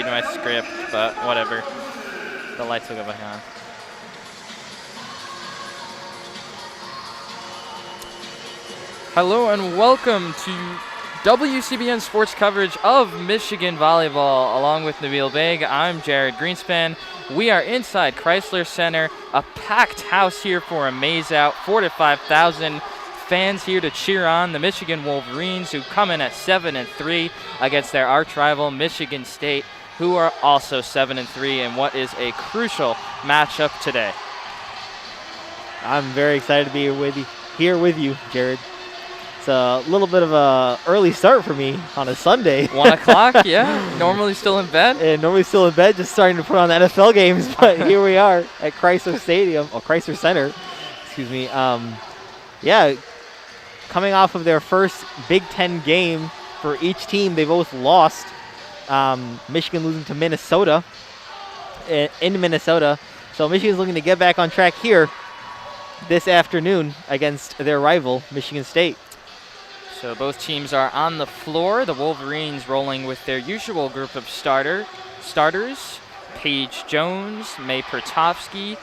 read my script, but whatever. The lights will go back on. Hello and welcome to WCBN Sports coverage of Michigan Volleyball. Along with Nabil Beg, I'm Jared Greenspan. We are inside Crisler Center, a packed house here for a maze out. 4,000 to 5,000 fans here to cheer on the Michigan Wolverines, who come in at 7-3 against their arch rival Michigan State, who are also 7-3 in what is a crucial matchup today. I'm very excited to be here with you, Jared. It's a little bit of a early start for me on a Sunday. 1 o'clock, yeah. Normally still in bed? And normally still in bed, just starting to put on the NFL games. But here we are at Crisler Center. Excuse me. Yeah, coming off of their first Big Ten game for each team, they both lost. Michigan losing to Minnesota in Minnesota. So Michigan's looking to get back on track here this afternoon against their rival, Michigan State. So both teams are on the floor. The Wolverines rolling with their usual group of starters. Paige Jones, May Pertovsky,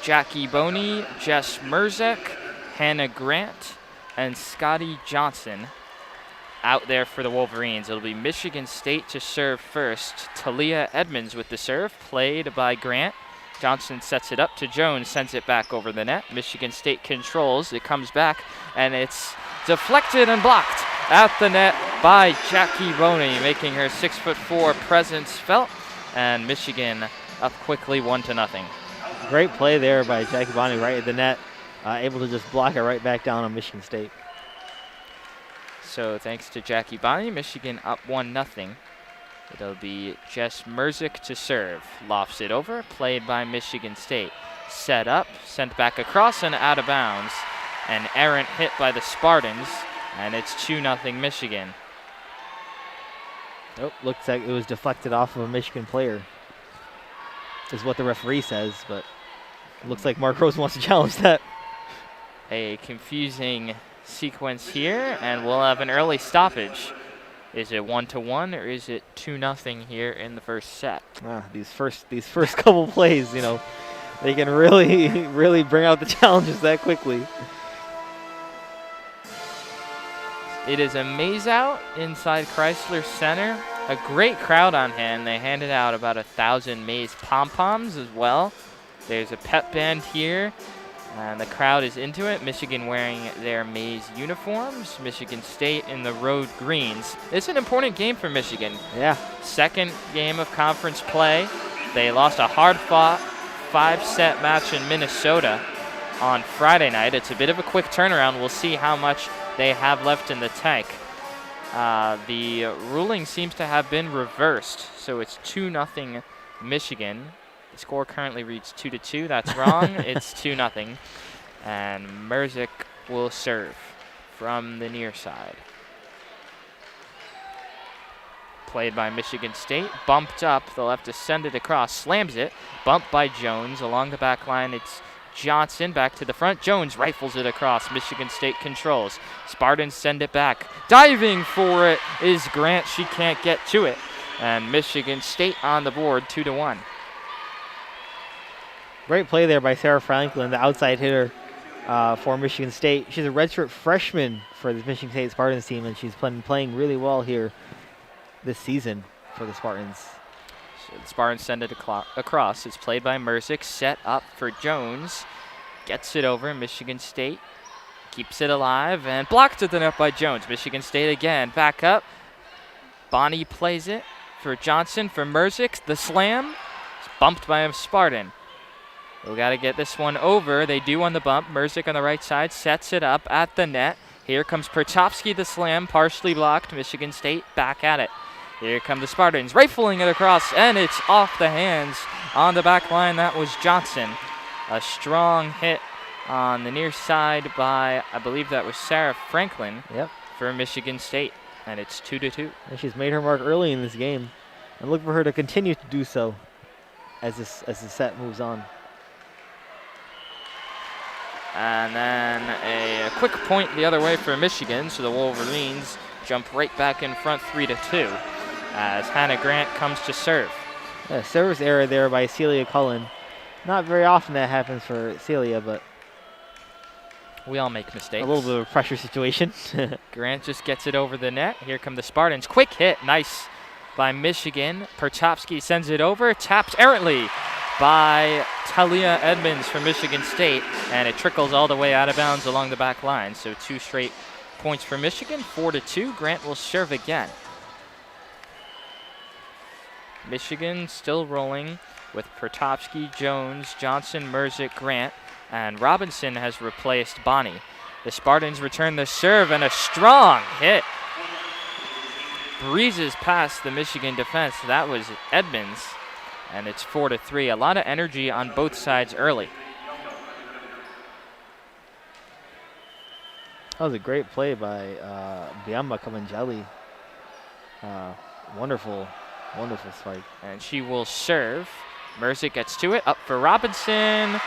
Jackie Boney, Jess Merzek, Hannah Grant, and Scotty Johnson out there for the Wolverines. It'll be Michigan State to serve first. Talia Edmonds with the serve, played by Grant. Johnson sets it up to Jones, sends it back over the net. Michigan State controls. It comes back, and it's deflected and blocked at the net by Jackie Boney, making her 6'4" presence felt, and Michigan up quickly 1-0. Great play there by Jackie Boney right at the net, able to just block it right back down on Michigan State. So thanks to Jackie Boney, Michigan up 1-0. It'll be Jess Merzek to serve. Lofts it over, played by Michigan State. Set up, sent back across and out of bounds. An errant hit by the Spartans, and it's 2-0 Michigan. Nope, looks like it was deflected off of a Michigan player, is what the referee says, but it looks like Mark Rose wants to challenge that. A confusing sequence here, and we'll have an early stoppage. Is it 1-1 or is it 2-0 here in the first set? These first couple plays, they can really bring out the challenges that quickly. It is a maze out inside Crisler Center. A great crowd on hand. They handed out about 1,000 maze pom-poms as well. There's a pep band here, and the crowd is into it. Michigan wearing their maze uniforms. Michigan State in the road greens. It's an important game for Michigan. Yeah. Second game of conference play. They lost a hard-fought 5-set match in Minnesota on Friday night. It's a bit of a quick turnaround. We'll see how much they have left in the tank. The ruling seems to have been reversed, so it's 2-0 Michigan. The score currently reads 2-2. That's wrong. It's 2-0. And Merzek will serve from the near side. Played by Michigan State. Bumped up. They'll have to send it across. Slams it. Bumped by Jones. Along the back line, it's Johnson back to the front. Jones rifles it across. Michigan State controls. Spartans send it back. Diving for it is Grant. She can't get to it. And Michigan State on the board, 2-1. Great play there by Sarah Franklin, the outside hitter for Michigan State. She's a redshirt freshman for the Michigan State Spartans team, and she's been playing really well here this season for the Spartans. So the Spartans send it across. It's played by Merzek, set up for Jones. Gets it over. Michigan State keeps it alive and blocked at the net by Jones. Michigan State again, back up. Bonnie plays it for Johnson, for Merzek. The slam. It's bumped by a Spartan. We got to get this one over. They do on the bump. Merzek on the right side sets it up at the net. Here comes Pertovsky, the slam, partially blocked. Michigan State back at it. Here come the Spartans, rifling it across, and it's off the hands on the back line. That was Johnson. A strong hit on the near side by, I believe that was Sarah Franklin. Yep. For Michigan State, and it's 2-2. And she's made her mark early in this game, and look for her to continue to do so as the set moves on. And then a quick point the other way for Michigan, so the Wolverines jump right back in front 3-2 as Hannah Grant comes to serve. Service error there by Celia Cullen. Not very often that happens for Celia, but we all make mistakes. A little bit of a pressure situation. Grant just gets it over the net. Here come the Spartans. Quick hit. Nice by Michigan. Pertopsky sends it over. Tapped errantly by Talia Edmonds from Michigan State. And it trickles all the way out of bounds along the back line. So 2 straight points for Michigan. 4-2. Grant will serve again. Michigan still rolling with Pertopsky, Jones, Johnson, Merzick, Grant. And Robinson has replaced Bonnie. The Spartans return the serve, and a strong hit breezes past the Michigan defense. That was Edmonds, and it's 4-3. A lot of energy on both sides early. That was a great play by Biamba Kamangeli. Wonderful spike. And she will serve. Merzick gets to it, up for Robinson.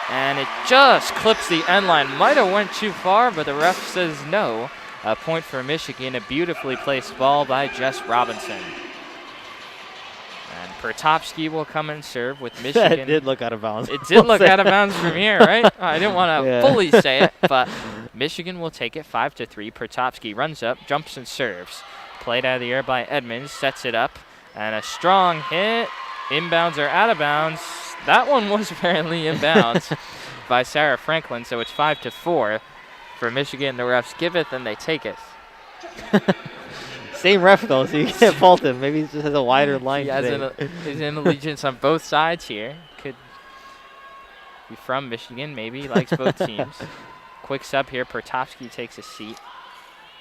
And it just clips the end line. Might have went too far, but the ref says no. A point for Michigan, a beautifully placed ball by Jess Robinson. And Pertopsky will come and serve with Michigan. That did look out of bounds. It did look out of bounds from here, right? I didn't want to fully say it, but Michigan will take it 5-3. Pertopsky runs up, jumps and serves. Played out of the air by Edmonds, sets it up, and a strong hit. Inbounds or out of bounds. That one was apparently inbounds by Sarah Franklin, so it's 5-4 for Michigan. The refs give it, then they take it. Same ref, though, so you can't fault him. Maybe he just has a wider line today. He's in allegiance on both sides here. Could be from Michigan, maybe. He likes both teams. Quick sub here. Pertopsky takes a seat.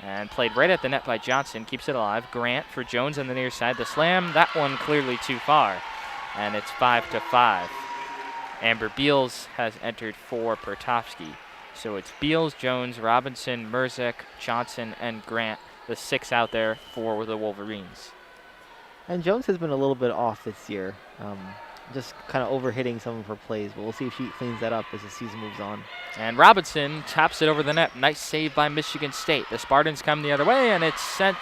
And played right at the net by Johnson. Keeps it alive. Grant for Jones on the near side. The slam. That one clearly too far. And it's 5-5. Amber Beals has entered for Pertopsky. So it's Beals, Jones, Robinson, Merzick, Johnson, and Grant. The 6 out there for the Wolverines. And Jones has been a little bit off this year. Just kind of overhitting some of her plays. But we'll see if she cleans that up as the season moves on. And Robinson taps it over the net. Nice save by Michigan State. The Spartans come the other way, and it's sent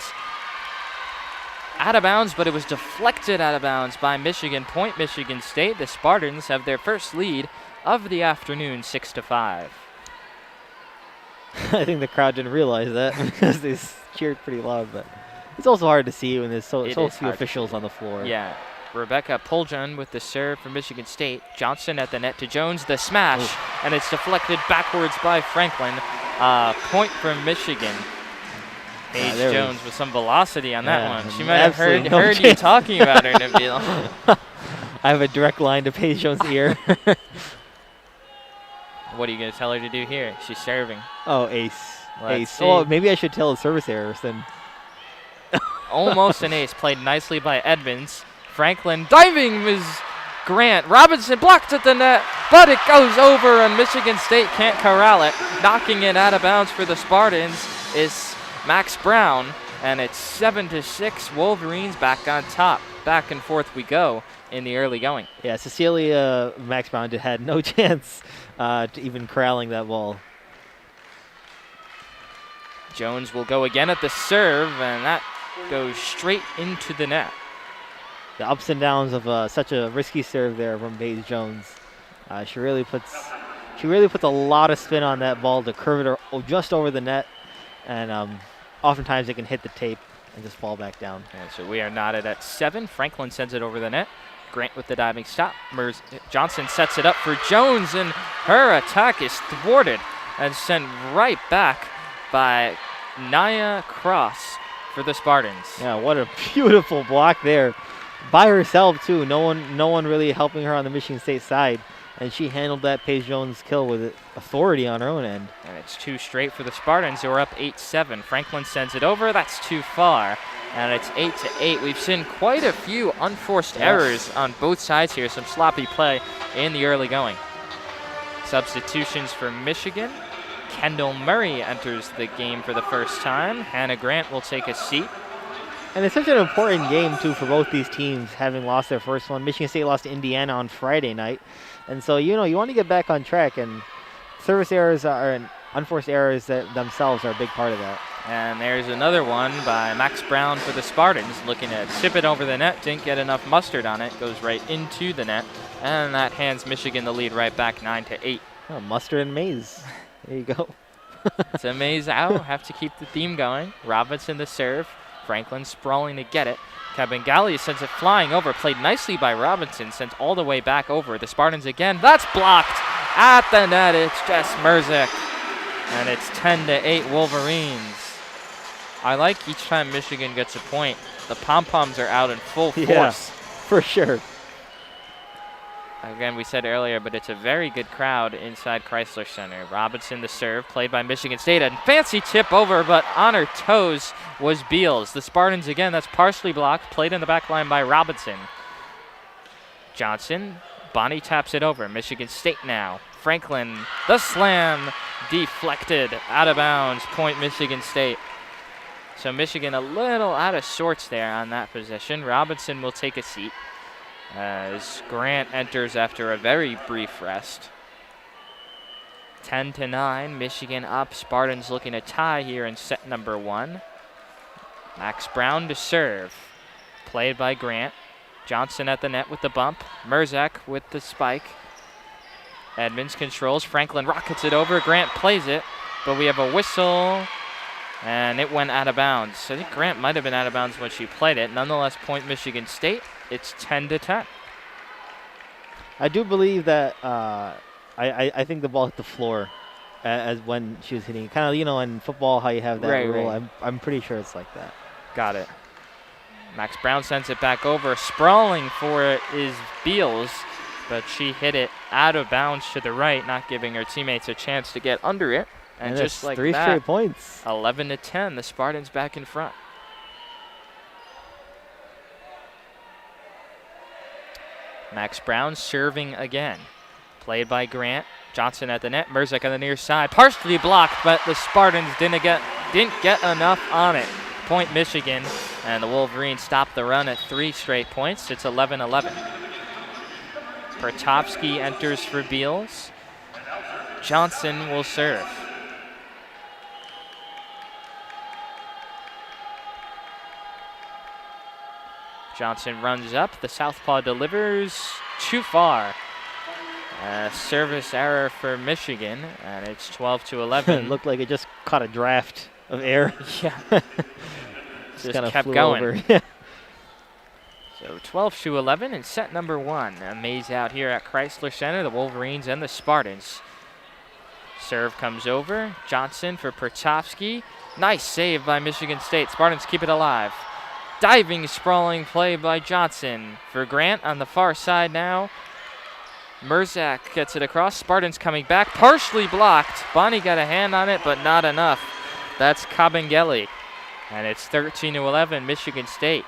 out of bounds, but it was deflected out of bounds by Michigan. Point Michigan State. The Spartans have their first lead of the afternoon, 6-5. I think the crowd didn't realize that because they cheered pretty loud, but it's also hard to see when there's so few officials on the floor. Yeah. Rebecca Poljan with the serve for Michigan State. Johnson at the net to Jones. The smash, and it's deflected backwards by Franklin. Point for Michigan. Paige Jones with some velocity on that one. She might have heard you talking about her, Nabil. I have a direct line to Paige Jones' ear. What are you going to tell her to do here? She's serving. Oh, ace. Let's see. Oh, maybe I should tell the service errors then. Almost an ace. Played nicely by Edmonds. Franklin diving was Grant. Robinson blocked at the net, but it goes over, and Michigan State can't corral it. Knocking it out of bounds for the Spartans is Max Brown, and it's 7-6. Wolverines back on top. Back and forth we go in the early going. Yeah, Cecilia Max Brown had no chance to even corralling that ball. Jones will go again at the serve, and that goes straight into the net. The ups and downs of such a risky serve there from Paige Jones. She really puts a lot of spin on that ball to curve it just over the net, and oftentimes it can hit the tape and just fall back down. And so we are knotted at 7. Franklin sends it over the net. Grant with the diving stop. Johnson sets it up for Jones, and her attack is thwarted and sent right back by Nia Cross for the Spartans. Yeah, what a beautiful block there. By herself, too. No one really helping her on the Michigan State side. And she handled that Paige Jones kill with authority on her own end. And it's 2 straight for the Spartans, who are up 8-7. Franklin sends it over. That's too far. And it's 8-8. We've seen quite a few unforced errors on both sides here. Some sloppy play in the early going. Substitutions for Michigan. Kendall Murray enters the game for the first time. Hannah Grant will take a seat. And it's such an important game, too, for both these teams, having lost their first one. Michigan State lost to Indiana on Friday night. And so, you want to get back on track. And service errors and unforced errors that themselves are a big part of that. And there's another one by Max Brown for the Spartans, looking to tip it over the net. Didn't get enough mustard on it. Goes right into the net. And that hands Michigan the lead right back 9-8. Oh, mustard and maize. There you go. It's a maze out. Have to keep the theme going. Robinson the serve. Franklin sprawling to get it. Cabangali sends it flying over. Played nicely by Robinson. Sent all the way back over. The Spartans again. That's blocked at the net. It's Jess Merzick. And it's 10-8 Wolverines. I like each time Michigan gets a point, the pom-poms are out in full force. Yeah, for sure. Again, we said earlier, but it's a very good crowd inside Crisler Center. Robinson the serve, played by Michigan State. A fancy tip over, but on her toes was Beals. The Spartans, again, that's partially blocked. Played in the back line by Robinson. Johnson, Bonnie taps it over. Michigan State now. Franklin, the slam, deflected, out of bounds. Point Michigan State. So Michigan a little out of sorts there on that position. Robinson will take a seat as Grant enters after a very brief rest. 10-9, Michigan up. Spartans looking to tie here in set number 1. Max Brown to serve. Played by Grant. Johnson at the net with the bump. Merzak with the spike. Edmonds controls. Franklin rockets it over. Grant plays it, but we have a whistle. And it went out of bounds. I think Grant might have been out of bounds when she played it. Nonetheless, point Michigan State. It's 10-10. I do believe that I think the ball hit the floor as when she was hitting. Kind of, you know, in football, how you have that rule. Right. I'm pretty sure it's like that. Got it. Max Brown sends it back over. Sprawling for it is Beals, but she hit it out of bounds to the right, not giving her teammates a chance to get under it. And just like 3 that, straight points. 11-10, the Spartans back in front. Max Brown serving again. Played by Grant. Johnson at the net. Merzak on the near side. Partially blocked, but the Spartans didn't get enough on it. Point Michigan, and the Wolverines stop the run at 3 straight points. It's 11-11. Pertovsky enters for Beals. Johnson will serve. Johnson runs up. The southpaw delivers too far. Service error for Michigan, and it's 12-11. It looked like it just caught a draft of air. Yeah. just kept going. Over. Yeah. So 12-11 in set number 1. A maze out here at Crisler Center, the Wolverines and the Spartans. Serve comes over. Johnson for Pertovsky. Nice save by Michigan State. Spartans keep it alive. Diving, sprawling play by Johnson for Grant on the far side now. Merzak gets it across. Spartans coming back. Partially blocked. Bonnie got a hand on it, but not enough. That's Kabengeli. And it's 13-11, Michigan State.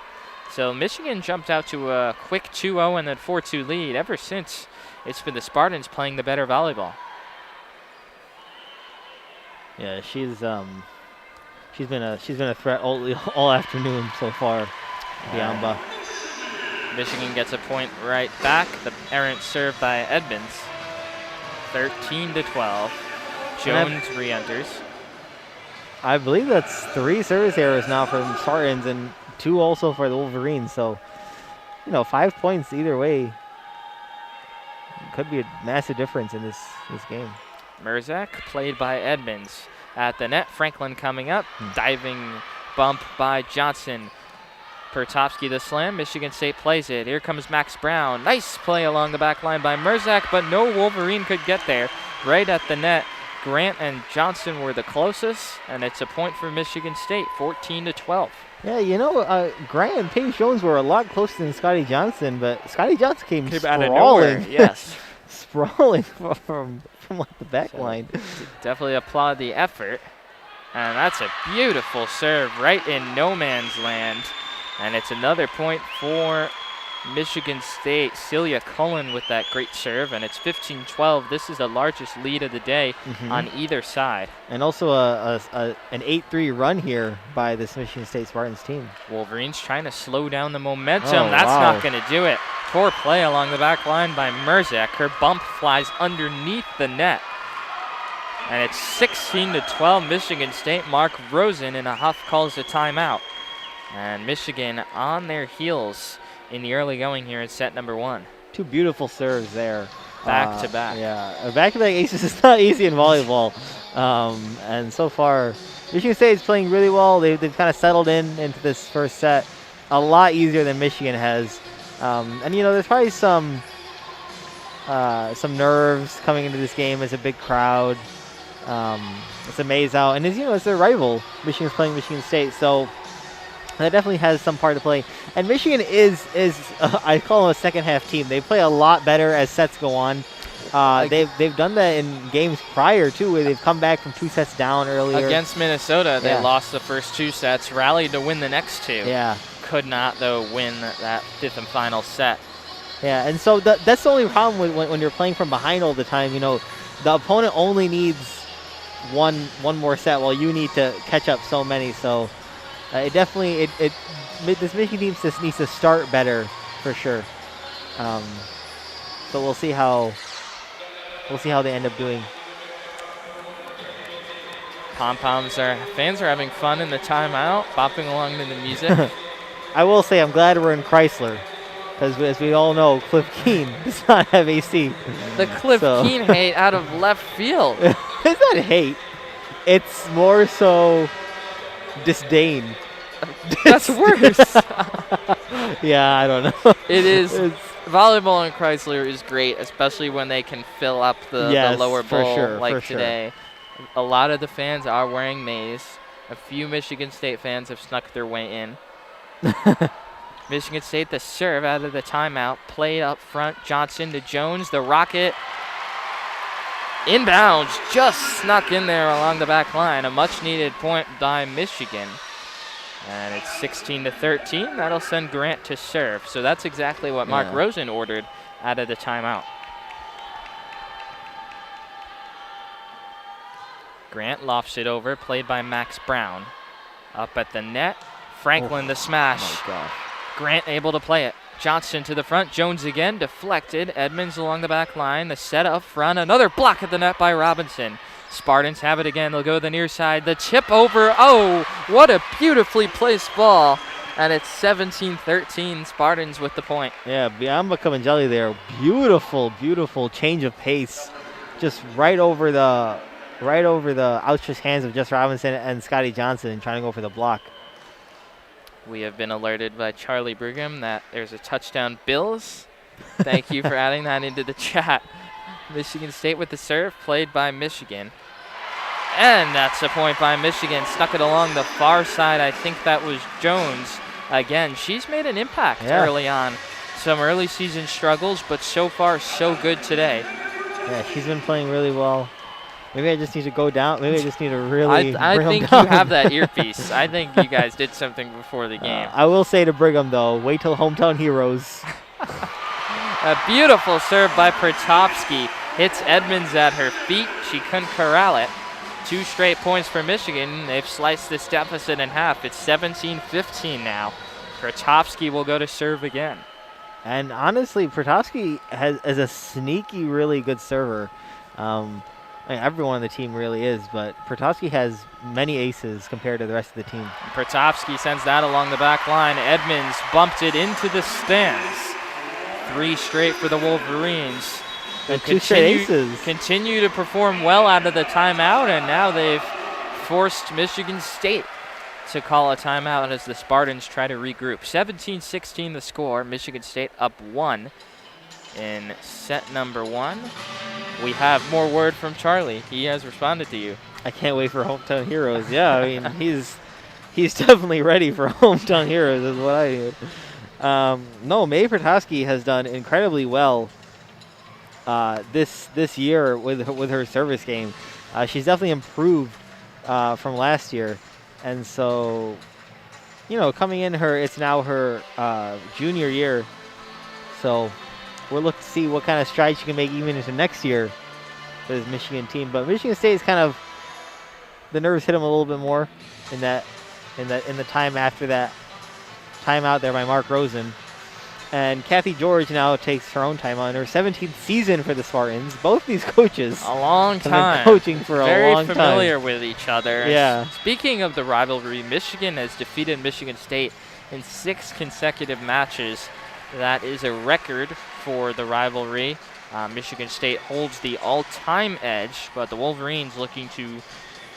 So Michigan jumped out to a quick 2-0 and then 4-2 lead. Ever since, it's been the Spartans playing the better volleyball. Yeah, she's been a threat all afternoon so far. Biamba. Michigan gets a point right back. The errant serve by Edmonds. 13-12. Jones re-enters. I believe that's 3 service errors now from Spartans and 2 also for the Wolverines. So, 5 points either way could be a massive difference in this game. Merzak, played by Edmonds. At the net, Franklin coming up. Diving bump by Johnson. Pertovsky the slam. Michigan State plays it. Here comes Max Brown. Nice play along the back line by Merzak, but no Wolverine could get there. Right at the net, Grant and Johnson were the closest, and it's a point for Michigan State, 14-12. Yeah, Grant and Paige Jones were a lot closer than Scotty Johnson, but Scotty Johnson came out of nowhere. Yes. Sprawling from like the back line. Definitely applaud the effort. And that's a beautiful serve right in no man's land. And it's another point for Michigan State. Celia Cullen with that great serve, and it's 15-12. This is the largest lead of the day on either side. And also an 8-3 run here by this Michigan State Spartans team. Wolverines trying to slow down the momentum. That's not going to do it. Poor play along the back line by Merzak. Her bump flies underneath the net. And it's 16-12 Michigan State. Mark Rosen in a huff calls a timeout. And Michigan on their heels in the early going here in set number 1. 2 beautiful serves there. Back to back. Yeah, back-to-back aces is not easy in volleyball. And so far, Michigan State is playing really well. They've kind of settled into this first set a lot easier than Michigan has. And, there's probably some nerves coming into this game as a big crowd. It's a maze out. And, it's their rival. Michigan's playing Michigan State. So that definitely has some part to play. And Michigan is I call them a second-half team. They play a lot better as sets go on. They've done that in games prior, too, where they've come back from 2 sets down earlier. Against Minnesota, they lost the first 2 sets, rallied to win the next 2. Yeah. Could not, though, win that 5th and final set. Yeah, and so that's the only problem when you're playing from behind all the time. The opponent only needs one more set while you need to catch up so many. So this Michigan team just needs to start better for sure. So we'll see how they end up doing. Fans are having fun in the timeout, bopping along to the music. I will say I'm glad we're in Crisler, because as we all know, Cliff Keen does not have AC. The Cliff Keen hate out of left field. It's not hate. It's more so disdain. That's worse. Yeah, I don't know. It is. Volleyball in Crisler is great, especially when they can fill up the lower bowl today. Sure. A lot of the fans are wearing maize. A few Michigan State fans have snuck their way in. Michigan State, the serve out of the timeout. Played up front. Johnson to Jones. The rocket inbounds. Just snuck in there along the back line. A much-needed point by Michigan. And it's 16-13. That'll send Grant to serve. So that's exactly what Mark Rosen ordered out of the timeout. Grant lofts it over, played by Max Brown. Up at the net, Franklin the smash. Oh my gosh. Grant able to play it. Johnson to the front, Jones again, deflected. Edmonds along the back line, the set up front. Another block at the net by Robinson. Spartans have it again. They'll go to the near side. The tip over. Oh, what a beautifully placed ball. And it's 17-13. Spartans with the point. Yeah, Biamba Kamanjali there. Beautiful, beautiful change of pace. Just right over the outstretched hands of Jess Robinson and Scotty Johnson trying to go for the block. We have been alerted by Charlie Brigham that there's a touchdown Bills. Thank you for adding that into the chat. Michigan State with the serve, played by Michigan. And that's a point by Michigan. Snuck it along the far side. I think that was Jones. Again, she's made an impact early on. Some early season struggles, but so far so good today. Yeah, she's been playing really well. Maybe I just need to go down. Maybe I just need to really I think you have that earpiece. I think you guys did something before the game. I will say to Brigham, though, wait till Hometown Heroes. A beautiful serve by Pertovsky. Hits Edmonds at her feet. She couldn't corral it. 2 straight points for Michigan. They've sliced this deficit in half. It's 17-15 now. Pertovsky will go to serve again. And honestly, Pertovsky is a sneaky, really good server. Everyone on the team really is, but Pertovsky has many aces compared to the rest of the team. Pertovsky sends that along the back line. Edmonds bumped it into the stands. 3 straight for the Wolverines. And 2 straight aces. Continue to perform well out of the timeout, and now they've forced Michigan State to call a timeout as the Spartans try to regroup. 17-16 the score. Michigan State up 1 in set number 1. We have more word from Charlie. He has responded to you. I can't wait for Hometown Heroes. Yeah, I mean, he's definitely ready for Hometown Heroes is what I hear. No, May Pertovsky has done incredibly well this year with her service game. She's definitely improved from last year. And so, coming in it's now her junior year. So we'll look to see what kind of strides she can make even into next year for this Michigan team. But Michigan State is kind of, the nerves hit them a little bit more in the time after that timeout there by Mark Rosen. And Kathy George now takes her own timeout in her 17th season for the Spartans. Both these coaches A long have been time. coaching for a long Very time. familiar with each other. Yeah. Speaking of the rivalry, Michigan has defeated Michigan State in 6 consecutive matches. That is a record for the rivalry. Michigan State holds the all-time edge, but the Wolverines looking to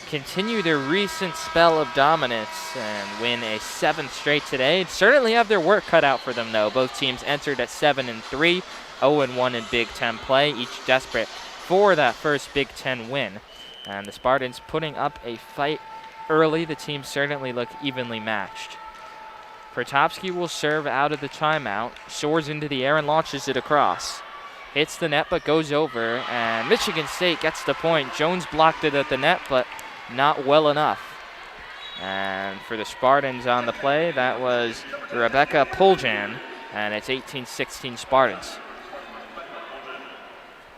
continue their recent spell of dominance and win a 7th straight today. Certainly have their work cut out for them, though. Both teams entered at 7-3, 0-1 in Big Ten play, each desperate for that first Big Ten win. And the Spartans putting up a fight early. The teams certainly look evenly matched. Pertopsky will serve out of the timeout, soars into the air and launches it across. Hits the net but goes over, and Michigan State gets the point. Jones blocked it at the net, but not well enough. And for the Spartans on the play, that was Rebecca Poljan, and it's 18-16 Spartans.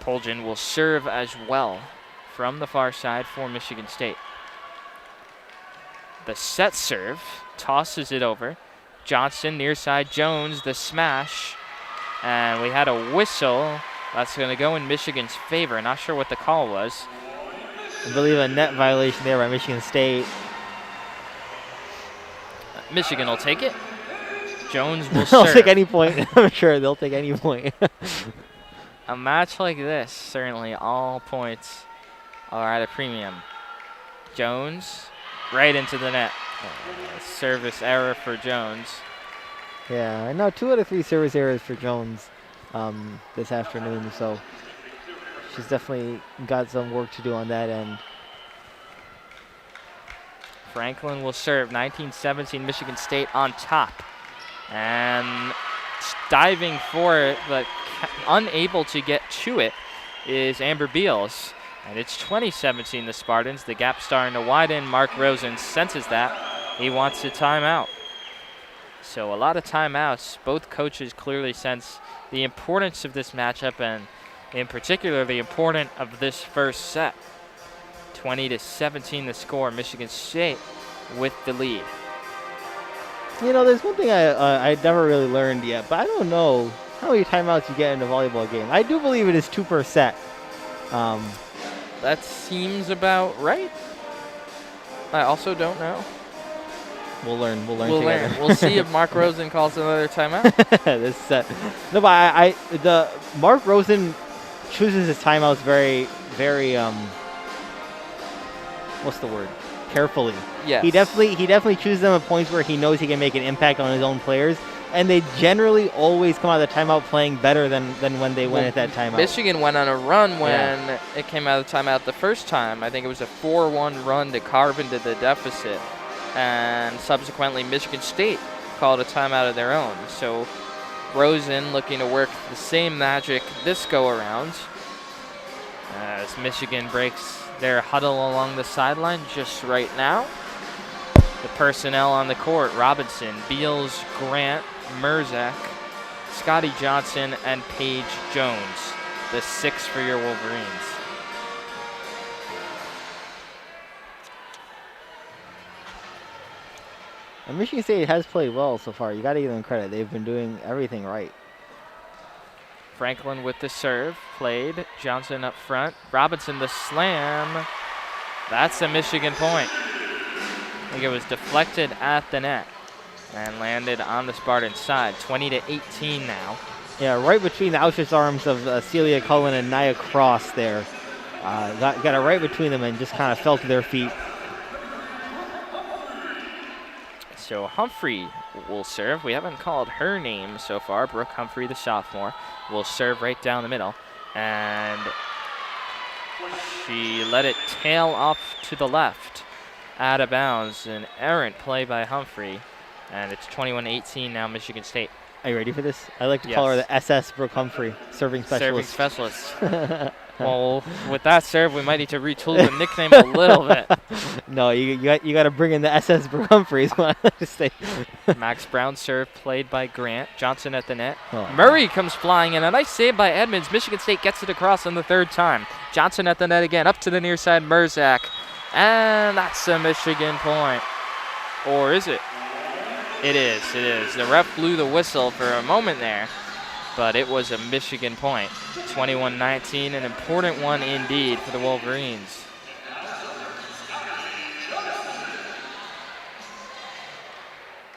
Poljan will serve as well from the far side for Michigan State. The set serve, tosses it over. Johnson near side, Jones, the smash, and we had a whistle. That's going to go in Michigan's favor. Not sure what the call was. I believe a net violation there by Michigan State. Michigan will take it. Jones will They'll serve. take any point. I'm sure they'll take any point. A match like this, certainly all points are at a premium. Jones, right into the net. Service error for Jones. Yeah, I know 2 out of 3 service errors for Jones this afternoon, so she's definitely got some work to do on that end. Franklin will serve. 19-17 Michigan State on top. And diving for it, but unable to get to it, is Amber Beals. And it's 20-17 the Spartans. The gap starting to widen. Mark Rosen senses that. He wants a timeout. So a lot of timeouts. Both coaches clearly sense the importance of this matchup, and in particular the importance of this first set. 20-17 the score. Michigan State with the lead. You know, there's one thing I never really learned yet, but I don't know how many timeouts you get in a volleyball game. I do believe it is 2 per set. That seems about right. I also don't know. We'll learn We'll together. We'll see if Mark Rosen calls another timeout. This set. No, but the Mark Rosen chooses his timeouts very, very what's the word? Carefully. Yes. He definitely chooses them at points where he knows he can make an impact on his own players, and they generally always come out of the timeout playing better than when they went at that timeout. Michigan went on a run when it came out of the timeout the first time. I think it was a 4-1 run to carve into the deficit. And subsequently, Michigan State called a timeout of their own. So Rosen looking to work the same magic this go-around as Michigan breaks their huddle along the sideline just right now. The personnel on the court: Robinson, Beals, Grant, Merzak, Scotty Johnson, and Paige Jones. The 6 for your Wolverines. And Michigan State has played well so far. You got to give them credit. They've been doing everything right. Franklin with the serve, played. Johnson up front. Robinson the slam. That's a Michigan point. I think it was deflected at the net and landed on the Spartan side. 20-18 now. Yeah, right between the outstretched arms of Celia Cullen and Nia Cross there. Got it right between them and just kind of fell to their feet. So Humphrey will serve. We haven't called her name so far. Brooke Humphrey, the sophomore, will serve right down the middle. And she let it tail off to the left, out of bounds. An errant play by Humphrey. And it's 21-18 now, Michigan State. Are you ready for this? I like to call her the SS Brooke Humphrey, serving specialist. Serving specialist. Well, with that serve, we might need to retool the nickname a little bit. No, you got to bring in the SS Brooke Humphrey is what I like to say. Max Brown serve played by Grant. Johnson at the net. Oh. Murray comes flying in. A nice save by Edmonds. Michigan State gets it across on the 3rd time. Johnson at the net again. Up to the near side, Merzak. And that's a Michigan point. Or is it? It is. The ref blew the whistle for a moment there, but it was a Michigan point. 21-19, an important one indeed for the Wolverines.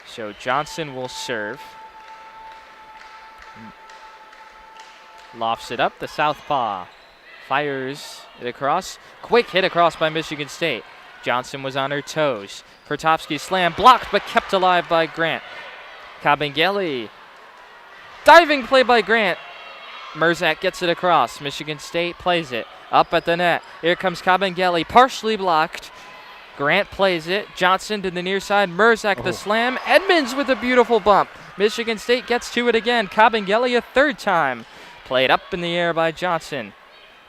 So Johnson will serve. Lofts it up, the southpaw. Fires it across. Quick hit across by Michigan State. Johnson was on her toes. Pertopsky slam blocked but kept alive by Grant. Kabengele. Diving play by Grant. Merzak gets it across. Michigan State plays it. Up at the net. Here comes Kabengele, partially blocked. Grant plays it. Johnson to the near side. Merzak the slam. Edmonds with a beautiful bump. Michigan State gets to it again. Kabengele a third time. Played up in the air by Johnson.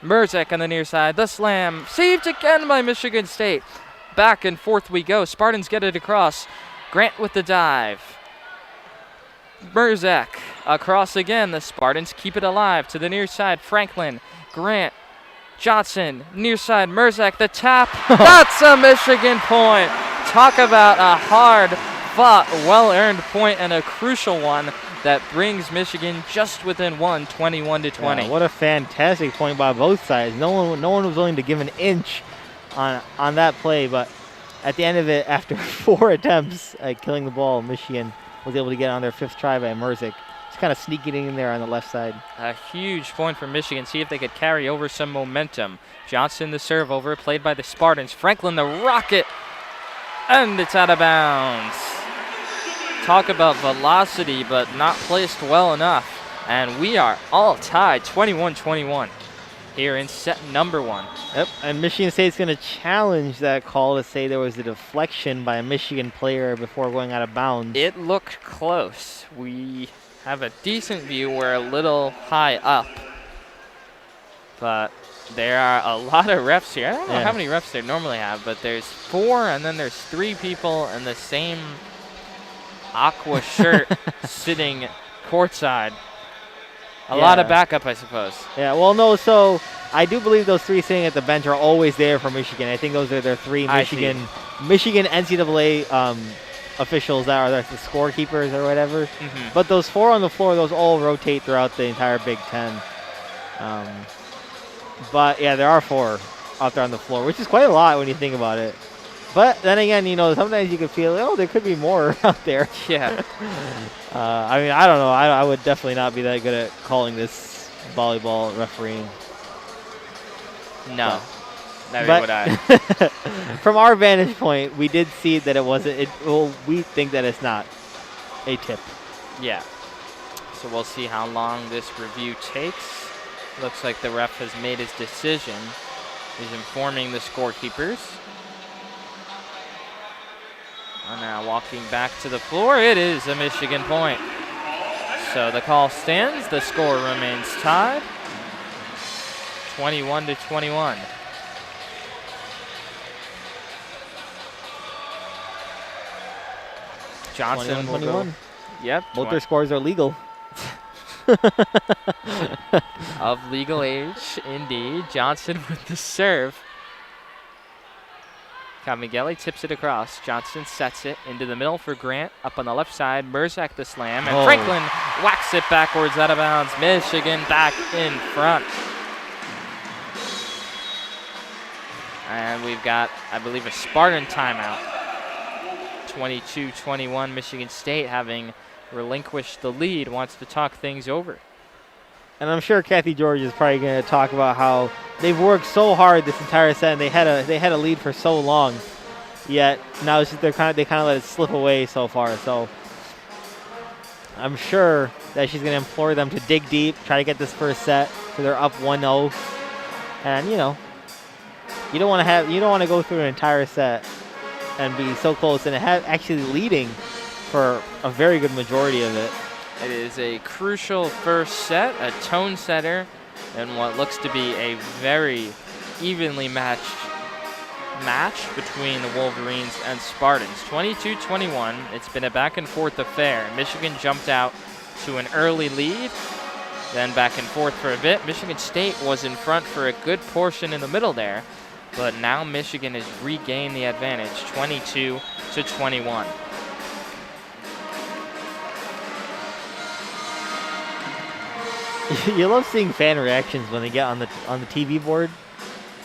Merzak on the near side. The slam. Saved again by Michigan State. Back and forth we go. Spartans get it across. Grant with the dive. Merzak across again. The Spartans keep it alive to the near side. Franklin. Grant. Johnson, near side, Merzak, the tap. That's a Michigan point. Talk about a hard-fought, well-earned point and a crucial one that brings Michigan just within one, 21-20. Yeah, what a fantastic point by both sides. No one was willing to give an inch on that play, but at the end of it, after 4 attempts at killing the ball, Michigan was able to get on their 5th try by Merzak. Just kind of sneaking in there on the left side. A huge point for Michigan. See if they could carry over some momentum. Johnson the serve over, played by the Spartans. Franklin the rocket, and it's out of bounds. Talk about velocity, but not placed well enough. And we are all tied, 21-21, here in set number 1. Yep, and Michigan State's going to challenge that call to say there was a deflection by a Michigan player before going out of bounds. It looked close. We have a decent view. We're a little high up, but there are a lot of refs here. I don't know how many refs they normally have, but there's 4, and then there's 3 people in the same aqua shirt sitting courtside. A lot of backup, I suppose. Yeah, well, no, so I do believe those 3 sitting at the bench are always there for Michigan. I think those are their 3 Michigan NCAA officials that are like the scorekeepers or whatever. But those 4 on the floor, those all rotate throughout the entire Big Ten. But yeah, there are 4 out there on the floor, which is quite a lot when you think about it. But then again, you know, sometimes you can feel, oh, there could be more out there. Yeah. I mean, I don't know. I would definitely not be that good at calling this volleyball refereeing. No. Neither would I. From our vantage point, we did see that it wasn't. We think that it's not a tip. Yeah. So we'll see how long this review takes. Looks like the ref has made his decision. He's informing the scorekeepers. And now walking back to the floor, it is a Michigan point. So the call stands. The score remains tied. 21-21. Johnson will go. Yep. Both their scores are legal. Of legal age, indeed. Johnson with the serve. Kabengele tips it across. Johnson sets it into the middle for Grant. Up on the left side, Merzak the slam. And Franklin whacks it backwards out of bounds. Michigan back in front. And we've got, I believe, a Spartan timeout. 22-21, Michigan State, having relinquished the lead, wants to talk things over. And I'm sure Kathy George is probably going to talk about how they've worked so hard this entire set, and they had a lead for so long. Yet now it's just they kind of let it slip away so far. So I'm sure that she's going to implore them to dig deep, try to get this first set, so they're up 1-0. And you know, you don't want to go through an entire set and be so close and actually leading for a very good majority of it. It is a crucial first set, a tone setter, and what looks to be a very evenly matched match between the Wolverines and Spartans. 22-21. It's been a back and forth affair. Michigan jumped out to an early lead, then back and forth for a bit. Michigan State was in front for a good portion in the middle there, but now Michigan has regained the advantage, 22-21. You love seeing fan reactions when they get on the TV board.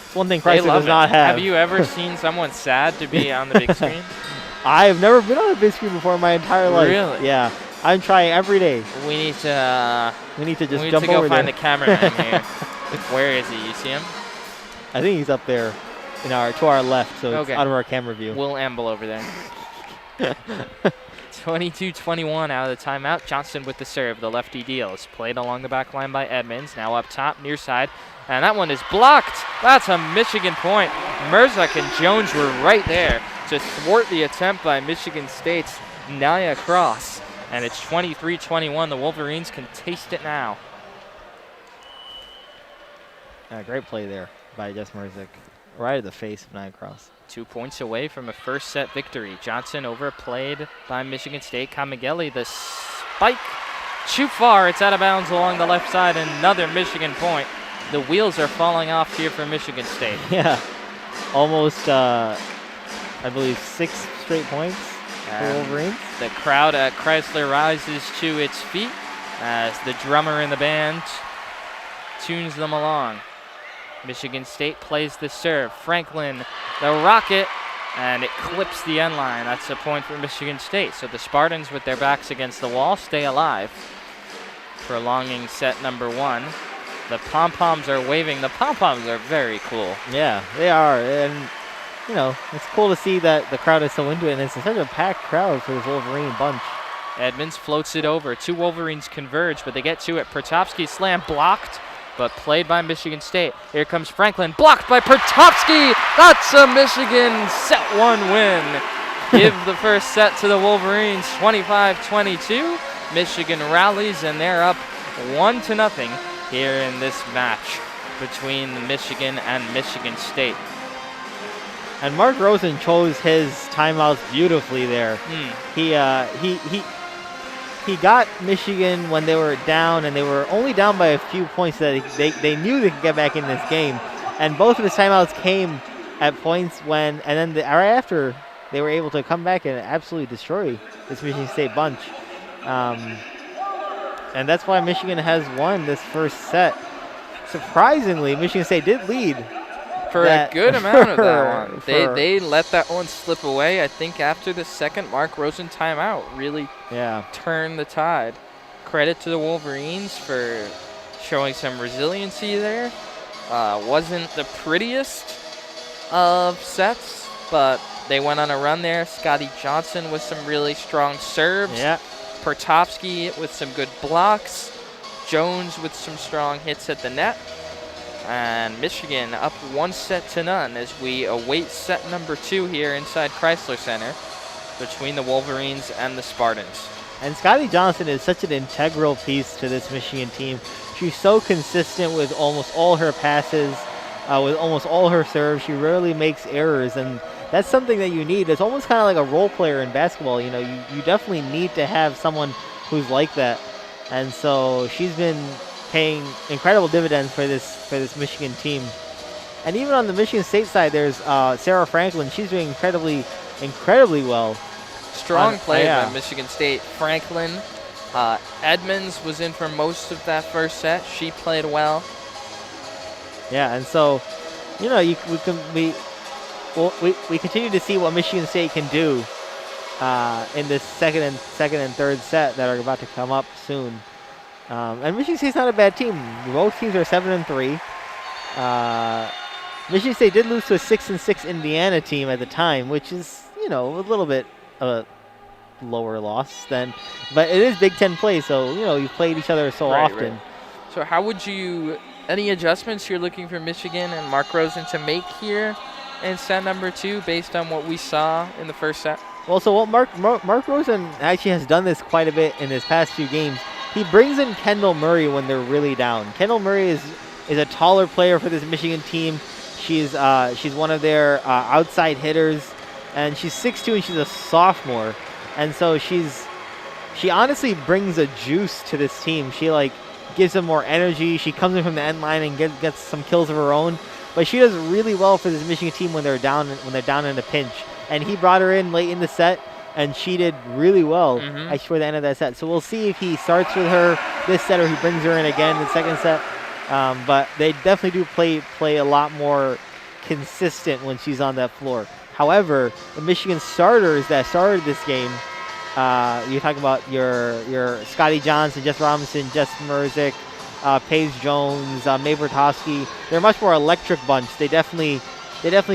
It's one thing They Chrysler love does not have. Have you ever seen someone sad to be on the big screen? I've never been on a big screen before in my entire life. Really? Yeah. I'm trying every day. We need to just jump go over find there. the cameraman here. Where is he? You see him? I think he's up there to our left, so Okay. it's out of our camera view. We'll amble over there. 22-21 out of the timeout. Johnson with the serve. The lefty deals. Played along the back line by Edmonds. Now up top, near side. And that one is blocked. That's a Michigan point. Merzak and Jones were right there to thwart the attempt by Michigan State's Nia Cross. And it's 23-21. The Wolverines can taste it now. Great play there by Jess Merzak. Right at the face of Nia Cross. 2 points away from a first set victory. Johnson overplayed by Michigan State. Kamigeli, the spike, too far. It's out of bounds along the left side. Another Michigan point. The wheels are falling off here for Michigan State. Yeah, almost, I believe, 6 straight points for Wolverines. The crowd at Crisler rises to its feet as the drummer in the band tunes them along. Michigan State plays the serve. Franklin, the rocket, and it clips the end line. That's a point for Michigan State. So the Spartans, with their backs against the wall, stay alive. Prolonging set number 1. The pom-poms are waving. The pom-poms are very cool. Yeah, they are. And, you know, it's cool to see that the crowd is so into it. And it's such a packed crowd for this Wolverine bunch. Edmonds floats it over. 2 Wolverines converge, but they get to it. Pertopsky slam blocked, but played by Michigan State. Here comes Franklin, blocked by Pertopsky. That's a Michigan set 1 win. Give the first set to the Wolverines, 25-22. Michigan rallies, and they're up 1-0 here in this match between Michigan and Michigan State. And Mark Rosen chose his timeouts beautifully there. He got Michigan when they were down, and they were only down by a few points that they knew they could get back in this game. And both of his timeouts came at points when, and then right after, they were able to come back and absolutely destroy this Michigan State bunch. And that's why Michigan has won this first set. Surprisingly, Michigan State did lead. For a good amount of that one. They let that one slip away. I think after the second Mark Rosen timeout really turned the tide. Credit to the Wolverines for showing some resiliency there. Wasn't the prettiest of sets, but they went on a run there. Scotty Johnson with some really strong serves. Yeah. Pertopsky with some good blocks. Jones with some strong hits at the net. And Michigan up 1-0 as we await set number 2 here inside Crisler Center between the Wolverines and the Spartans. And Scotty Johnson is such an integral piece to this Michigan team. She's so consistent with almost all her passes, with almost all her serves. She rarely makes errors, and that's something that you need. It's almost kind of like a role player in basketball. You know, you definitely need to have someone who's like that. And so she's been paying incredible dividends for this Michigan team. And even on the Michigan State side, there's Sarah Franklin. She's doing incredibly well. Strong play by Michigan State. Franklin, Edmonds was in for most of that first set. She played well. Yeah, and so, you know, we continue to see what Michigan State can do in this second and third set that are about to come up soon. And Michigan State's not a bad team. Both teams are 7-3. Michigan State did lose to a 6-6 Indiana team at the time, which is, you know, a little bit of a lower loss than, but it is Big Ten play, so, you know, you've played each other so often. Right. So how would you, any adjustments you're looking for Michigan and Mark Rosen to make here in set number 2 based on what we saw in the first set? Well, so what Mark Rosen actually has done this quite a bit in his past few games. He brings in Kendall Murray when they're really down. Kendall Murray is a taller player for this Michigan team. She's one of their outside hitters, and she's 6'2", and she's a sophomore. And so she honestly brings a juice to this team. She gives them more energy. She comes in from the end line and gets some kills of her own. But she does really well for this Michigan team when they're down in a pinch. And he brought her in late in the set, and she did really well Mhm. actually toward the end of that set. So we'll see if he starts with her this set or he brings her in again in the second set. But they definitely do play a lot more consistent when she's on that floor. However, the Michigan starters that started this game, you're talking about your Scotty Johnson, Jess Robinson, Jess Merzick, Paige Jones, Mae Bertowski. They're a much more electric bunch. They definitely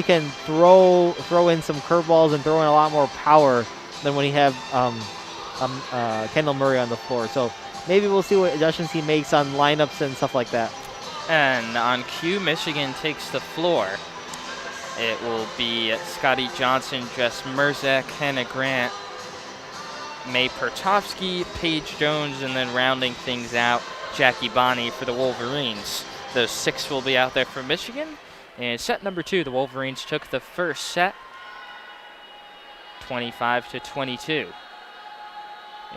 can throw in some curveballs and throw in a lot more power than when you have Kendall Murray on the floor. So maybe we'll see what adjustments he makes on lineups and stuff like that. And on cue, Michigan takes the floor. It will be Scotty Johnson, Jess Merzak, Hannah Grant, Mae Pertovsky, Paige Jones, and then rounding things out, Jackie Bonney for the Wolverines. Those 6 will be out there for Michigan. In set number 2, the Wolverines took the first set, 25-22.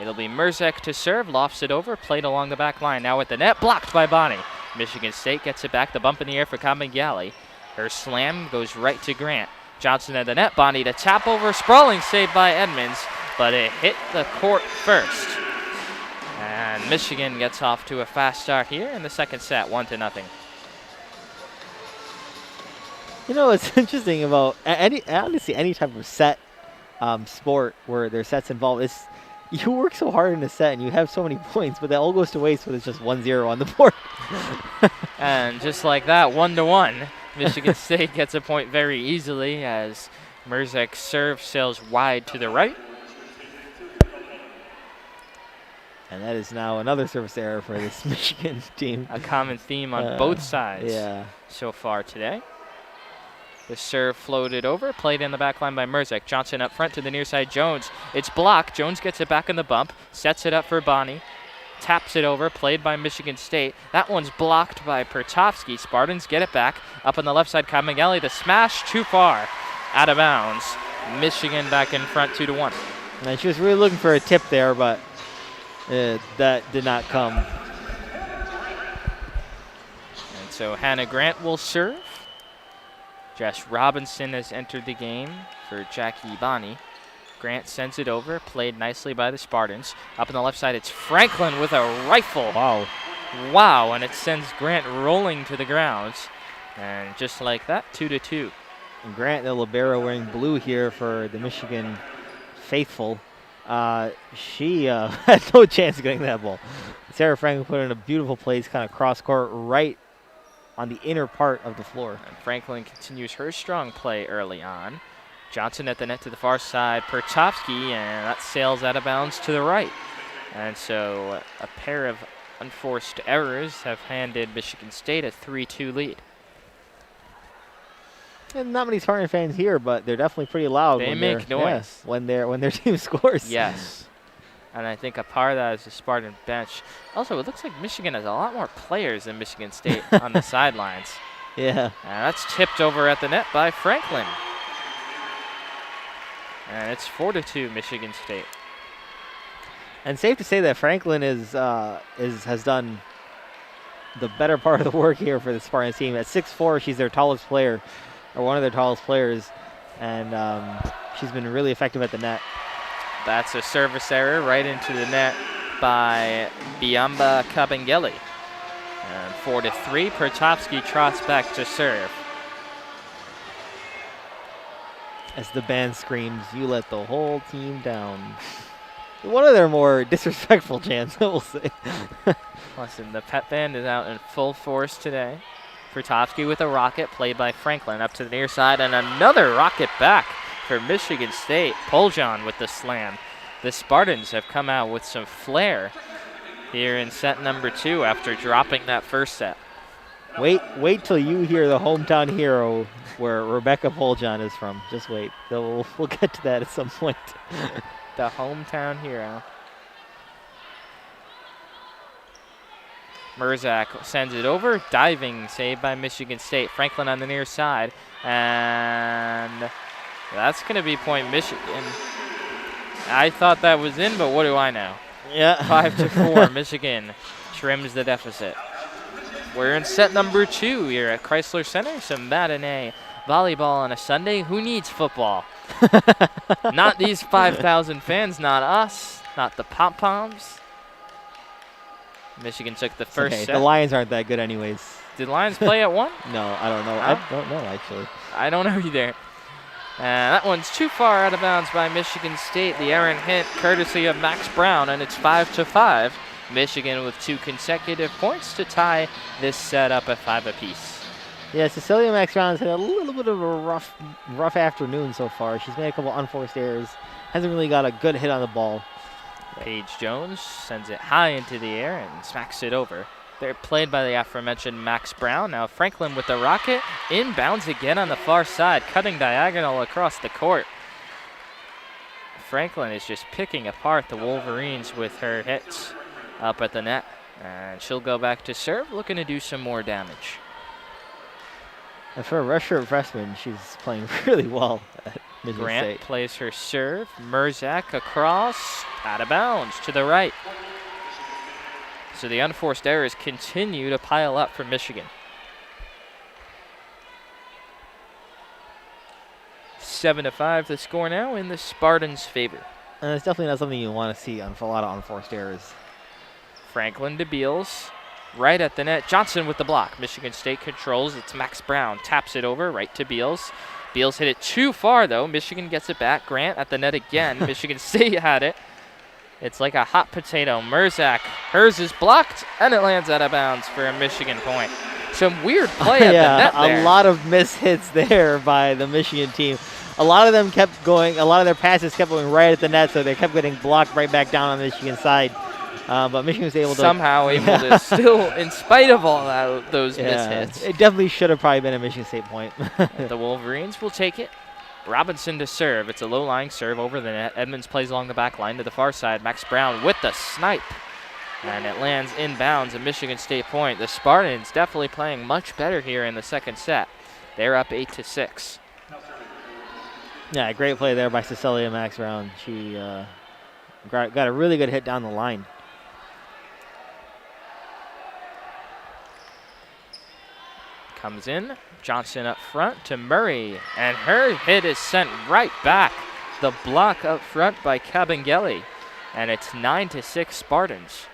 It'll be Merzak to serve, lofts it over, played along the back line. Now at the net, blocked by Bonney. Michigan State gets it back, the bump in the air for Kabangali. Her slam goes right to Grant. Johnson at the net, Bonney to tap over, sprawling save by Edmonds, but it hit the court first. And Michigan gets off to a fast start here in the second set, 1-0. You know what's interesting about honestly any type of set sport where there's sets involved is you work so hard in a set and you have so many points, but that all goes to waste when it's just 1-0 on the board. And just like that, 1-1, Michigan State gets a point very easily as Merzak's serve sails wide to the right. And that is now another service error for this Michigan team. A common theme on both sides Yeah. so far today. The serve floated over, played in the back line by Merzak. Johnson up front to the near side, Jones. It's blocked. Jones gets it back in the bump, sets it up for Bonney, taps it over, played by Michigan State. That one's blocked by Pertovsky. Spartans get it back. Up on the left side, Kabangali, the smash too far, out of bounds. Michigan back in front 2-1. And she was really looking for a tip there, but that did not come. And so Hannah Grant will serve. Jess Robinson has entered the game for Jackie Bonney. Grant sends it over, played nicely by the Spartans. Up on the left side, it's Franklin with a rifle. Wow. Wow, and it sends Grant rolling to the ground. And just like that, 2-2. And Grant, the libero, wearing blue here for the Michigan faithful. She had no chance of getting that ball. Sarah Franklin put it in a beautiful place, kind of cross court, right on the inner part of the floor. And Franklin continues her strong play early on. Johnson at the net to the far side. Pertovsky, and that sails out of bounds to the right. And so a pair of unforced errors have handed Michigan State a 3-2 lead. And not many Spartan fans here, but they're definitely pretty loud. They when make noise. when their team scores. Yes. And I think a part of that is the Spartan bench. Also, it looks like Michigan has a lot more players than Michigan State on the sidelines. Yeah. And that's tipped over at the net by Franklin. And it's 4-2 Michigan State. And safe to say that Franklin has done the better part of the work here for the Spartans team. At 6'4", she's their tallest player, or one of their tallest players, and she's been really effective at the net. That's a service error right into the net by Biamba Kabengele. And 4-3, Pertovsky trots back to serve. As the band screams, "You let the whole team down." One of their more disrespectful chants, I will say. Listen, the pep band is out in full force today. Pertovsky with a rocket, played by Franklin up to the near side, and another rocket back for Michigan State. Poljan with the slam. The Spartans have come out with some flair here in set number 2 after dropping that first set. Wait till you hear the hometown hero where Rebecca Poljan is from. Just wait. We'll get to that at some point. The hometown hero. Merzak sends it over. Diving save by Michigan State. Franklin on the near side. And that's going to be point Michigan. I thought that was in, but what do I know? Yeah. 5-4, Michigan trims the deficit. We're in set number 2 here at Crisler Center. Some matinee volleyball on a Sunday. Who needs football? Not these 5,000 fans, not us, not the pom-poms. Michigan took the first set. The Lions aren't that good anyways. Did Lions play at 1? No, I don't know. No? I don't know, actually. I don't know either. That one's too far out of bounds by Michigan State. The errant hit courtesy of Max Brown, and it's 5-5. Michigan with 2 consecutive points to tie this set up at 5 apiece. Yeah, Cecilia Max Brown has had a little bit of a rough afternoon so far. She's made a couple unforced errors. Hasn't really got a good hit on the ball. Paige Jones sends it high into the air and smacks it over. They're played by the aforementioned Max Brown. Now Franklin with the rocket. Inbounds again on the far side, cutting diagonal across the court. Franklin is just picking apart the Wolverines with her hits up at the net. And she'll go back to serve, looking to do some more damage. And for a redshirt freshman, she's playing really well at Michigan Grant State. plays her serve. Merzak across, out of bounds to the right. So the unforced errors continue to pile up for Michigan. 7-5 the score now in the Spartans' favor. And it's definitely not something you want to see on a lot of unforced errors. Franklin to Beals, right at the net. Johnson with the block. Michigan State controls. It's Max Brown. Taps it over, right to Beals. Beals hit it too far, though. Michigan gets it back. Grant at the net again. Michigan State had it. It's like a hot potato. Merzak, hers is blocked, and it lands out of bounds for a Michigan point. Some weird play at the net there. A lot of mishits there by the Michigan team. A lot of them kept going, a lot of their passes kept going right at the net, so they kept getting blocked right back down on the Michigan side. But Michigan was able to somehow able to still, in spite of all that, those mishits. It definitely should have probably been a Michigan State point. The Wolverines will take it. Robinson to serve. It's a low-lying serve over the net. Edmonds plays along the back line to the far side. Max Brown with the snipe. And it lands inbounds, a Michigan State point. The Spartans definitely playing much better here in the second set. They're up 8-6. Yeah, great play there by Cecilia Max Brown. She got a really good hit down the line. Comes in. Johnson up front to Murray. And her hit is sent right back. The block up front by Cabangeli. And it's 9-6 Spartans.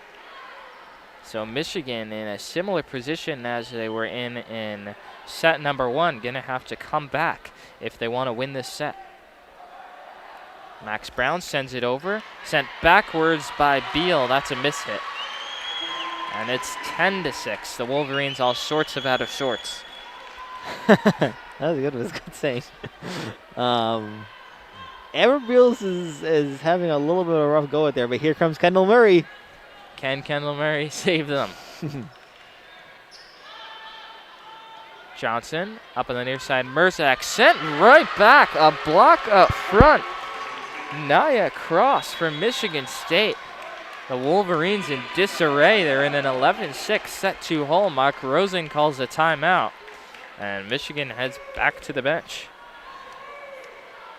So Michigan in a similar position as they were in set number 1. Going to have to come back if they want to win this set. Max Brown sends it over. Sent backwards by Beal. That's a mishit. And it's 10-6. The Wolverines all sorts of out of sorts. That was good. Was good saying. Amber Beals is having a little bit of a rough go at there, but here comes Kendall Murray. Can Kendall Murray save them? Johnson up on the near side. Merzak sent right back. A block up front. Naya Cross from Michigan State. The Wolverines in disarray. They're in an 11-6 set 2 hole. Mark Rosen calls a timeout. And Michigan heads back to the bench.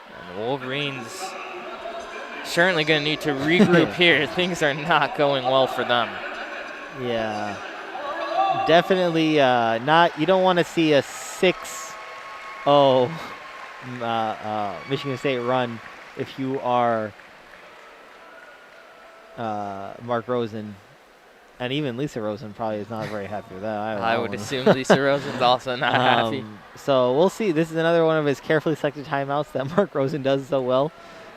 And the Wolverines certainly going to need to regroup here. Things are not going well for them. Yeah. Definitely not. You don't want to see a 6-0 Michigan State run if you are Mark Rosen. And even Lisa Rosen probably is not very happy with that. I would assume Lisa Rosen's also not happy. So we'll see. This is another one of his carefully selected timeouts that Mark Rosen does so well.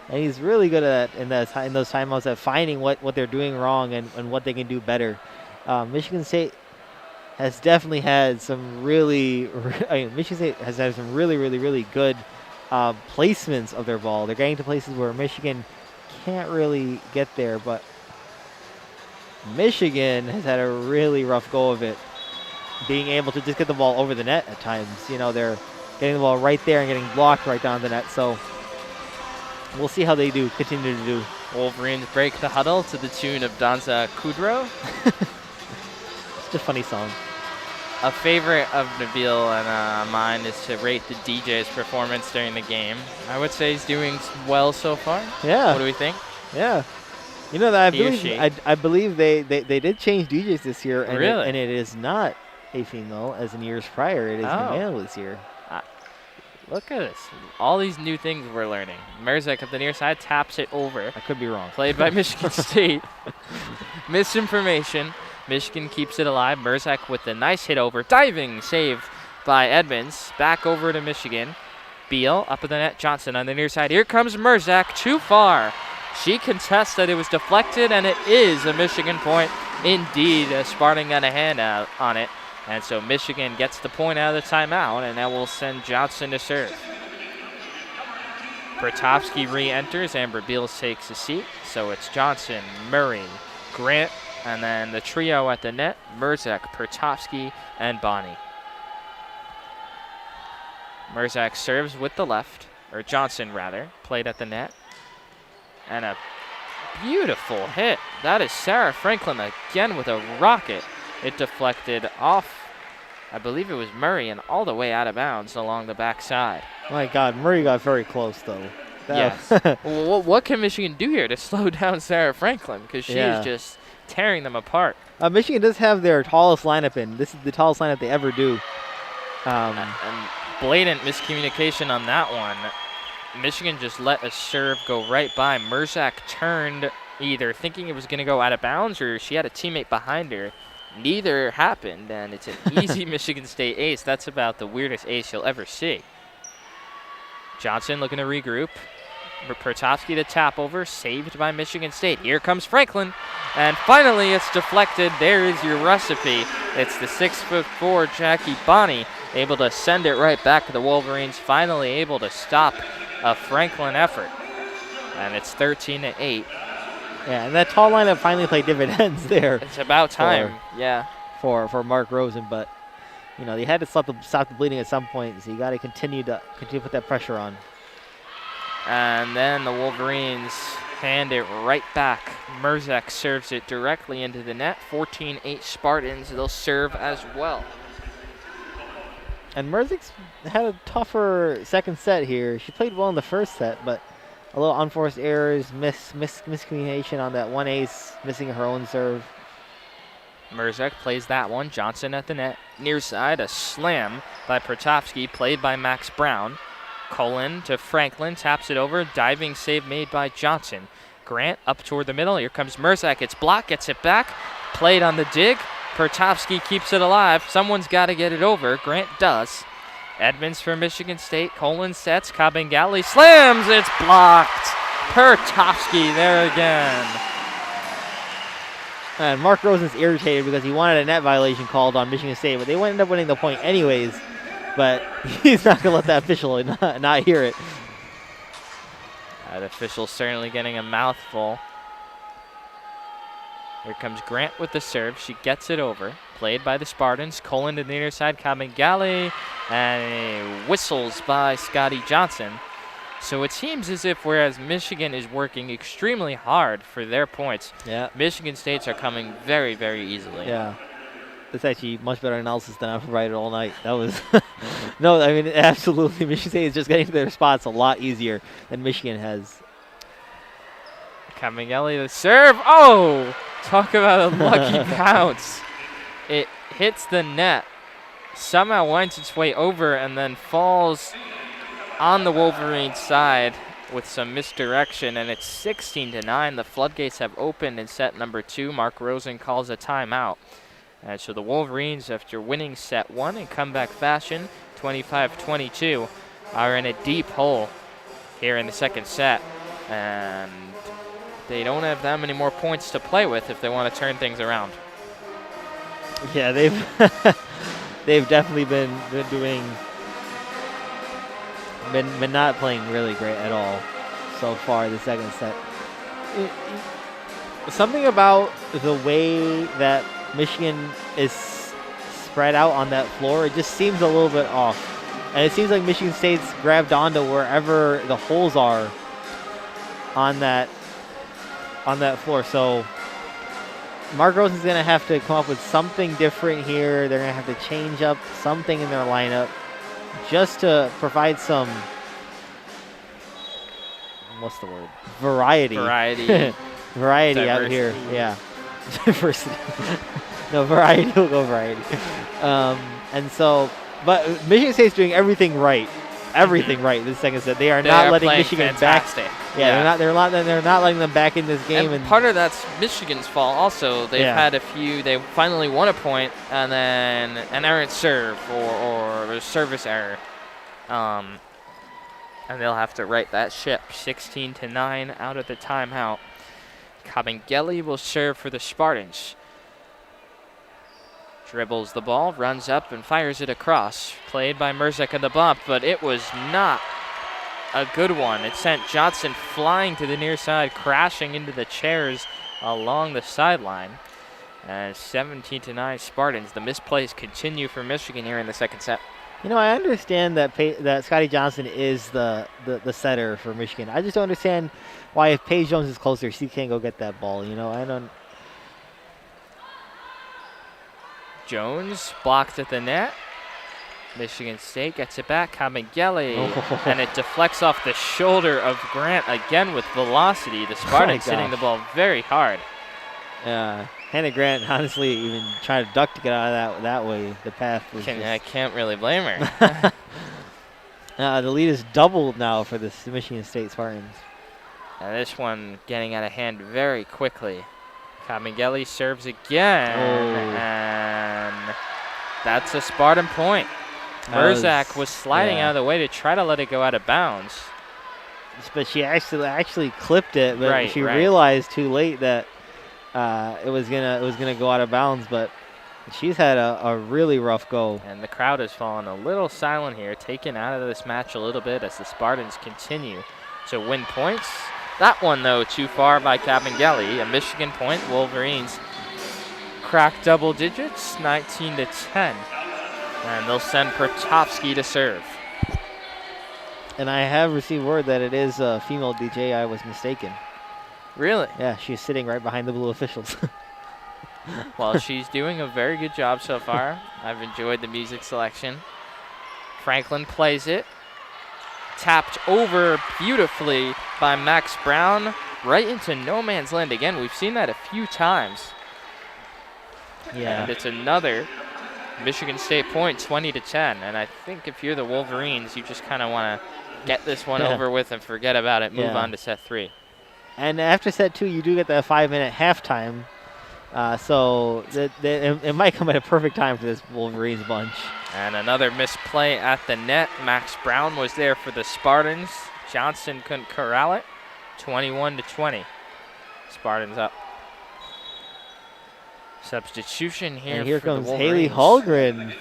And he's really good at in those timeouts at finding what they're doing wrong and what they can do better. Michigan State has definitely had some Michigan State has had some really good placements of their ball. They're getting to places where Michigan can't really get there, but Michigan has had a really rough go of it, being able to just get the ball over the net at times. You know, they're getting the ball right there and getting blocked right down the net. So we'll see how they continue to do. Wolverines break the huddle to the tune of Danza Kudrow. It's a funny song. A favorite of Nabil and mine is to rate the DJ's performance during the game. I would say he's doing well so far. Yeah. What do we think? Yeah. You know, I believe they did change DJs this year, and really? And it is not a female as in years prior. It is the male this year. Look at this. All these new things we're learning. Merzak up the near side taps it over. I could be wrong. Played by Michigan State. Misinformation. Michigan keeps it alive. Merzak with a nice hit over. Diving save by Edmonds. Back over to Michigan. Beal up at the net. Johnson on the near side. Here comes Merzak. Too far. She contests that it was deflected, and it is a Michigan point. Indeed, Spartan got a hand out on it. And so Michigan gets the point out of the timeout, and that will send Johnson to serve. Pertovsky re-enters. Amber Beals takes a seat. So it's Johnson, Murray, Grant, and then the trio at the net, Merzak, Pertovsky, and Bonnie. Merzak serves with the left, or Johnson rather, played at the net. And a beautiful hit. That is Sarah Franklin again with a rocket. It deflected off, I believe it was Murray, and all the way out of bounds along the backside. My God, Murray got very close, though. Yes. Well, what can Michigan do here to slow down Sarah Franklin? Because she is just tearing them apart. Michigan does have their tallest lineup in. This is the tallest lineup they ever do. And blatant miscommunication on that one. Michigan just let a serve go right by. Merzak turned either thinking it was going to go out of bounds or she had a teammate behind her. Neither happened, and it's an easy Michigan State ace. That's about the weirdest ace you'll ever see. Johnson looking to regroup. Pertovsky to tap over, saved by Michigan State. Here comes Franklin, and finally it's deflected. There is your recipe. It's the 6'4" Jackie Bonnie able to send it right back to the Wolverines, finally able to stop a Franklin effort. And it's 13-8. Yeah, and that tall lineup finally played dividends there. It's about time, for Mark Rosen, but you know they had to stop the bleeding at some point, so you got to continue to put that pressure on. And then the Wolverines hand it right back. Merzak serves it directly into the net. 14-8 Spartans. They'll serve as well. And Merzak's had a tougher second set here. She played well in the first set, but a little unforced errors, miscommunication on that one ace, missing her own serve. Merzak plays that one. Johnson at the net. Near side, a slam by Pertovsky, played by Max Brown. Cullen to Franklin, taps it over. Diving save made by Johnson. Grant up toward the middle. Here comes Merzak. It's blocked, gets it back. Played on the dig. Pertovsky keeps it alive. Someone's got to get it over. Grant does. Edmonds for Michigan State. Cullen sets. Kabengale slams. It's blocked. Pertovsky there again. And Mark Rosen's irritated because he wanted a net violation called on Michigan State, but they ended up winning the point anyways. But he's not going to let that official not hear it. That official certainly getting a mouthful. Here comes Grant with the serve. She gets it over. Played by the Spartans. Cullen to the near side. Kabengale. And whistles by Scotty Johnson. So it seems as if whereas Michigan is working extremely hard for their points, Michigan State's are coming very, very easily. Yeah. That's actually much better analysis than I provided all night. That was no, I mean, absolutely. Michigan State is just getting to their spots a lot easier than Michigan has. Kabengale the serve. Oh! Talk about a lucky bounce. It hits the net, somehow winds its way over, and then falls on the Wolverines side with some misdirection, and it's 16-9. The floodgates have opened in set number 2. Mark Rosen calls a timeout. And so the Wolverines, after winning set 1 in comeback fashion, 25-22, are in a deep hole here in the second set. And they don't have that many more points to play with if they want to turn things around. Yeah, they've definitely been not playing really great at all so far the second set. Something about the way that Michigan is spread out on that floor, it just seems a little bit off. And it seems like Michigan State's grabbed onto wherever the holes are on that floor. So Mark Rosen's going to have to come up with something different here. They're going to have to change up something in their lineup just to provide some, what's the word? Variety. Variety Variety out Diversity. here. Yeah. Diversity. No, variety. We'll go variety. And so, but Michigan State's doing everything right. Everything right. The second set, they are not letting Michigan fantastic. back. Yeah, they're not letting them back in this game. And part of that's Michigan's fault. Also, they've had a few. They finally won a point, and then an errant serve or a service error, and they'll have to right that ship. 16-9 out of the timeout. Kabengele will serve for the Spartans. Dribbles the ball, runs up, and fires it across. Played by Merzek on the bump, but it was not a good one. It sent Johnson flying to the near side, crashing into the chairs along the sideline. And 17-9 Spartans. The misplays continue for Michigan here in the second set. You know, I understand that Scotty Johnson is the setter for Michigan. I just don't understand why if Paige Jones is closer, she can't go get that ball. You know, I don't. Jones blocked at the net. Michigan State gets it back. Kabengele, and it deflects off the shoulder of Grant again with velocity. The Spartans hitting the ball very hard. Yeah, Hannah Grant honestly even tried to duck to get out of that way. The path was I can't really blame her. The lead is doubled now for the Michigan State Spartans. And this one getting out of hand very quickly. Kabengele serves again, and that's a Spartan point. Merzak was sliding out of the way to try to let it go out of bounds. But she actually clipped it, but she realized too late that it was gonna go out of bounds. But she's had a really rough go. And the crowd has fallen a little silent here, taken out of this match a little bit as the Spartans continue to win points. That one, though, too far by Kabengele. A Michigan point. Wolverines crack double digits, 19-10. And they'll send Pertovsky to serve. And I have received word that it is a female DJ. I was mistaken. Really? Yeah, she's sitting right behind the blue officials. Well, she's doing a very good job so far. I've enjoyed the music selection. Franklin plays it. Tapped over beautifully by Max Brown, right into no man's land again. We've seen that a few times. Yeah. And it's another Michigan State point, 20-10. And I think if you're the Wolverines, you just kind of want to get this one over with and forget about it. Move on to set 3. And after set 2, you do get the 5-minute halftime. So it might come at a perfect time for this Wolverines bunch. And another misplay at the net. Max Brown was there for the Spartans. Johnson couldn't corral it. 21-20. Spartans up. Substitution here. And here for comes the Haley Wolverines. Hallgren.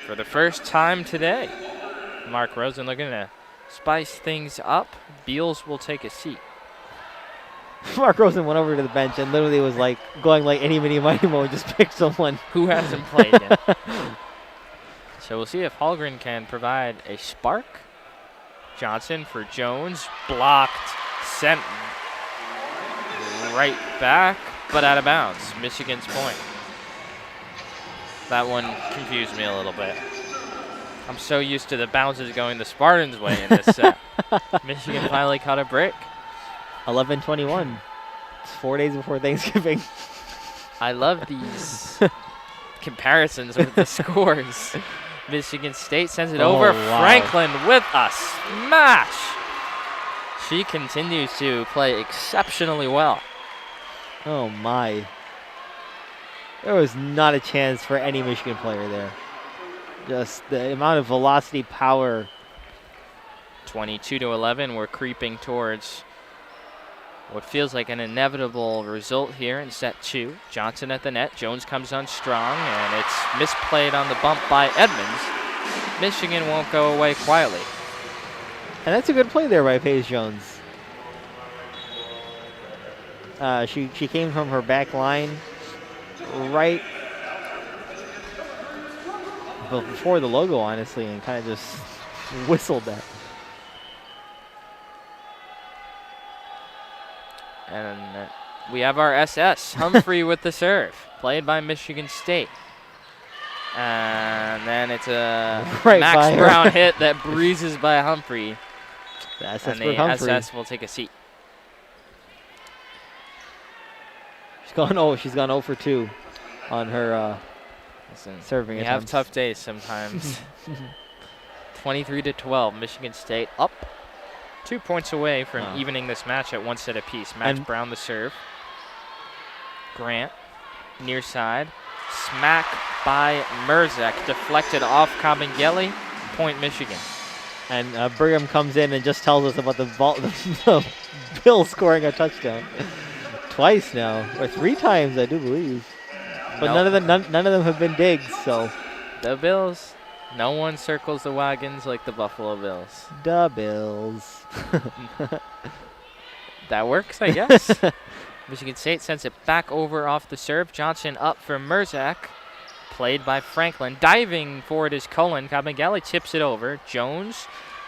For the first time today. Mark Rosen looking to spice things up. Beals will take a seat. Mark Rosen went over to the bench and literally was like going like any mini mighty mo and just picked someone who hasn't played yet. So we'll see if Hallgren can provide a spark. Johnson for Jones, blocked, sent right back, but out of bounds. Michigan's point. That one confused me a little bit. I'm so used to the bounces going the Spartans' way in this set. Michigan finally caught a break. 11-21. It's 4 days before Thanksgiving. I love these comparisons with the scores. Michigan State sends it over. Wow. Franklin with a smash. She continues to play exceptionally well. Oh, my. There was not a chance for any Michigan player there. Just the amount of velocity, power. 22-11. We're creeping towards what feels like an inevitable result here in set 2. Johnson at the net. Jones comes on strong, and it's misplayed on the bump by Edmonds. Michigan won't go away quietly. And that's a good play there by Paige Jones. She came from her back line right before the logo, honestly, and kind of just whistled that. And we have our SS, Humphrey with the serve, played by Michigan State. And then it's a Max Brown hit that breezes by Humphrey. The SS and the SS will take a seat. She's gone 0 for 2 on her Listen, serving we have attempts. tough days sometimes. 23-12, Michigan State up 2 points away from evening this match at 1 set apiece. Max Brown the serve. Grant, near side. Smack by Merzek, deflected off Kabengele. Point Michigan. And Brigham comes in and just tells us about the Bills scoring a touchdown. Twice now, or 3 times, I do believe. But none of them have been digs, so. The Bills. No one circles the wagons like the Buffalo Bills. The Bills. That works, I guess. Michigan State sends it back over off the serve. Johnson up for Merzak. Played by Franklin. Diving forward is Cullen. Kabengele tips it over. Jones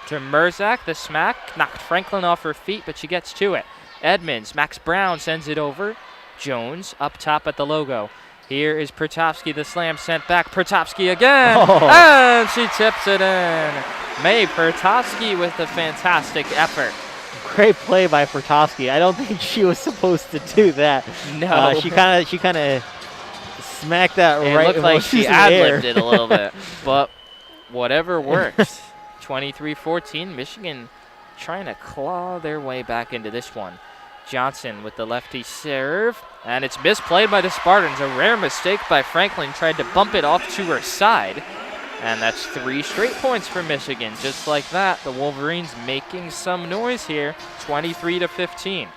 to Merzak. The smack knocked Franklin off her feet, but she gets to it. Edmonds. Max Brown sends it over. Jones up top at the logo. Here is Pertovsky. The slam sent back. Pertovsky again. And she tips it in. May Pertovsky with a fantastic effort. Great play by Pertovsky. I don't think she was supposed to do that. No. She kind of smacked that it right. It looked like she ad-libbed it a little bit, but whatever works. 23-14, Michigan trying to claw their way back into this one. Johnson with the lefty serve, and it's misplayed by the Spartans. A rare mistake by Franklin, tried to bump it off to her side. And that's 3 straight points for Michigan. Just like that, the Wolverines making some noise here, 23-15.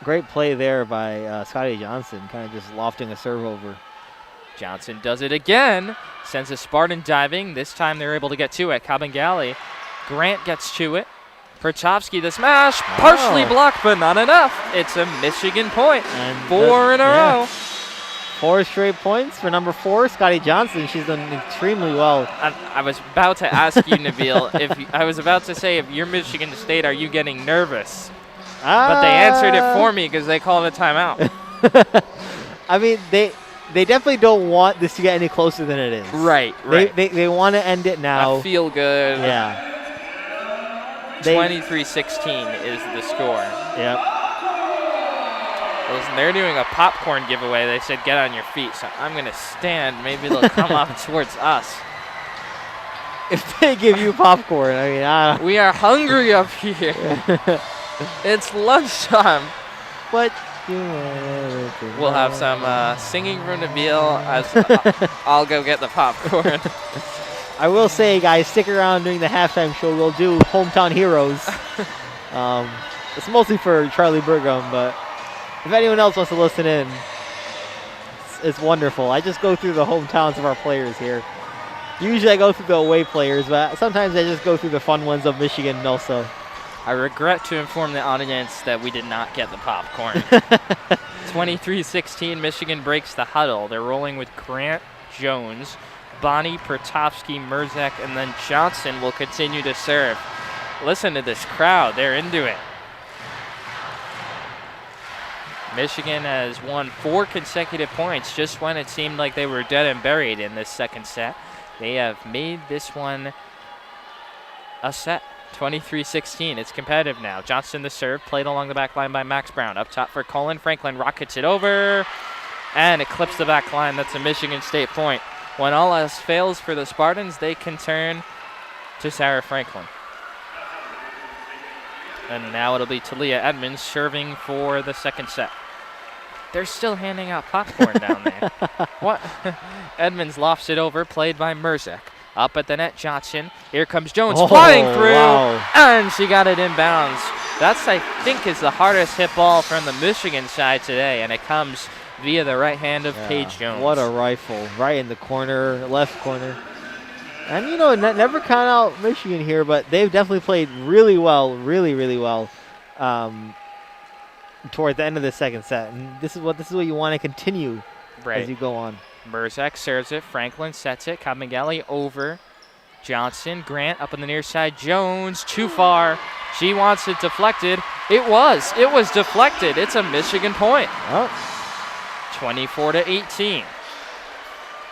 Great play there by Scotty Johnson, kind of just lofting a serve over. Johnson does it again, sends a Spartan diving. This time they're able to get to it. Kabengele, Grant gets to it. Pertovsky the smash, partially blocked, but not enough. It's a Michigan point, and 4 in a row. 4 straight points for number 4, Scotty Johnson. She's done extremely well. I was about to ask you, Nabil, I was about to say, if you're Michigan State, are you getting nervous? But they answered it for me because they called a timeout. I mean, they definitely don't want this to get any closer than it is. Right. They want to end it now. I feel good. Yeah. 23-16 is the score. Yep. Listen, they're doing a popcorn giveaway. They said get on your feet, so I'm going to stand. Maybe they'll come up towards us. If they give you popcorn, I mean, I don't. We are hungry up here. It's lunchtime. But we'll have some singing from Nabil as I'll go get the popcorn. I will say, guys, stick around during the halftime show. We'll do Hometown Heroes. It's mostly for Charlie Burgum, but if anyone else wants to listen in, it's wonderful. I just go through the hometowns of our players here. Usually I go through the away players, but sometimes I just go through the fun ones of Michigan also. I regret to inform the audience that we did not get the popcorn. 23-16, Michigan breaks the huddle. They're rolling with Grant, Jones, Bonnie, Pertovsky, Merzek, and then Johnson will continue to serve. Listen to this crowd. They're into it. Michigan has won 4 consecutive points just when it seemed like they were dead and buried in this second set. They have made this one a set. 23-16. It's competitive now. Johnson the serve, played along the back line by Max Brown. Up top for Cullen. Franklin rockets it over, and it clips the back line. That's a Michigan State point. When all else fails for the Spartans, they can turn to Sarah Franklin. And now it'll be Talia Edmonds serving for the second set. They're still handing out popcorn down there. What? Edmonds lofts it over, played by Merzek. Up at the net, Johnson. Here comes Jones flying through, and she got it inbounds. That's, I think, is the hardest hit ball from the Michigan side today, and it comes via the right hand of Paige Jones. What a rifle. Right in the corner, left corner. And, you know, never count out Michigan here, but they've definitely played really well, really well toward the end of the second set. And this is what you want to continue as you go on. Merzek serves it. Franklin sets it. Kabengele over. Johnson. Grant up on the near side. Jones too far. She wants it deflected. It was. It was deflected. It's a Michigan point. 24-18.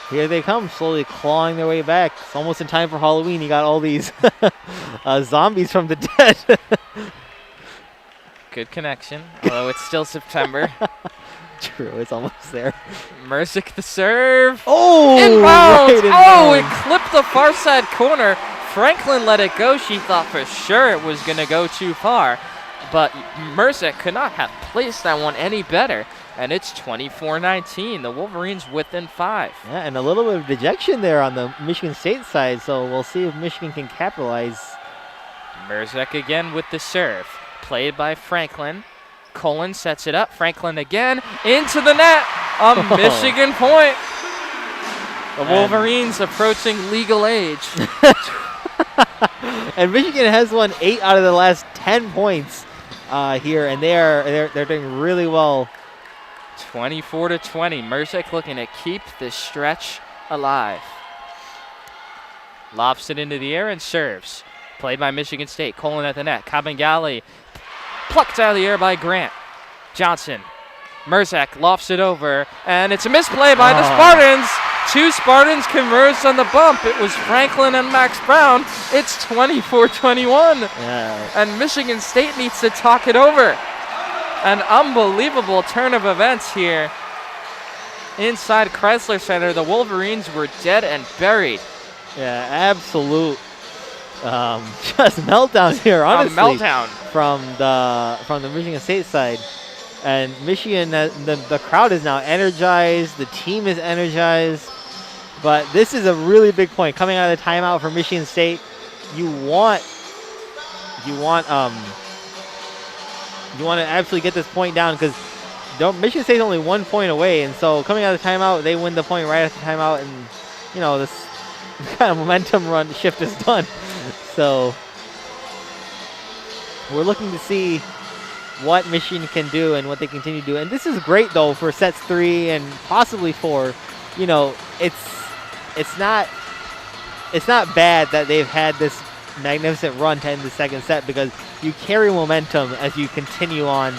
Here they come, slowly clawing their way back. It's almost in time for Halloween. You got all these zombies from the dead. Good connection, although it's still September. True, it's almost there. Mersick the serve. Oh! Inbounds! Right It clipped the far side corner. Franklin let it go. She thought for sure it was going to go too far. But Mersick could not have placed that one any better. And it's 24-19. The Wolverines within 5. Yeah, and a little bit of dejection there on the Michigan State side, so we'll see if Michigan can capitalize. Mersick again with the serve. Played by Franklin. Colin sets it up. Franklin again into the net. A Michigan point. The Wolverines approaching legal age. And Michigan has won 8 out of the last 10 points here, and they're doing really well. 24-20. Mersick looking to keep this stretch alive. Lofts it into the air and serves. Played by Michigan State. Colin at the net. Cabangali plucked out of the air by Grant. Johnson. Mersick lofts it over, and it's a misplay by the Spartans. 2 Spartans converged on the bump. It was Franklin and Max Brown. It's 24-21. Yeah. And Michigan State needs to talk it over. An unbelievable turn of events here inside Crisler Center. The Wolverines were dead and buried. Yeah, absolute just meltdown here, honestly. A meltdown. From the Michigan State side. And Michigan, the crowd is now energized. The team is energized. But this is a really big point. Coming out of the timeout for Michigan State, you want to absolutely get this point down, because Michigan State's only 1 point away, and so coming out of the timeout, they win the point right after timeout, and this kind of momentum run shift is done. So we're looking to see what Michigan can do and what they continue to do. And this is great though for sets 3 and possibly 4. It's not bad that they've had this magnificent run to end the second set, because you carry momentum as you continue on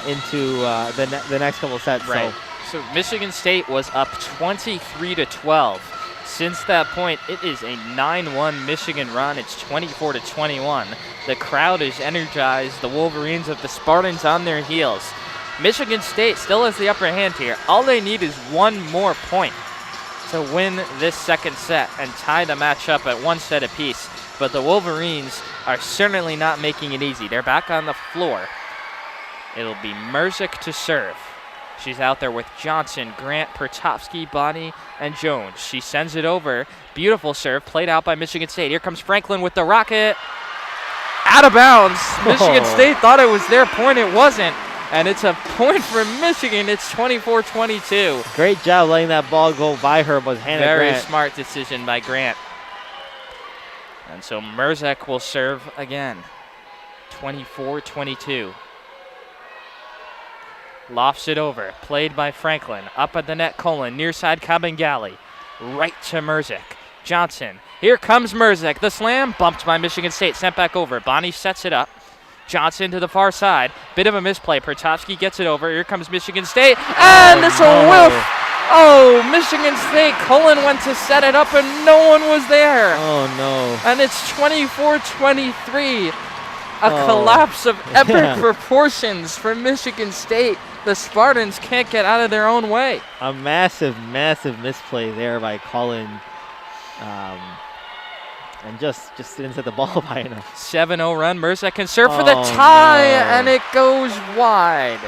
into the next couple sets. Right. So Michigan State was up 23-12. Since that point, it is a 9-1 Michigan run. It's 24-21. The crowd is energized. The Wolverines of the Spartans on their heels. Michigan State still has the upper hand here. All they need is 1 more point to win this second set and tie the match up at 1 set apiece. But the Wolverines are certainly not making it easy. They're back on the floor. It'll be Mersick to serve. She's out there with Johnson, Grant, Pertovsky, Bonnie, and Jones. She sends it over. Beautiful serve played out by Michigan State. Here comes Franklin with the rocket. Out of bounds. Michigan State thought it was their point. It wasn't. And it's a point for Michigan. It's 24-22. Great job letting that ball go by her, but Hannah Very Grant. smart decision by Grant. And so Mersick will serve again. 24-22. Lofts it over. Played by Franklin. Up at the net, Colin. Near side, Cabangali. Right to Mersick. Johnson. Here comes Mersick. The slam. Bumped by Michigan State. Sent back over. Bonnie sets it up. Johnson to the far side. Bit of a misplay. Pertovsky gets it over. Here comes Michigan State. And it's a whiff. Oh, Michigan State. Colin went to set it up and no one was there. Oh, no. And it's 24-23. A collapse of epic proportions for Michigan State. The Spartans can't get out of their own way. A massive, massive misplay there by Colin. And just didn't set the ball high enough. 7-0 run. Mersick can serve for the tie, and it goes wide.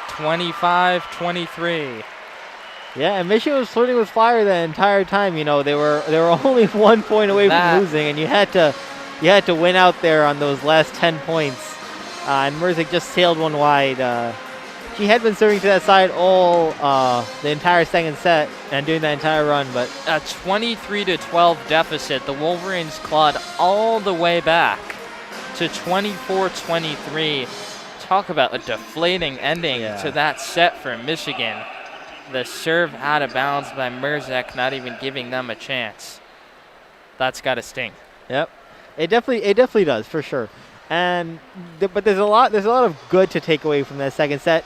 25-23. Yeah, and Michigan was flirting with fire the entire time. They were only 1 point away from losing, and you had to win out there on those last 10 points. And Mersick just sailed one wide. She had been serving to that side all the entire second set and doing that entire run, but a 23-12 deficit. The Wolverines clawed all the way back to 24-23. Talk about a deflating ending to that set for Michigan. The serve out of bounds by Mersick, not even giving them a chance. That's got to sting. Yep, it definitely does, for sure. But there's a lot of good to take away from that second set,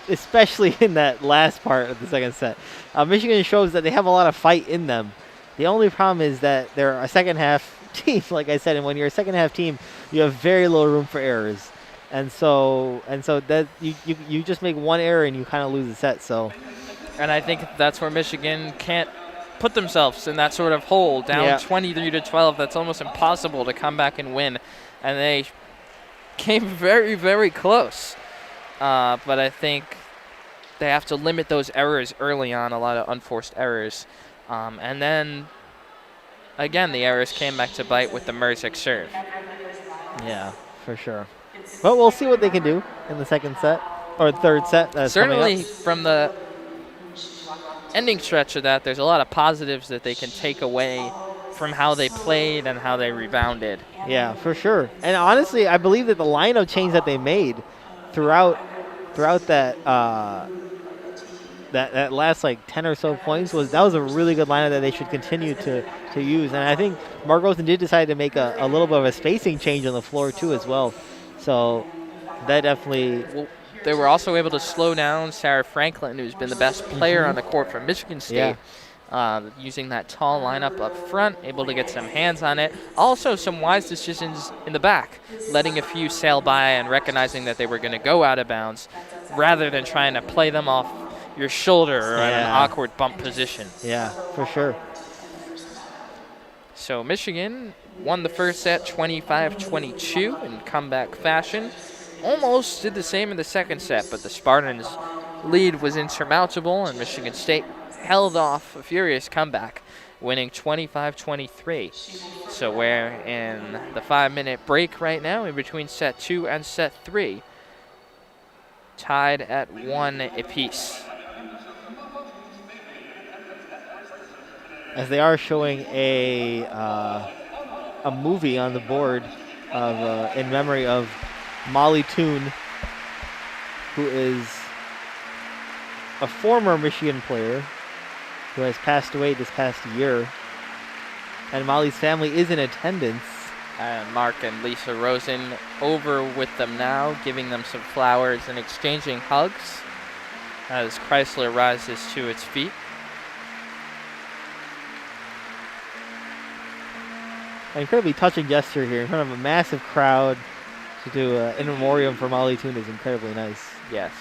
especially in that last part of the second set. Michigan shows that they have a lot of fight in them. The only problem is that they're a second half team, like I said, and when you're a second half team, you have very little room for errors. And so that you just make one error and you kind of lose the set. So, and I think that's where Michigan can't put themselves in that sort of hole, down 23-12. That's almost impossible to come back and win, and they came very, very close. But I think they have to limit those errors early on, a lot of unforced errors, and then again the errors came back to bite with the Merzick serve. Yeah, for sure. But we'll see what they can do in the second set or third set. Certainly from the ending stretch of that, there's a lot of positives that they can take away from how they played and how they rebounded. Yeah, for sure. And honestly, I believe that the lineup change that they made throughout that that last like 10 or so points was a really good lineup that they should continue to use. And I think Mark Rosen did decide to make a little bit of a spacing change on the floor too as well. So that definitely. Well, they were also able to slow down Sarah Franklin, who's been the best player on the court for Michigan State, using that tall lineup up front, able to get some hands on it. Also some wise decisions in the back, letting a few sail by and recognizing that they were going to go out of bounds rather than trying to play them off your shoulder or at an awkward bump position. Yeah, for sure. So Michigan won the first set 25-22 in comeback fashion. Almost did the same in the second set, but the Spartans' lead was insurmountable, and Michigan State held off a furious comeback, winning 25-23. So we're in the 5-minute break right now in between set 2 and set 3, tied at 1 apiece. As they are showing a movie on the board of in memory of Molly Toon, who is a former Michigan player who has passed away this past year. And Molly's family is in attendance. And Mark and Lisa Rosen over with them now, giving them some flowers and exchanging hugs as Crisler rises to its feet. An incredibly touching gesture here in front of a massive crowd to do in memoriam for Molly Toon is incredibly nice. Yes.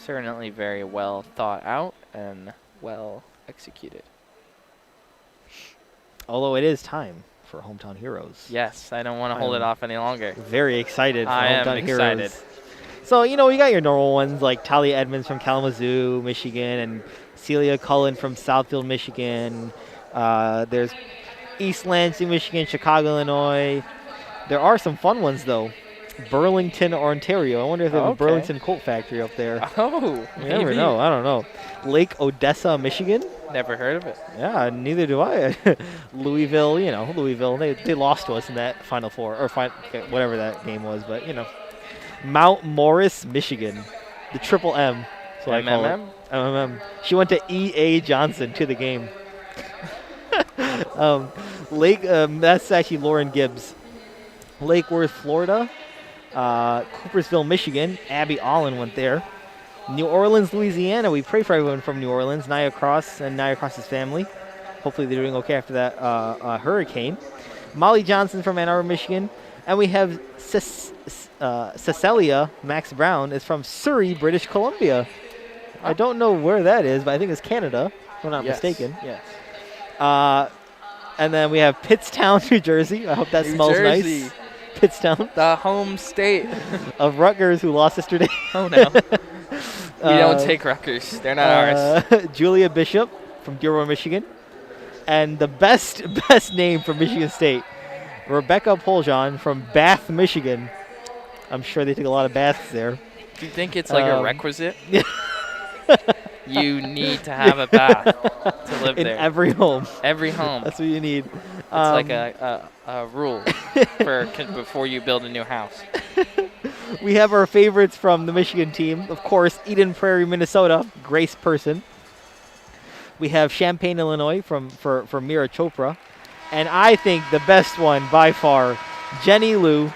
Certainly very well thought out and well executed. Although it is time for Hometown Heroes. Yes, I don't want to hold it off any longer. Very excited for I Hometown am excited. Heroes. So, you know, we got your normal ones like Talia Edmonds from Kalamazoo, Michigan, and Celia Cullen from Southfield, Michigan. There's East Lansing, Michigan, Chicago, Illinois. There are some fun ones, though. Burlington, Ontario. I wonder if they have a Burlington Colt factory up there. Oh, you never know. I don't know. Lake Odessa, Michigan. Never heard of it. Yeah, neither do I. Louisville, Louisville. They lost to us in that Final Four, or whatever that game was, but, you know. Mount Morris, Michigan. The Triple M. That's what I call it. MMM. She went to E.A. Johnson to the game. That's actually Lauren Gibbs. Lake Worth, Florida. Coopersville, Michigan. Abby Allen went there. New Orleans, Louisiana. We pray for everyone from New Orleans. Nia Cross and Nia Cross's family. Hopefully they're doing okay after that hurricane. Molly Johnson from Ann Arbor, Michigan. And we have Cecilia Max Brown is from Surrey, British Columbia. I don't know where that is, but I think it's Canada, if I'm not mistaken. Yes. And then we have Pittstown, New Jersey. I hope that smells nice. Pittstown. The home state of Rutgers, who lost yesterday. Oh, no. We don't take Rutgers. They're not ours. Julia Bishop from Dearborn, Michigan. And the best name for Michigan State, Rebecca Poljan from Bath, Michigan. I'm sure they take a lot of baths there. Do you think it's like a requisite? You need to have a bath to live there. In every home. Every home. That's what you need. It's like a rule before you build a new house. We have our favorites from the Michigan team. Of course, Eden Prairie, Minnesota, Grace Person. We have Champaign, Illinois for Mira Chopra. And I think the best one by far, Jenny Liu,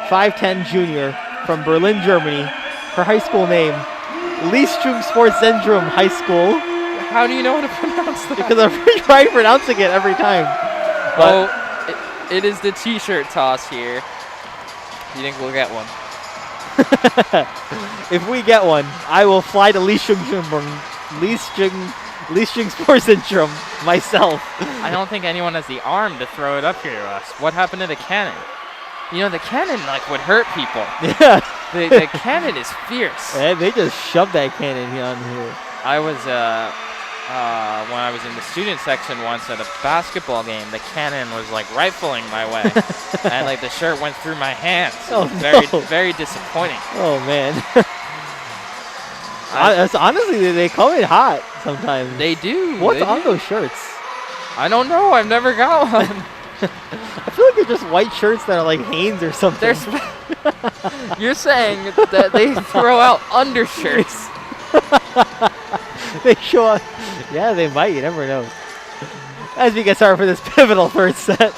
5'10" junior from Berlin, Germany. Her high school name, Liestrum Sportzentrum High School. How do you know how to pronounce that? Because I'm pretty sure I'm pronouncing it every time. But it is the T-shirt toss here. Do you think we'll get one? if we get one, I will fly to Licheng Sports Center myself. I don't think anyone has the arm to throw it up here to us. What happened to the cannon? You know, the cannon would hurt people. Yeah. The cannon is fierce. Yeah, they just shoved that cannon on here. I was when I was in the student section once at a basketball game, the cannon was rifling my way, and the shirt went through my hands. Oh, very disappointing. Oh man. Honestly, they come in hot sometimes. They do. What's on those shirts? I don't know. I've never got one. I feel like they're just white shirts that are like Hanes or something. You're saying that they throw out undershirts. They show up. Yeah, they might. You never know. As we get started for this pivotal third set.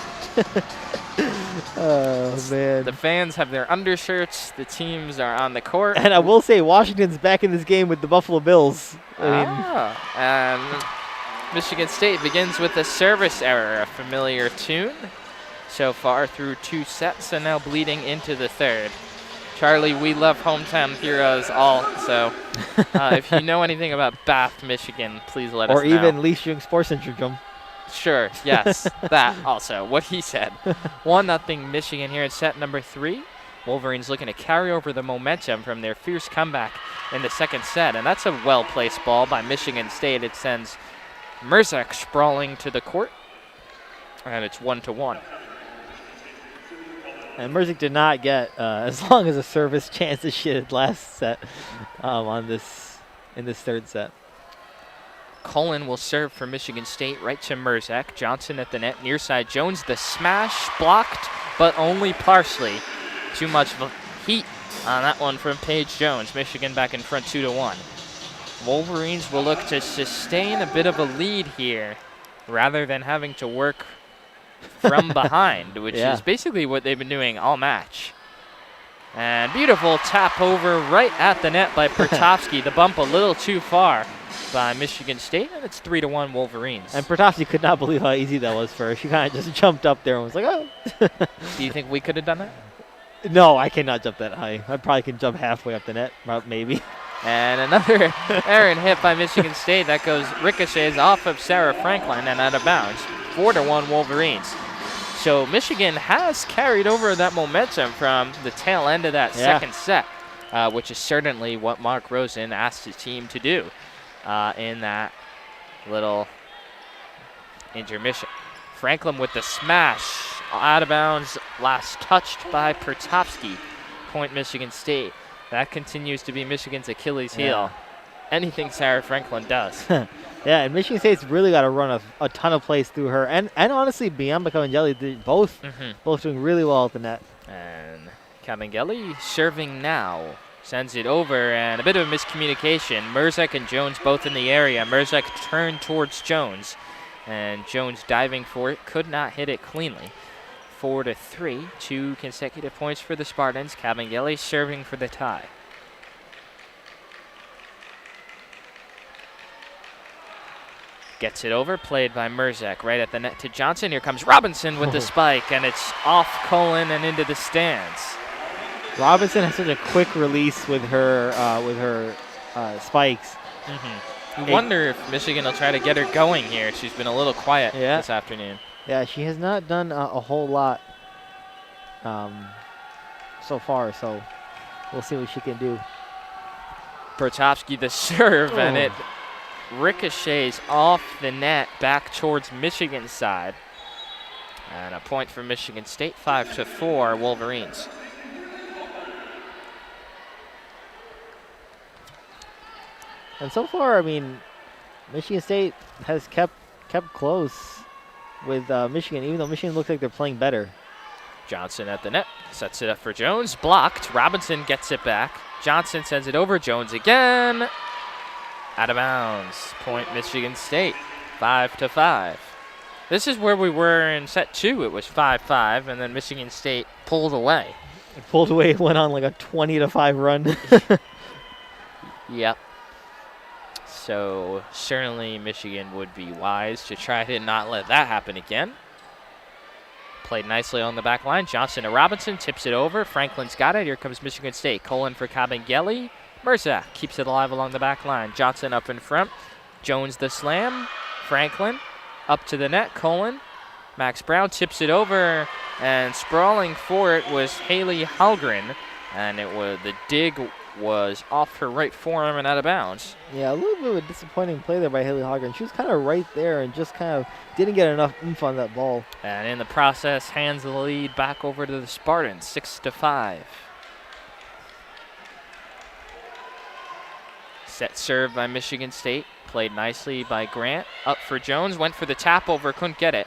Oh, man. The fans have their undershirts. The teams are on the court. And I will say Washington's back in this game with the Buffalo Bills. And Michigan State begins with a service error, a familiar tune so far through 2 sets and now bleeding into the third. Charlie, we love hometown heroes also. If you know anything about Bath, Michigan, please let us know. Or even Licheng Sports Center. Sure, yes, that also, what he said. 1-0 Michigan here in set number 3. Wolverines looking to carry over the momentum from their fierce comeback in the second set, and that's a well-placed ball by Michigan State. It sends Merzak sprawling to the court, and it's 1-1. And Merzak did not get as long as a service chance as she did last set in this third set. Cullen will serve for Michigan State right to Merzak. Johnson at the net, near side. Jones, the smash blocked, but only partially. Too much heat on that one from Paige Jones. Michigan back in front 2-1. Wolverines will look to sustain a bit of a lead here rather than having to work from behind, which is basically what they've been doing all match. And beautiful tap over right at the net by Pertovsky. The bump a little too far by Michigan State, and it's 3-1 Wolverines. And Pertovsky could not believe how easy that was for her. She kind of just jumped up there and was like, oh. Do you think we could have done that? No, I cannot jump that high. I probably can jump halfway up the net, maybe. And another errant hit by Michigan State. That goes ricochets off of Sarah Franklin and out of bounds. 4-1 Wolverines. So Michigan has carried over that momentum from the tail end of that second set, which is certainly what Mark Rosen asked his team to do in that little intermission. Franklin with the smash, out of bounds, last touched by Pertovsky. Point Michigan State. That continues to be Michigan's Achilles heel. Anything Sarah Franklin does. Yeah, and Michigan State's really got to run a ton of plays through her. And honestly, Bianca Cavangeli, both doing really well at the net. And Cavangeli serving now. Sends it over, and a bit of a miscommunication. Merzak and Jones both in the area. Merzak turned towards Jones, and Jones diving for it, could not hit it cleanly. 4-3, 2 consecutive points for the Spartans. Cavangeli serving for the tie. Gets it over, played by Merzak, right at the net to Johnson. Here comes Robinson with the spike, and it's off Cullen and into the stands. Robinson has such a quick release with her spikes. You wonder if Michigan will try to get her going here. She's been a little quiet this afternoon. Yeah, she has not done a whole lot so far, so we'll see what she can do. Pertovsky the serve, and it ricochets off the net back towards Michigan's side. And a point for Michigan State, 5-4 Wolverines. And so far, I mean, Michigan State has kept close with Michigan, even though Michigan looks like they're playing better. Johnson at the net, sets it up for Jones, blocked. Robinson gets it back. Johnson sends it over, Jones again. Out of bounds, point Michigan State, 5-5. This is where we were in set 2. It was 5-5, and then Michigan State pulled away. It pulled away, went on like a 20-5 run. Yep. So certainly Michigan would be wise to try to not let that happen again. Played nicely on the back line. Johnson to Robinson, tips it over. Franklin's got it. Here comes Michigan State. Colin for Kabengele. Merzak keeps it alive along the back line. Johnson up in front. Jones the slam. Franklin up to the net. Colin. Max Brown tips it over, and sprawling for it was Haley Halgren, and the dig was off her right forearm and out of bounds. Yeah, a little bit of a disappointing play there by Haley Halgren. She was kind of right there and just kind of didn't get enough oomph on that ball. And in the process, hands the lead back over to the Spartans, 6-5. Set serve by Michigan State, played nicely by Grant. Up for Jones, went for the tap over, couldn't get it.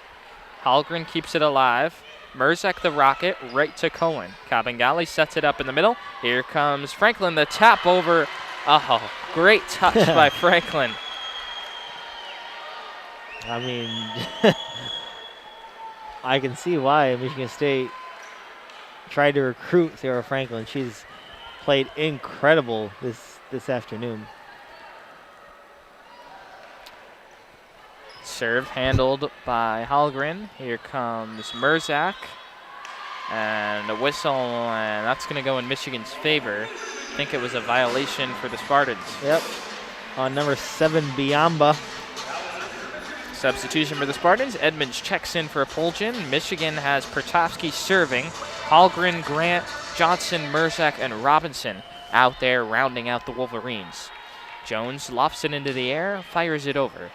Halgren keeps it alive. Merzak the rocket right to Cohen. Kabengele sets it up in the middle. Here comes Franklin, the tap over. Oh, great touch by Franklin. I mean, I can see why Michigan State tried to recruit Sarah Franklin. She's played incredible this afternoon. Serve handled by Halgren. Here comes Merzak. And a whistle, and that's going to go in Michigan's favor. I think it was a violation for the Spartans. Yep. On number 7, Biamba. Substitution for the Spartans. Edmonds checks in for Poljan. Michigan has Pertovsky serving. Halgren, Grant, Johnson, Merzak, and Robinson out there rounding out the Wolverines. Jones lofts it into the air, fires it over.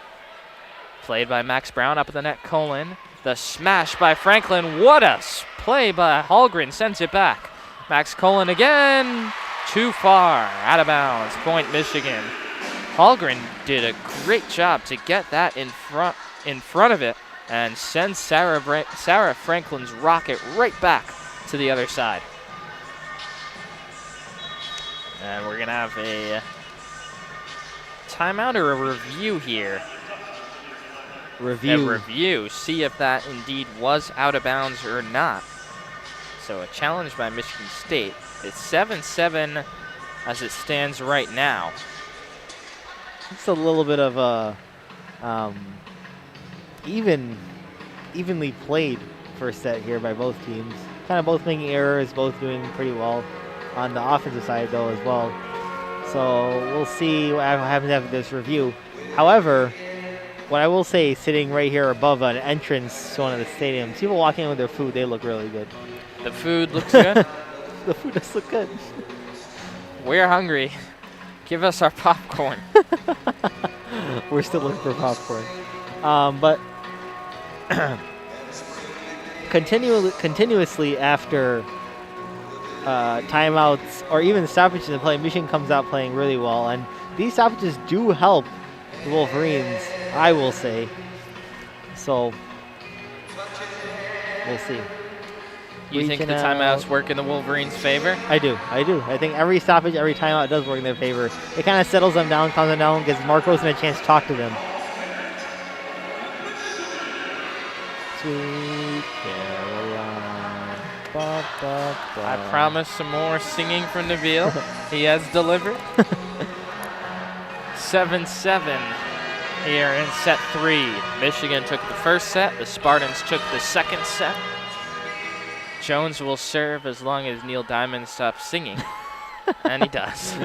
Played by Max Brown, up at the net, Colin. The smash by Franklin. What a play by Halgren, sends it back. Max Colin again, too far, out of bounds, point Michigan. Halgren did a great job to get that in front of it and send Sarah Franklin's rocket right back to the other side. And we're gonna have a timeout or a review here. A review, see if that indeed was out of bounds or not. So a challenge by Michigan State. It's 7-7 as it stands right now. It's a little bit of a evenly played first set here by both teams. Kind of both making errors, both doing pretty well on the offensive side though as well. So we'll see what happens after this review. However, what I will say, sitting right here above an entrance to one of the stadiums, people walking in with their food, they look really good. The food looks good? The food does look good. We're hungry. Give us our popcorn. We're still looking for popcorn. But continuously after timeouts or even stoppages in play, Michigan comes out playing really well. And these stoppages do help the Wolverines, I will say. So we'll see. You think the timeouts work in the Wolverines' favor? I do. I think every stoppage, every timeout does work in their favor. It kind of settles them down, calms them down, gives Mark Rosen a chance to talk to them. Sweet Caroline. Ba, ba, ba. I promise some more singing from Nabil. He has delivered. 7-7 here in set 3. Michigan took the first set. The Spartans took the second set. Jones will serve as long as Neil Diamond stops singing. And he does.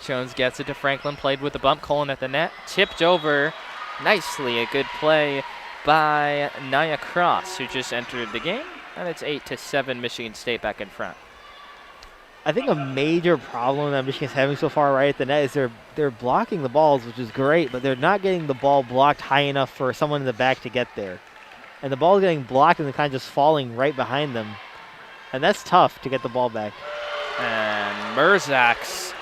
Jones gets it to Franklin, played with the bump. Colin at the net, tipped over nicely. A good play by Nia Cross, who just entered the game. And it's 8-7, Michigan State back in front. I think a major problem that Michigan's having so far right at the net is they're blocking the balls, which is great, but they're not getting the ball blocked high enough for someone in the back to get there. And the ball is getting blocked and they're kind of just falling right behind them. And that's tough to get the ball back. And Merzak's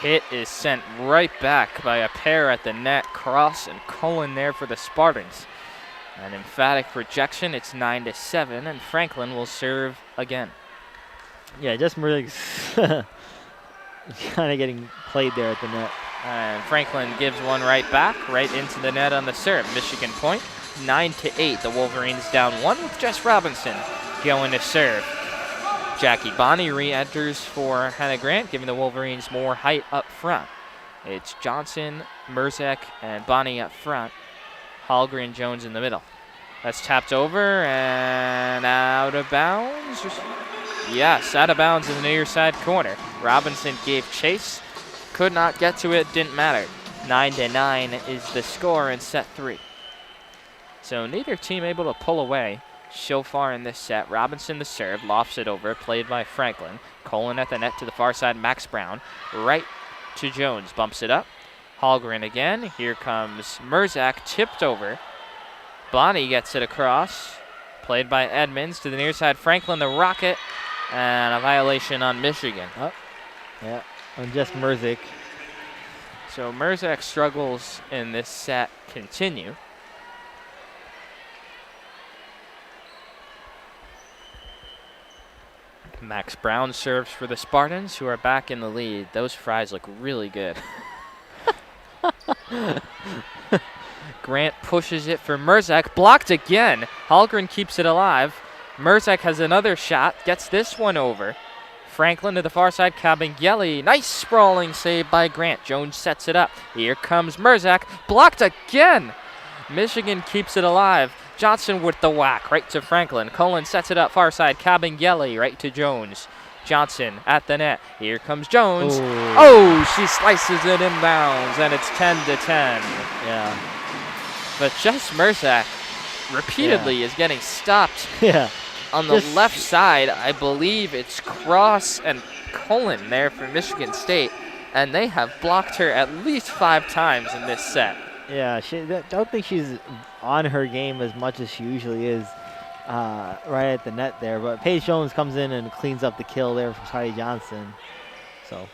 hit is sent right back by a pair at the net. Cross and Cohen there for the Spartans. An emphatic rejection. It's 9-7, and Franklin will serve again. Yeah, just Merzak's kind of getting played there at the net. And Franklin gives one right back, right into the net on the serve. Michigan point. 9-8, the Wolverines down 1 with Jess Robinson going to serve. Jackie Bonney re-enters for Hannah Grant, giving the Wolverines more height up front. It's Johnson, Merzak, and Bonnie up front. Hallgren, Jones in the middle. That's tapped over and out of bounds. Yes, out of bounds in the near side corner. Robinson gave chase. Could not get to it, didn't matter. 9-9 is the score in set 3. So neither team able to pull away so far in this set. Robinson the serve, lofts it over, played by Franklin. Colin at the net to the far side, Max Brown. Right to Jones, bumps it up. Hallgren again. Here comes Merzak, tipped over. Bonnie gets it across. Played by Edmonds to the near side. Franklin the rocket. And a violation on Michigan. Oh, yeah, on just Merzak. So Merzak struggles in this set continue. Max Brown serves for the Spartans, who are back in the lead. Those fries look really good. Grant pushes it for Merzak. Blocked again. Hallgren keeps it alive. Merzak has another shot. Gets this one over. Franklin to the far side. Cabangeli. Nice sprawling save by Grant. Jones sets it up. Here comes Merzak. Blocked again. Michigan keeps it alive. Johnson with the whack, right to Franklin. Cullen sets it up far side. Cabangeli right to Jones. Johnson at the net. Here comes Jones. Ooh. Oh, she slices it inbounds, and it's 10-10. Yeah. But Jess Merzak repeatedly is getting stopped Yeah. on the left side. I believe it's Cross and Cullen there for Michigan State, and they have blocked her at least 5 times in this set. Yeah, I don't think she's on her game as much as she usually is right at the net there. But Paige Jones comes in and cleans up the kill there from Heidi Johnson. So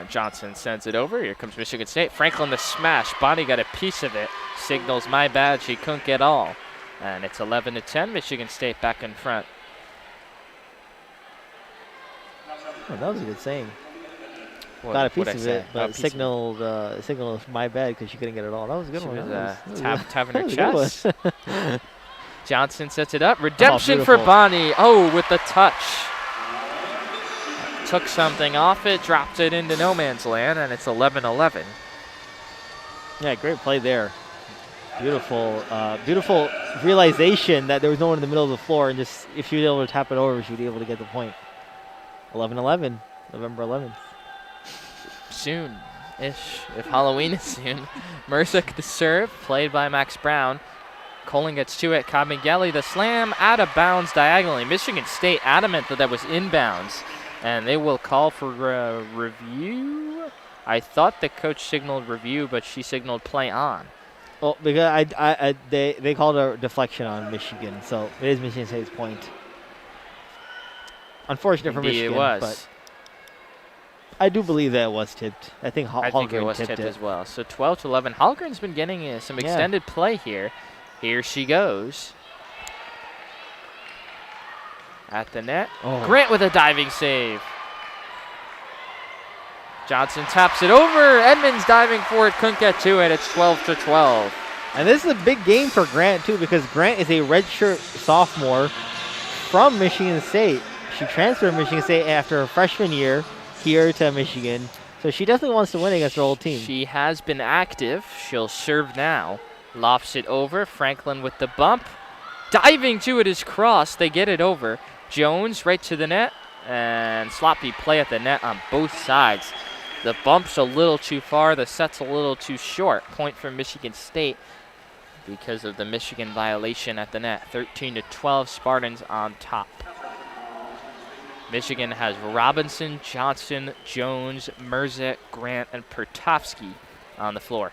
Johnson sends it over. Here comes Michigan State. Franklin the smash. Bonnie got a piece of it. Signals my bad. She couldn't get all. And it's 11-10. Michigan State back in front. Oh, that was a good saying. Got a piece of it, but signaled my bad because she couldn't get it all. That was a good she one. Was tapping her that chest. Johnson sets it up. Redemption for beautiful. Bonnie. Oh, with the touch. Took something off it, dropped it into no man's land, and it's 11-11. Yeah, great play there. Beautiful, beautiful realization that there was no one in the middle of the floor, and just if she was able to tap it over, she would be able to get the point. 11-11, November 11th. Soon-ish, if Halloween is soon. Merzak the serve, played by Max Brown. Colin gets to it. Cabangeli the slam, out of bounds diagonally. Michigan State adamant that was inbounds, and they will call for a review. I thought the coach signaled review, but she signaled play on. Well, because they called a deflection on Michigan, so it is Michigan State's point. Unfortunate for Michigan, It was. But I do believe that it was tipped. I think Hallgren it was tipped tipped it as well. So 12-11. Hallgren's been getting some extended play here. Here she goes. At the net. Oh. Grant with a diving save. Johnson taps it over. Edmonds diving for it. Couldn't get to it. It's 12-12. And this is a big game for Grant, too, because Grant is a redshirt sophomore from Michigan State. She transferred to Michigan State after her freshman year here to Michigan. So she definitely wants to win against her old team. She has been active. She'll serve now. Lofts it over. Franklin with the bump. Diving to it is Cross. They get it over. Jones right to the net. And sloppy play at the net on both sides. The bump's a little too far. The set's a little too short. Point for Michigan State because of the Michigan violation at the net. 13-12, Spartans on top. Michigan has Robinson, Johnson, Jones, Merzak, Grant, and Pertovsky on the floor.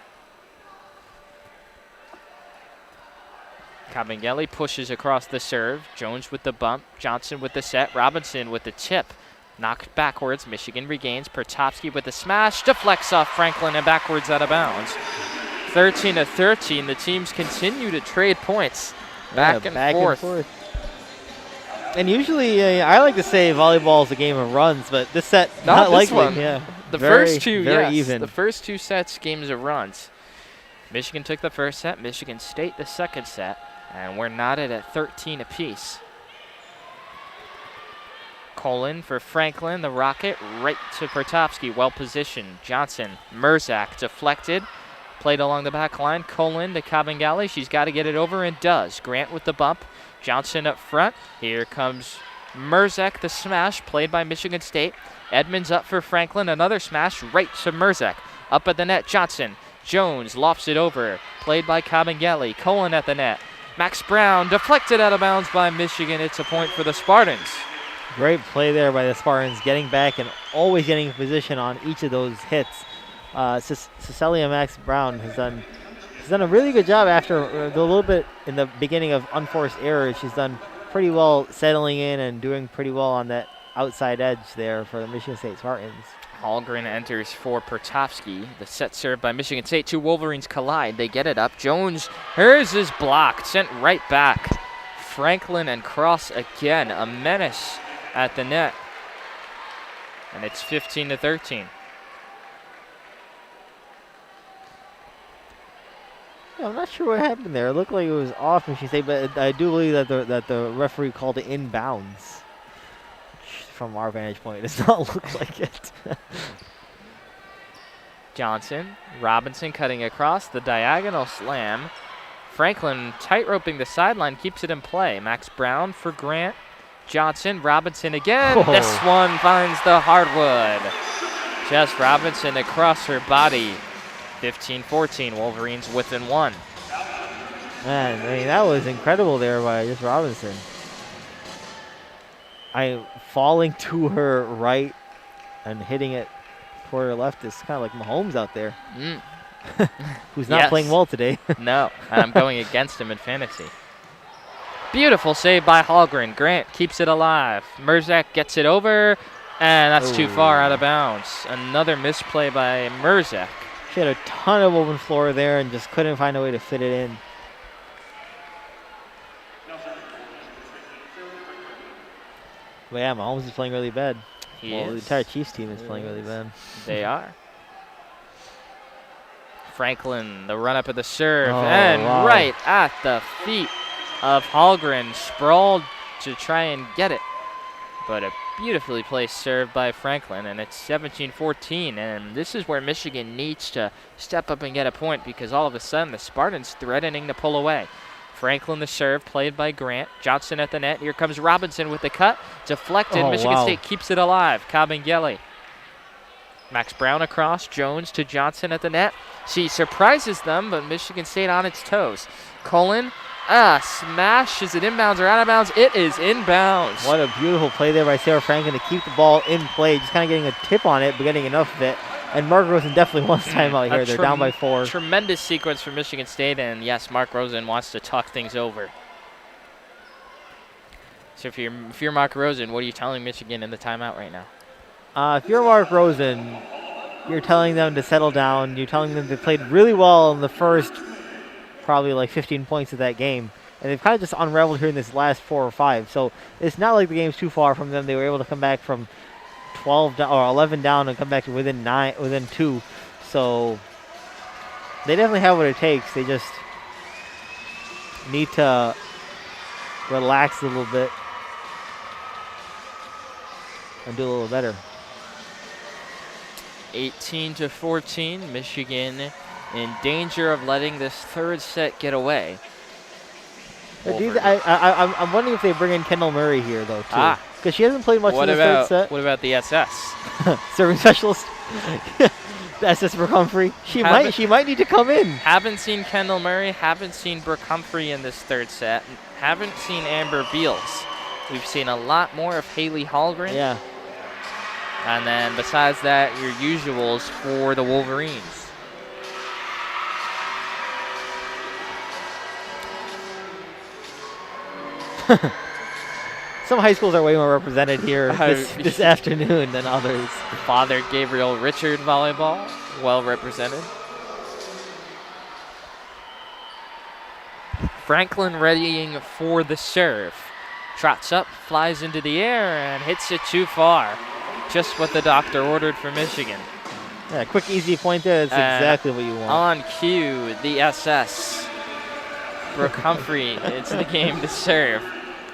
Cabangeli pushes across the serve. Jones with the bump. Johnson with the set. Robinson with the tip. Knocked backwards. Michigan regains. Pertovsky with the smash. Deflects off Franklin and backwards out of bounds. 13-13. The teams continue to trade points. Back and forth. And usually, I like to say volleyball is a game of runs, but this set, not this likely. one. Yeah. The very, first two, very yes. even. The first two sets, games of runs. Michigan took the first set. Michigan State the second set. And we're knotted at 13 apiece. Colin for Franklin, the rocket, right to Pertovsky, well positioned. Johnson, Merzak deflected, played along the back line. Colin to Kabengele, she's got to get it over and does. Grant with the bump, Johnson up front. Here comes Merzak, the smash, played by Michigan State. Edmonds up for Franklin, another smash right to Merzak. Up at the net, Johnson. Jones lofts it over, played by Kabengele. Colin at the net. Max Brown deflected out of bounds by Michigan. It's a point for the Spartans. Great play there by the Spartans, getting back and always getting in position on each of those hits. Cecilia Max Brown has done a really good job after the little bit in the beginning of unforced errors. She's done pretty well settling in and doing pretty well on that outside edge there for the Michigan State Spartans. Hallgren enters for Pertovsky. The set served by Michigan State. Two Wolverines collide. They get it up. Jones, hers is blocked. Sent right back. Franklin and Cross again. A menace at the net. And it's 15-13. Yeah, I'm not sure what happened there. It looked like it was off Michigan State, but I do believe that the referee called it inbounds. From our vantage point, it does not look like it. Johnson, Robinson cutting across the diagonal slam. Franklin tightroping the sideline, keeps it in play. Max Brown for Grant. Johnson, Robinson again. Oh. This one finds the hardwood. Jess Robinson across her body. 15-14, Wolverines within one. Man, I mean, that was incredible there by Jess Robinson. Falling to her right and hitting it toward her left is kind of like Mahomes out there. Who's not playing well today. No, I'm going against him in fantasy. Beautiful save by Hallgren. Grant keeps it alive. Merzak gets it over, and that's too far out of bounds. Another misplay by Merzak. She had a ton of open floor there and just couldn't find a way to fit it in. But yeah, Mahomes is playing really bad. He is. The entire Chiefs team is playing really bad. They are. Franklin, the run up of the serve, and right at the feet of Hallgren, sprawled to try and get it. But a beautifully placed serve by Franklin, and it's 17-14, and this is where Michigan needs to step up and get a point because all of a sudden the Spartans threatening to pull away. Franklin the serve, played by Grant. Johnson at the net. Here comes Robinson with the cut. Deflected. Michigan State keeps it alive. Kabengele. Max Brown across. Jones to Johnson at the net. She surprises them, but Michigan State on its toes. Colin, smash. Is it inbounds or out of bounds? It is inbounds. What a beautiful play there by Sarah Franklin to keep the ball in play. Just kind of getting a tip on it, but getting enough of it. And Mark Rosen definitely wants time out here. They're down by 4. Tremendous sequence for Michigan State, and yes, Mark Rosen wants to talk things over. So if you're Mark Rosen, what are you telling Michigan in the timeout right now? If you're Mark Rosen, you're telling them to settle down. You're telling them they played really well in the first probably like 15 points of that game. And they've kind of just unraveled here in this last 4 or 5. So it's not like the game's too far from them. They were able to come back from 12 down, or 11 down and come back to within 2. So they definitely have what it takes. They just need to relax a little bit and do a little better. 18-14, Michigan in danger of letting this third set get away. I'm wondering if they bring in Kendall Murray here, though, too. Because she hasn't played much in the third set. What about the SS? Serving specialist. The SS Brooke Humphrey. She might need to come in. Haven't seen Kendall Murray. Haven't seen Brooke Humphrey in this third set. Haven't seen Amber Beals. We've seen a lot more of Haley Hallgren. Yeah. And then besides that, your usuals for the Wolverines. Some high schools are way more represented here this afternoon than others. Father Gabriel Richard volleyball, well represented. Franklin readying for the serve. Trots up, flies into the air, and hits it too far. Just what the doctor ordered for Michigan. Yeah, quick, easy point there. That's exactly what you want. On cue, the SS. Brooke Humphrey, it's the game to serve.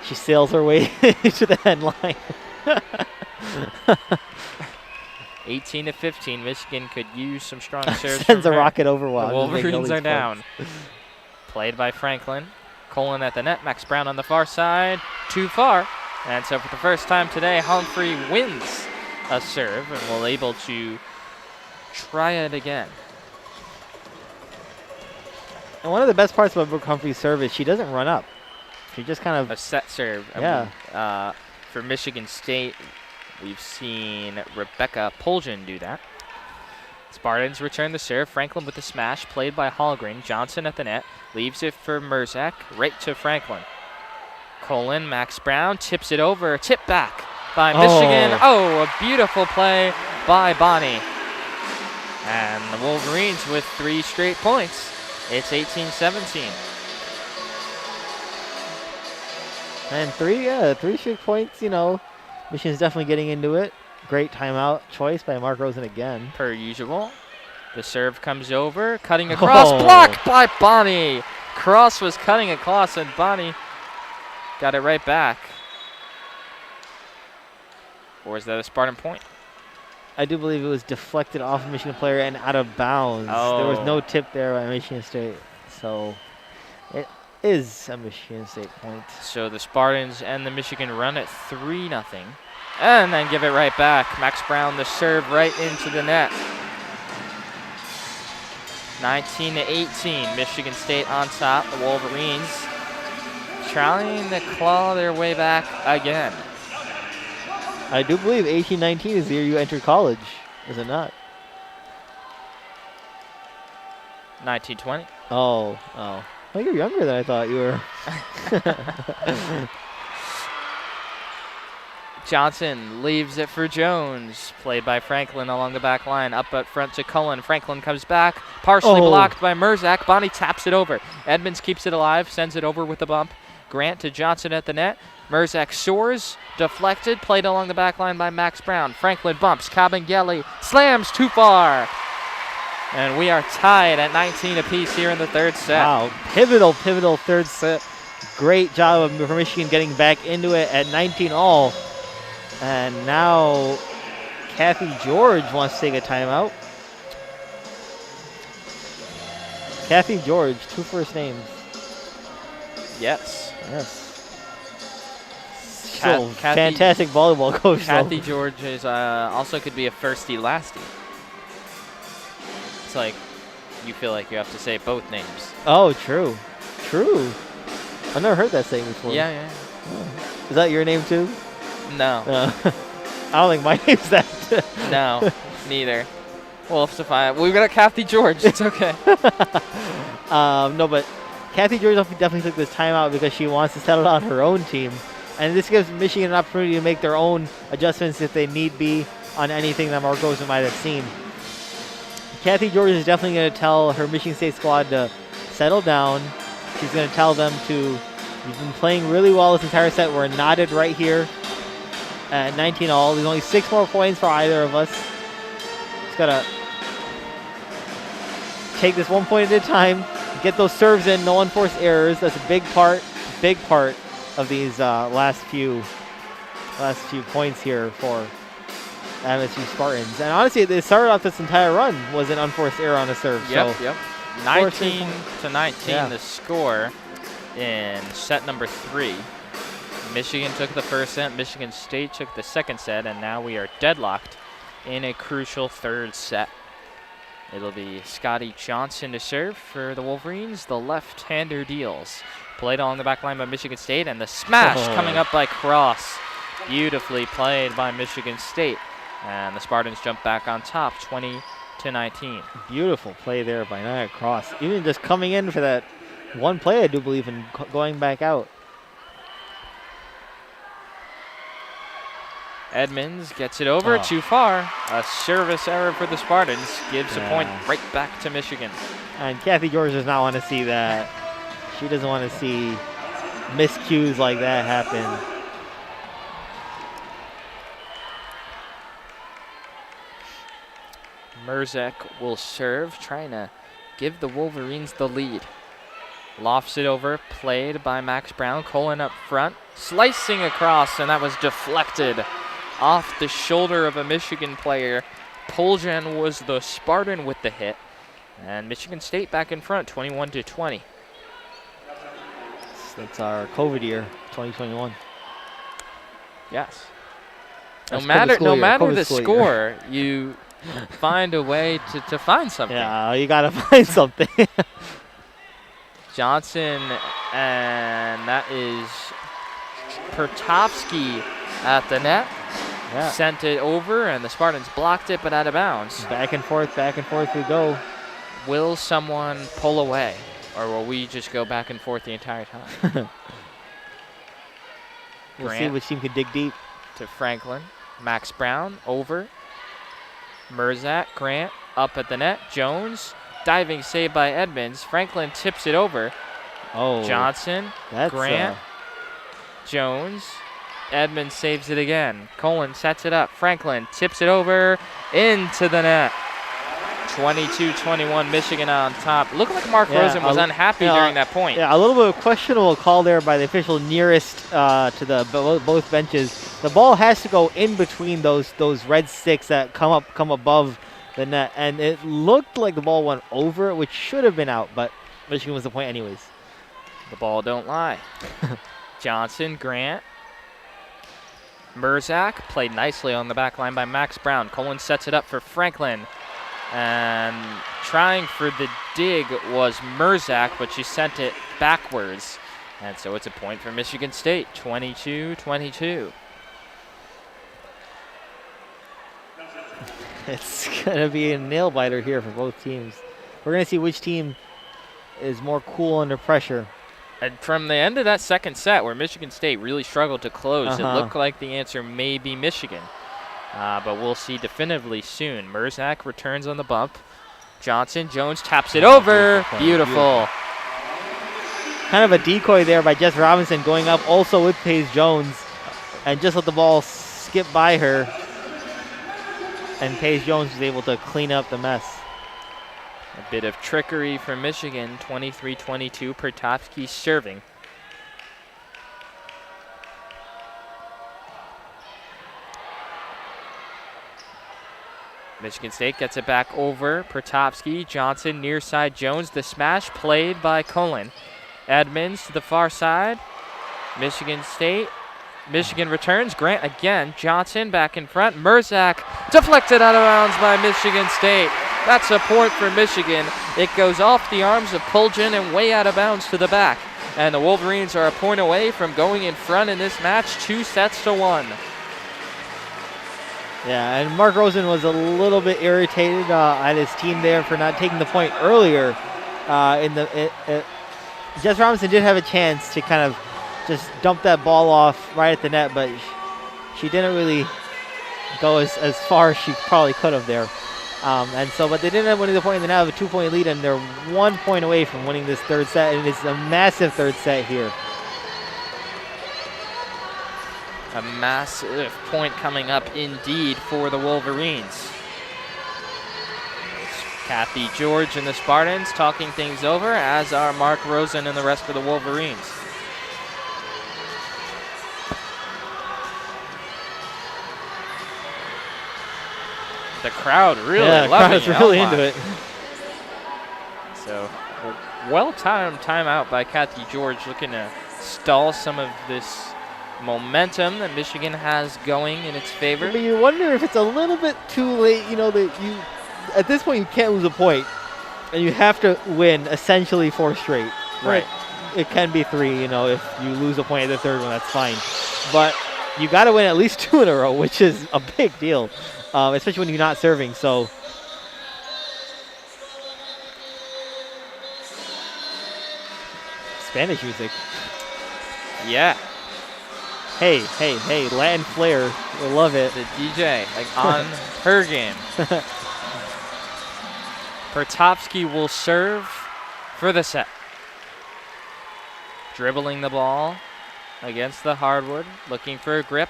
She sails her way to the headline. 18-15. Michigan could use some strong serves. Sends a from her. rocket over The while Wolverines are down. Played by Franklin. Colin at the net. Max Brown on the far side. Too far. And so for the first time today, Humphrey wins a serve and will able to try it again. And one of the best parts about Brooke Humphrey's serve is she doesn't run up. She just kind of A set serve. Yeah. For Michigan State, we've seen Rebecca Poljan do that. Spartans return the serve. Franklin with the smash, played by Hallgren. Johnson at the net, leaves it for Merzak, right to Franklin. Colin, Max Brown, tips it over, tip back by Michigan. Oh, a beautiful play by Bonnie. And the Wolverines with 3 straight points. It's 18-17. And 3 straight points, you know. Michigan's definitely getting into it. Great timeout choice by Mark Rosen again. Per usual. The serve comes over, cutting across, blocked by Bonnie. Cross was cutting across, and Bonnie got it right back. Or is that a Spartan point? I do believe it was deflected off a Michigan player and out of bounds. There was no tip there by Michigan State. So it is a Michigan State point. So the Spartans and the Michigan run at 3-0. And then give it right back. Max Brown, the serve right into the net. 19-18, Michigan State on top. The Wolverines trying to claw their way back again. I do believe 18-19 is the year you entered college, is it not? 19-20. Oh. Well, you're younger than I thought you were. Johnson leaves it for Jones, played by Franklin along the back line, up at front to Cullen. Franklin comes back, partially blocked by Merzak. Bonnie taps it over. Edmonds keeps it alive, sends it over with a bump. Grant to Johnson at the net. Merzak soars, deflected, played along the back line by Max Brown. Franklin bumps, Cabangeli slams too far. And we are tied at 19 apiece here in the third set. Wow, pivotal third set. Great job for Michigan getting back into it at 19 all. And now Kathy George wants to take a timeout. Kathy George, 2 first names. Yes. So fantastic volleyball coach. Kathy George is also could be a firstie lastie. It's like you feel like you have to say both names. Oh, true. I've never heard that saying before. Yeah. Oh. Is that your name too? No. I don't think my name's that. No, neither. We'll have to find. We've got Kathy George. It's okay. No, but Kathy George definitely took this timeout because she wants to settle on her own team. And this gives Michigan an opportunity to make their own adjustments if they need be on anything that Mark Rosen might have seen. Kathy George is definitely going to tell her Michigan State squad to settle down. She's going to tell them you've been playing really well this entire set. We're knotted right here at 19 all. There's only 6 more points for either of us. Just got to take this 1 point at a time, get those serves in, no unforced errors. That's a big part of these last few points here for MSU Spartans. And honestly, they started off this entire run was an unforced error on a serve. Yep. 19-19 the score in set number 3. Michigan took the first set, Michigan State took the second set, and now we are deadlocked in a crucial third set. It'll be Scotty Johnson to serve for the Wolverines. The left-hander deals. Played along the back line by Michigan State, and the smash coming up by Cross. Beautifully played by Michigan State. And the Spartans jump back on top, 20-19. Beautiful play there by Nia Cross. Even just coming in for that one play, I do believe, in going back out. Edmonds gets it over too far. A service error for the Spartans gives a point right back to Michigan. And Kathy George does not want to see that. She doesn't want to see miscues like that happen. Merzak will serve, trying to give the Wolverines the lead. Lofts it over, played by Max Brown. Colin up front, slicing across, and that was deflected off the shoulder of a Michigan player. Poljan was the Spartan with the hit. And Michigan State back in front, 21-20. That's our COVID year, 2021. Yes. That's No matter COVID the school score, you find a way to find something. Yeah, you got to find something. Johnson, and that is Pertovsky at the net. Yeah. Sent it over, and the Spartans blocked it, but out of bounds. Back and forth we go. Will someone pull away, or will we just go back and forth the entire time? We'll see which team can dig deep. To Franklin. Max Brown over. Merzak, Grant up at the net. Jones, diving save by Edmonds. Franklin tips it over. Oh. Johnson, Grant, Jones. Edmonds saves it again. Colin sets it up. Franklin tips it over into the net. 22-21, Michigan on top. Looked like Mark Rosen was unhappy during that point. Yeah, a little bit of questionable call there by the official nearest to the both benches. The ball has to go in between those red sticks that come above the net, and it looked like the ball went over, which should have been out, but Michigan was the point anyways. The ball don't lie. Johnson, Grant. Merzak played nicely on the back line by Max Brown. Colin sets it up for Franklin. And trying for the dig was Merzak, but she sent it backwards. And so it's a point for Michigan State, 22-22. It's going to be a nail-biter here for both teams. We're going to see which team is more cool under pressure. And from the end of that second set, where Michigan State really struggled to close, it looked like the answer may be Michigan. But we'll see definitively soon. Merzak returns on the bump. Johnson, Jones taps it over. Beautiful. Kind of a decoy there by Jess Robinson going up also with Paige Jones. And just let the ball skip by her. And Paige Jones was able to clean up the mess. A bit of trickery from Michigan, 23-22. Pertovsky serving. Michigan State gets it back over. Pertovsky, Johnson, near side Jones. The smash played by Colin. Edmonds to the far side. Michigan State. Michigan returns. Grant again. Johnson back in front. Merzak deflected out of bounds by Michigan State. That's a point for Michigan. It goes off the arms of Poljan and way out of bounds to the back. And the Wolverines are a point away from going in front in this match, 2-1. Yeah, and Mark Rosen was a little bit irritated at his team there for not taking the point earlier. Jess Robinson did have a chance to kind of just dump that ball off right at the net, but she didn't really go as far as she probably could have there. But they didn't end up winning the point, and they now have a 2-point lead, and they're 1 point away from winning this third set, and it's a massive third set here. A massive point coming up indeed for the Wolverines. Kathy George and the Spartans talking things over, as are Mark Rosen and the rest of the Wolverines. The crowd really loving it. Really into it. So, well-timed timeout by Kathy George, looking to stall some of this momentum that Michigan has going in its favor. But you wonder if it's a little bit too late. You know, that at this point you can't lose a point, and you have to win essentially 4 straight. Right. It can be 3. You know, if you lose a point at the third one, that's fine. But you got to win at least 2 in a row, which is a big deal, especially when you're not serving. So. Spanish music. Yeah. Hey, Latin flair. I love it. The DJ, like on her game. Pertovsky will serve for the set. Dribbling the ball against the hardwood, looking for a grip.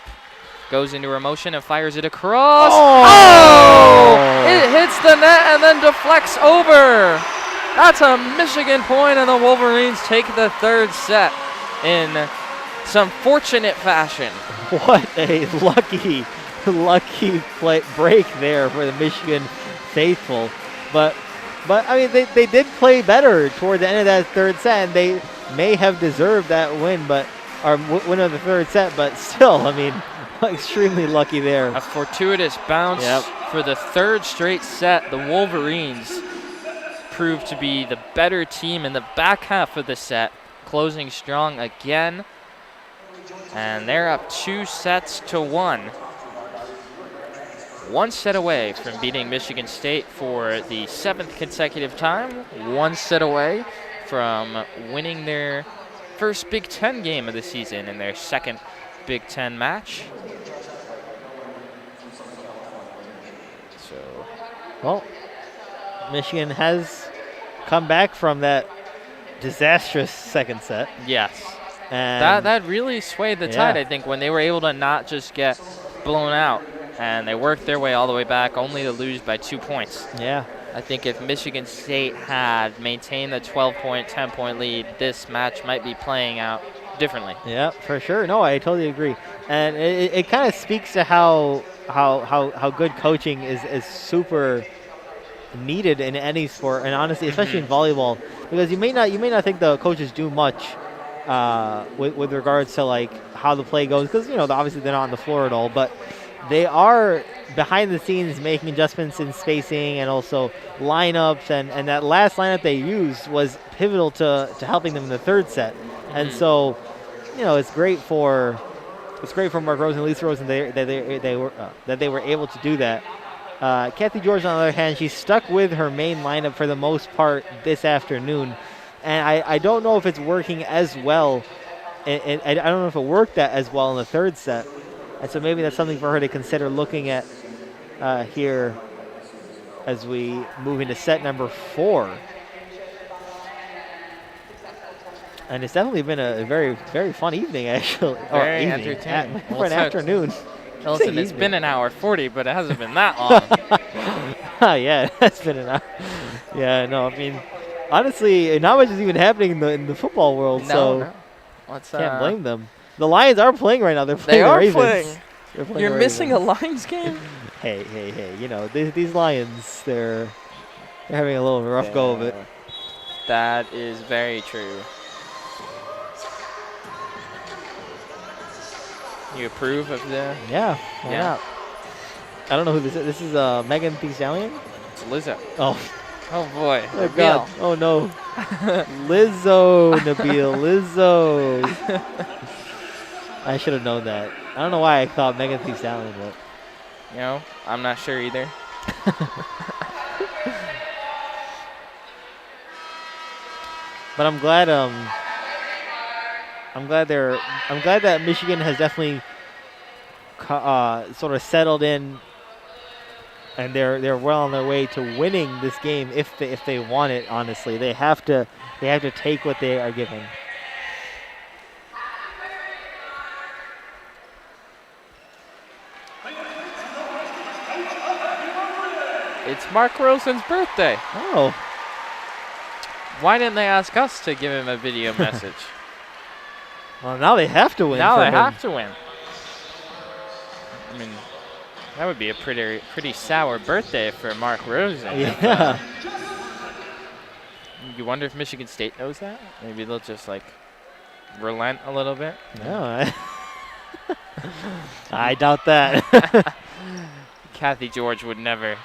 Goes into her motion and fires it across. Oh! It hits the net and then deflects over. That's a Michigan point, and the Wolverines take the third set in some fortunate fashion. What a lucky lucky break there for the Michigan faithful. But I mean, they did play better toward the end of that third set, and they may have deserved that win, or win of the third set. But still, I mean, extremely lucky there. A fortuitous bounce for the third straight set. The Wolverines proved to be the better team in the back half of the set, closing strong again. And they're up 2-1. One set away from beating Michigan State for the 7th consecutive time. One set away from winning their first Big Ten game of the season in their second Big Ten match. Well, Michigan has come back from that disastrous second set. Yes. And that really swayed the tide, I think, when they were able to not just get blown out. And they worked their way all the way back, only to lose by 2 points. Yeah. I think if Michigan State had maintained the 12-point, 10-point lead, this match might be playing out differently. Yeah, for sure. No, I totally agree. And it kind of speaks to how good coaching is super needed in any sport, and honestly, especially in volleyball, because you may not think the coaches do much with regards to like how the play goes, because obviously they're not on the floor at all, but they are behind the scenes making adjustments in spacing and also lineups, and that last lineup they used was pivotal to helping them in the third set. And so, it's great for Mark Rosen and Lisa Rosen that they were able to do that. Kathy George, on the other hand, she stuck with her main lineup for the most part this afternoon, and I don't know if it's working as well. And I don't know if it worked as well in the third set. And so maybe that's something for her to consider looking at here as we move into set number 4. And it's definitely been a very, very fun evening, actually. Very entertaining. For an afternoon. Listen, it's been an hour 40, but it hasn't been that long. Yeah, it's been an hour. Yeah, no, I mean, honestly, not much is even happening in the football world, so can't blame them. The Lions are playing right now. They're playing the Ravens. Playing. You're missing a Lions game? Hey, these Lions, they're having a little rough go of it. That is very true. You approve of the? Yeah, why not? I don't know who this is. This is Megan Thee Stallion? It's Lizzo. Oh. Oh, boy. Oh, God. Oh, no. Lizzo, Nabil. Lizzo. I should have known that. I don't know why I thought Megan Thee Stallion, but. I'm not sure either. But I'm glad that Michigan has definitely sort of settled in, and they're well on their way to winning this game if they want it. Honestly, they have to take what they are given. It's Mark Rosen's birthday. Oh. Why didn't they ask us to give him a video message? Well, now they have to win. Now they have to win. I mean, that would be a pretty sour birthday for Mark Rosen. Yeah. You wonder if Michigan State knows that? Maybe they'll just relent a little bit. No, I doubt that. Kathy George would never.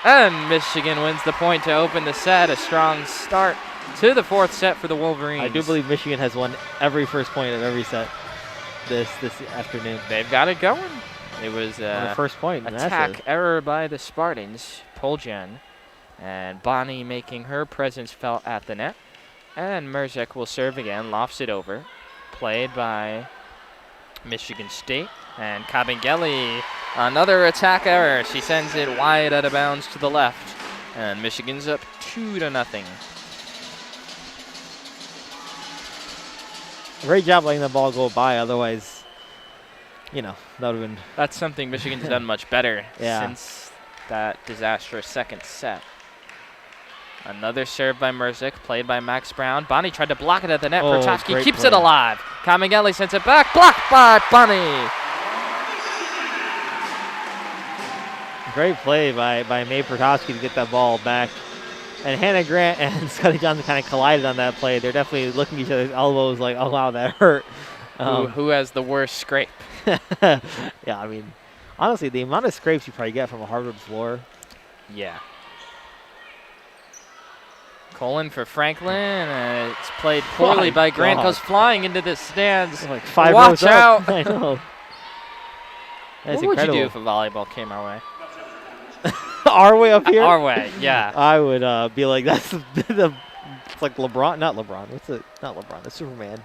And Michigan wins the point to open the set. A strong start to the fourth set for the Wolverines. I do believe Michigan has won every first point of every set this afternoon. They've got it going. It was the first point. Attack error by the Spartans. Poljan and Bonnie making her presence felt at the net. And Merzek will serve again, lofts it over. Played by Michigan State. And Kabengele, another attack error. She sends it wide out of bounds to the left. And Michigan's up 2-0. Great job letting the ball go by. Otherwise, that would have been. That's something Michigan's done much better since that disastrous second set. Another serve by Merzek, played by Max Brown. Bonnie tried to block it at the net. Perchavsky keeps it alive. Kabengele sends it back, blocked by Bonnie. Great play by May Pertowski to get that ball back. And Hannah Grant and Scotty Johnson kind of collided on that play. They're definitely looking at each other's elbows like, oh, wow, that hurt. Who has the worst scrape? Yeah, I mean, honestly, the amount of scrapes you probably get from a hardwood floor. Yeah. Colin for Franklin, and it's played poorly by Grant. Goes flying into the stands. Like 5 Watch rows up. out! I know. That's what incredible. would you do if a volleyball came our way? Our way up here? Our way, yeah. I would be like, that's it's like LeBron, not LeBron. What's it? Not LeBron, it's Superman.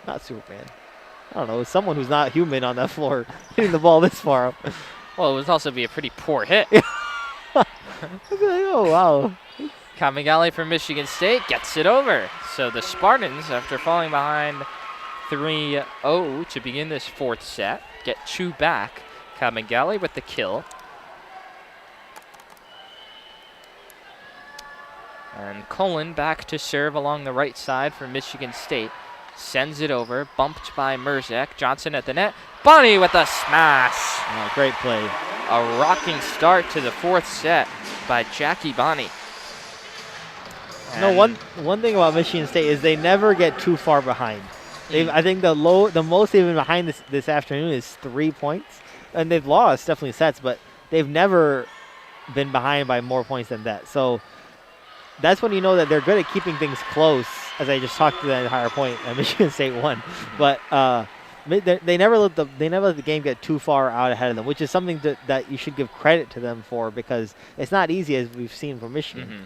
Not Superman. I don't know, someone who's not human on that floor hitting the ball this far up. Well, it would also be a pretty poor hit. Oh, wow. Kamigali from Michigan State gets it over. So the Spartans, after falling behind 3-0 to begin this fourth set, get 2 back. Kamigali with the kill. And Colin back to serve along the right side for Michigan State. Sends it over, bumped by Merzak. Johnson at the net. Bonnie with a smash. Oh, great play. A rocking start to the fourth set by Jackie Bonnie. No, one thing about Michigan State is they never get too far behind. I think the most they've been behind this afternoon is 3 points, and they've lost definitely sets, but they've never been behind by more points than that. So that's when you know that they're good at keeping things close. As I just talked to that entire point, Michigan State won, but they never let the game get too far out ahead of them, which is something that you should give credit to them for, because it's not easy, as we've seen from Michigan.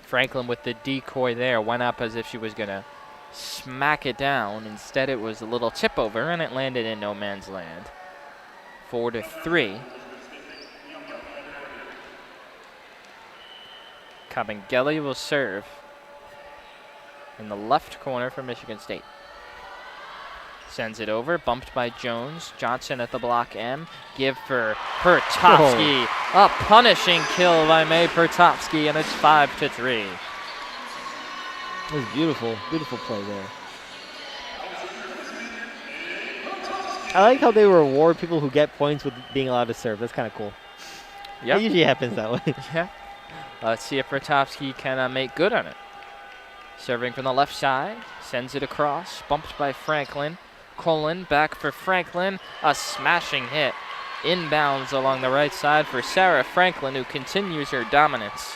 Franklin with the decoy there went up as if she was gonna smack it down. Instead, it was a little tip over, and it landed in no man's land. 4-3. Kabengele will serve in the left corner for Michigan State. Sends it over, bumped by Jones. Johnson at the block M. Give for Pertowski. A punishing kill by May Pertowski, and it's 5-3. It was beautiful, beautiful play there. I like how they reward people who get points with being allowed to serve. That's kind of cool. Yeah, it usually happens that way. Yeah. Let's see if Pertowski can make good on it. Serving from the left side, sends it across, bumped by Franklin. Colin back for Franklin, a smashing hit. Inbounds along the right side for Sarah Franklin, who continues her dominance.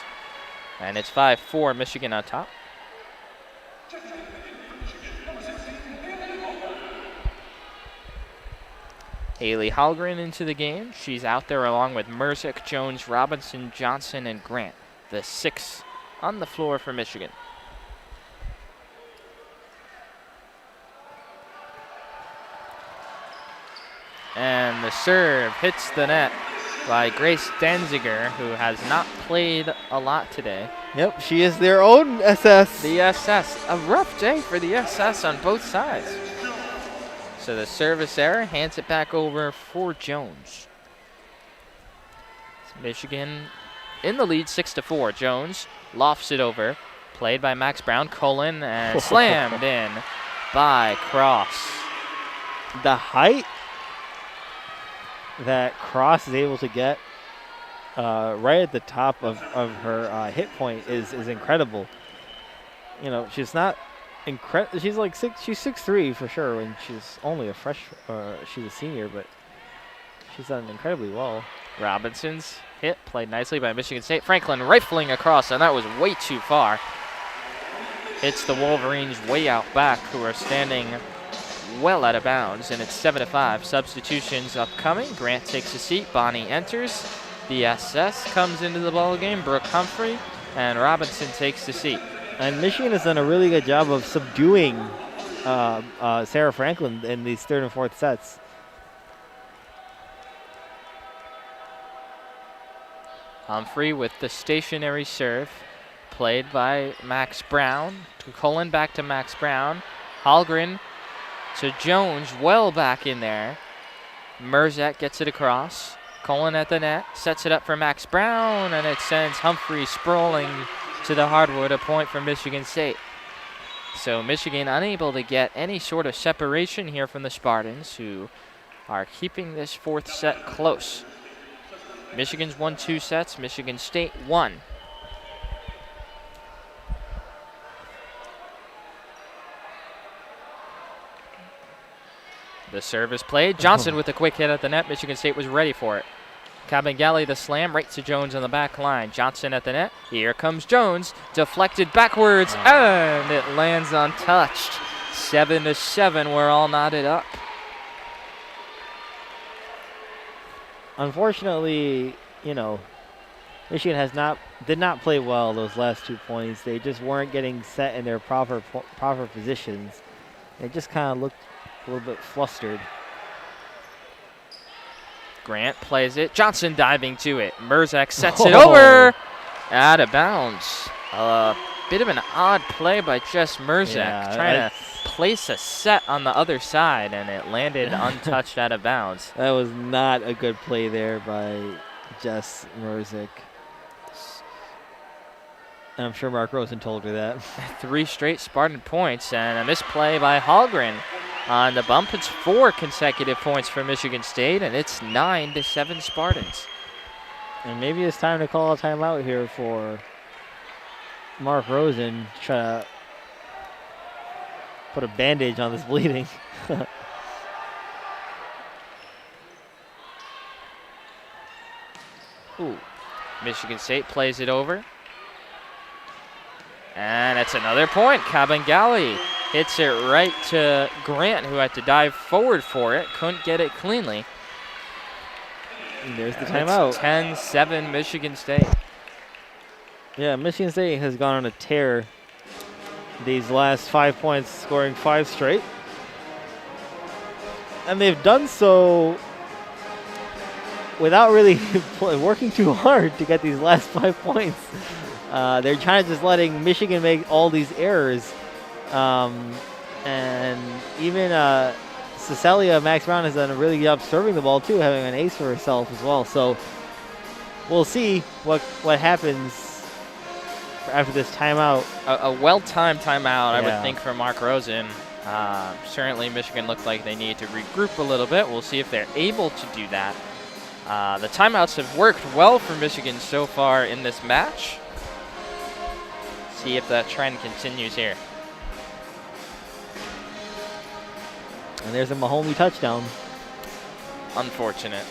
And it's 5-4, Michigan on top. Haley Hallgren into the game. She's out there along with Merzak, Jones, Robinson, Johnson, and Grant. The 6 on the floor for Michigan. And the serve hits the net by Grace Danziger, who has not played a lot today. Yep, she is their own SS. The SS. A rough day for the SS on both sides. So the service error hands it back over for Jones. It's Michigan in the lead 6-4. Jones lofts it over. Played by Max Brown. Colin and slammed in by Cross. The height that Cross is able to get right at the top of her hit point is incredible. You know, she's not incredible. She's like she's 6'3" for sure, and she's only a she's a senior, but she's done incredibly well. Robinson's hit played nicely by Michigan State. Franklin rifling across, and that was way too far. Hits the Wolverines way out back, who are standing well out of bounds, and it's 7-5. Substitutions upcoming. Grant takes a seat. Bonnie enters. The SS comes into the ball game. Brooke Humphrey and Robinson takes the seat. And Michigan has done a really good job of subduing Sarah Franklin in these third and fourth sets. Humphrey with the stationary serve, played by Max Brown. To Colin, back to Max Brown. Hallgren to Jones, well back in there. Merzak gets it across. Colin at the net, sets it up for Max Brown, and it sends Humphrey sprawling to the hardwood, a point for Michigan State. So Michigan unable to get any sort of separation here from the Spartans, who are keeping this fourth set close. Michigan's won 2 sets. Michigan State 1. The serve is played. Johnson with a quick hit at the net. Michigan State was ready for it. Kabengele the slam right to Jones on the back line. Johnson at the net. Here comes Jones. Deflected backwards, and it lands untouched. 7-7. We're all knotted up. Unfortunately, Michigan did not play well those last 2 points. They just weren't getting set in their proper positions. They just kind of looked a little bit flustered. Grant plays it. Johnson diving to it. Merzak sets it over. Out of bounds. A bit of an odd play by Jess Merzak, trying to place a set on the other side, and it landed untouched out of bounds. That was not a good play there by Jess Merzak. And I'm sure Mark Rosen told her that. 3 straight Spartan points, and a misplay by Hallgren. On the bump, it's 4 consecutive points for Michigan State, and it's 9-7 Spartans. And maybe it's time to call a timeout here for Mark Rosen to try to put a bandage on this bleeding. Ooh. Michigan State plays it over. And it's another point. Kabengele hits it right to Grant, who had to dive forward for it. Couldn't get it cleanly. And there's the timeout. 10-7 Michigan State. Yeah, Michigan State has gone on a tear these last 5 points, scoring 5 straight. And they've done so without really working too hard to get these last 5 points. They're trying to just letting Michigan make all these errors. And even Cecilia Max Brown has done a really good job serving the ball too, having an ace for herself as well. So we'll see what happens after this timeout. A well-timed timeout, I would think, for Mark Rosen. Certainly Michigan looked like they needed to regroup a little bit. We'll see if they're able to do that. The timeouts have worked well for Michigan so far in this match. See if that trend continues here. And there's a Mahomey touchdown. Unfortunate.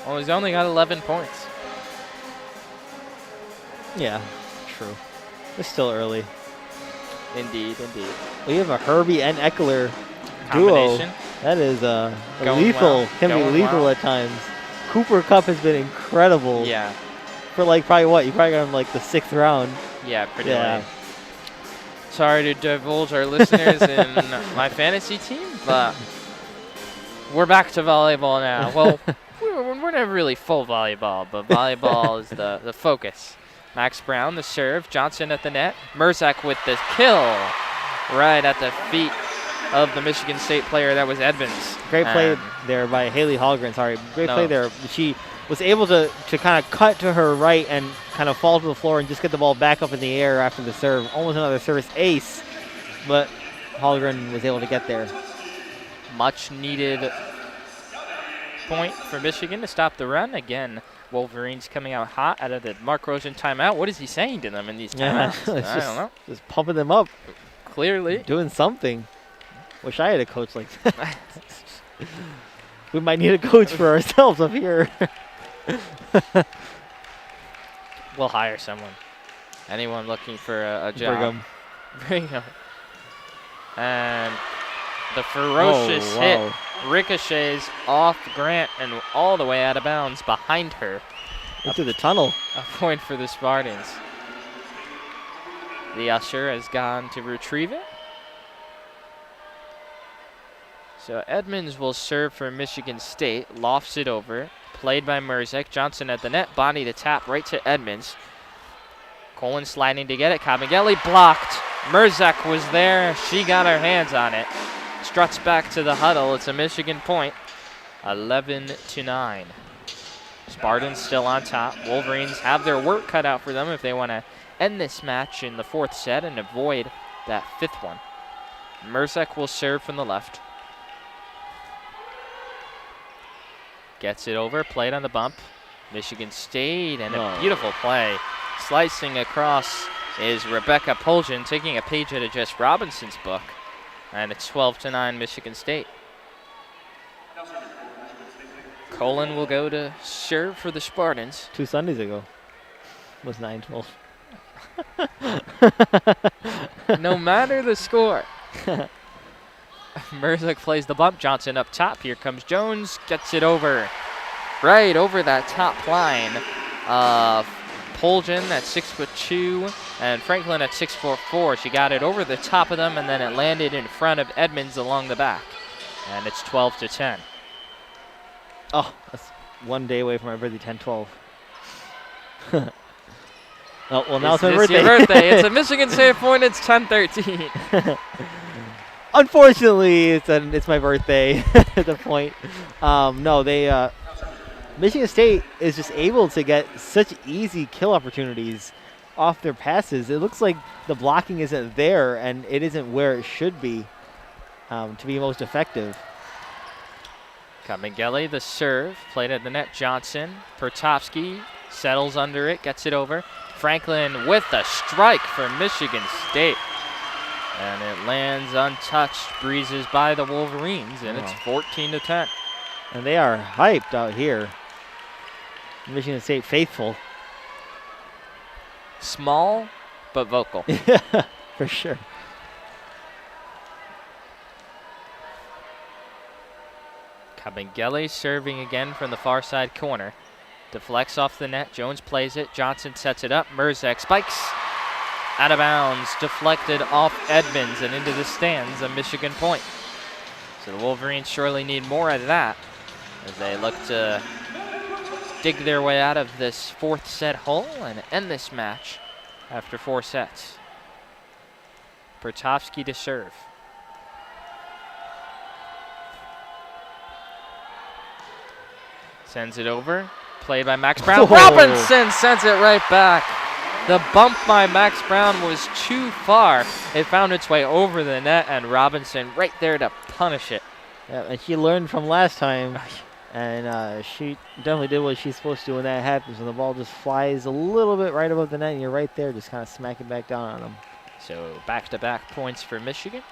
Well, he's only got 11 points. Yeah, true. It's still early. Indeed. We have a Herbie and Eckler duo. That is lethal. Well. Can be lethal at times. Cooper Kupp has been incredible. Yeah. For probably what? You probably got him the 6th round. Yeah, pretty late. Sorry to divulge our listeners in my fantasy team, but we're back to volleyball now. Well, we're never really full volleyball, but volleyball is the focus. Max Brown, the serve. Johnson at the net. Merzak with the kill right at the feet of the Michigan State player. That was Edmonds. Great play there by Haley Hallgren. Great play there. She was able to kind of cut to her right and kind of fall to the floor and just get the ball back up in the air after the serve. Almost another service ace, but Hallgren was able to get there. Much needed point for Michigan to stop the run. Again, Wolverines coming out hot out of the Mark Rosen timeout. What is he saying to them in these timeouts? I don't know. Just pumping them up. Clearly. Doing something. Wish I had a coach like that. We might need a coach for ourselves up here. We'll hire someone. Anyone looking for a job. Bring him. And the ferocious hit ricochets off Grant and all the way out of bounds behind her. Into the tunnel. A point for the Spartans. The usher has gone to retrieve it. So Edmonds will serve for Michigan State. Lofts it over. Played by Merzak. Johnson at the net. Body to tap right to Edmonds. Colin sliding to get it. Kabengele blocked. Merzak was there. She got her hands on it. Struts back to the huddle. It's a Michigan point. 11-9. Spartans still on top. Wolverines have their work cut out for them if they want to end this match in the 4th set and avoid that 5th one. Merzak will serve from the left. Gets it over, played on the bump. Michigan State, and a beautiful play. Slicing across is Rebecca Poljan, taking a page out of Jess Robinson's book. And it's 12-9 Michigan State. Colin will go to serve for the Spartans. 2 Sundays ago was 9-12. No matter the score. Merzick plays the bump. Johnson up top. Here comes Jones. Gets it over. Right over that top line. Poljan at 6'2", and Franklin at 6'4". She got it over the top of them, and then it landed in front of Edmonds along the back. And it's 12-10. Oh, that's 1 day away from my birthday, 10-12. Oh, well, now it's my birthday. It's your birthday. It's a Michigan State point. It's 10-13. Unfortunately, it's my birthday at the point. No, Michigan State is just able to get such easy kill opportunities off their passes. It looks like the blocking isn't there, and it isn't where it should be to be most effective. Kamengele, the serve, played at the net. Johnson, Pertovsky settles under it, gets it over. Franklin with a strike for Michigan State. And it lands untouched, breezes by the Wolverines, and it's 14-10. And they are hyped out here. Michigan State faithful. Small, but vocal. Yeah, for sure. Kamengele serving again from the far side corner. Deflects off the net. Jones plays it. Johnson sets it up. Merzak spikes. Out of bounds. Deflected off Edmonds and into the stands. A Michigan point. So the Wolverines surely need more of that as they look to dig their way out of this 4th set hole and end this match after 4 sets. Pertovsky to serve. Sends it over. Played by Max Brown. Whoa. Robinson sends it right back. The bump by Max Brown was too far. It found its way over the net, and Robinson right there to punish it. Yeah, and she learned from last time, and she definitely did what she's supposed to do when that happens. When the ball just flies a little bit right above the net, and you're right there, just kind of smack it back down on them. So back-to-back points for Michigan.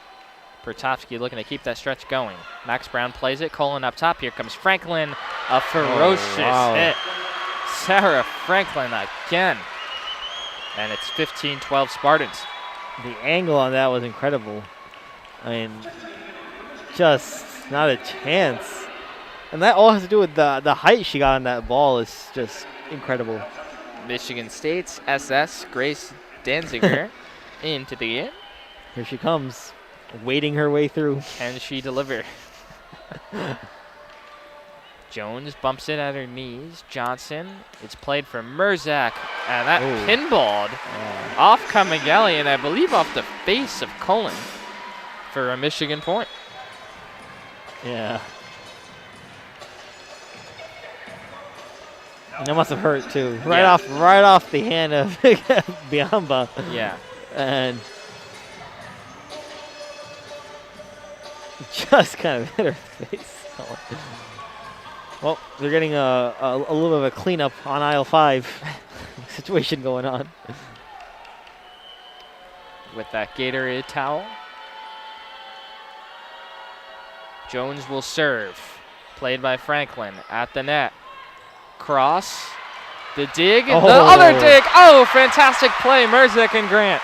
Pertovsky looking to keep that stretch going. Max Brown plays it. Colin up top. Here comes Franklin. A ferocious hit. Sarah Franklin again. And it's 15-12 Spartans. The angle on that was incredible. I mean, just not a chance. And that all has to do with the height she got on that ball is just incredible. Michigan State's SS, Grace Danziger, into the game. Here she comes, wading her way through. Can she deliver? Jones bumps it at her knees. Johnson, it's played for Merzak, and that pinballed off Kamengele, and I believe off the face of Colin for a Michigan point. Yeah. And that must have hurt too. Right off the hand of Biamba. Yeah. And just kind of hit her face. Well, they're getting a little bit of a cleanup on aisle 5 situation going on. With that Gatorade towel. Jones will serve. Played by Franklin at the net. Cross. The dig. The other dig. Oh, fantastic play. Merzak and Grant.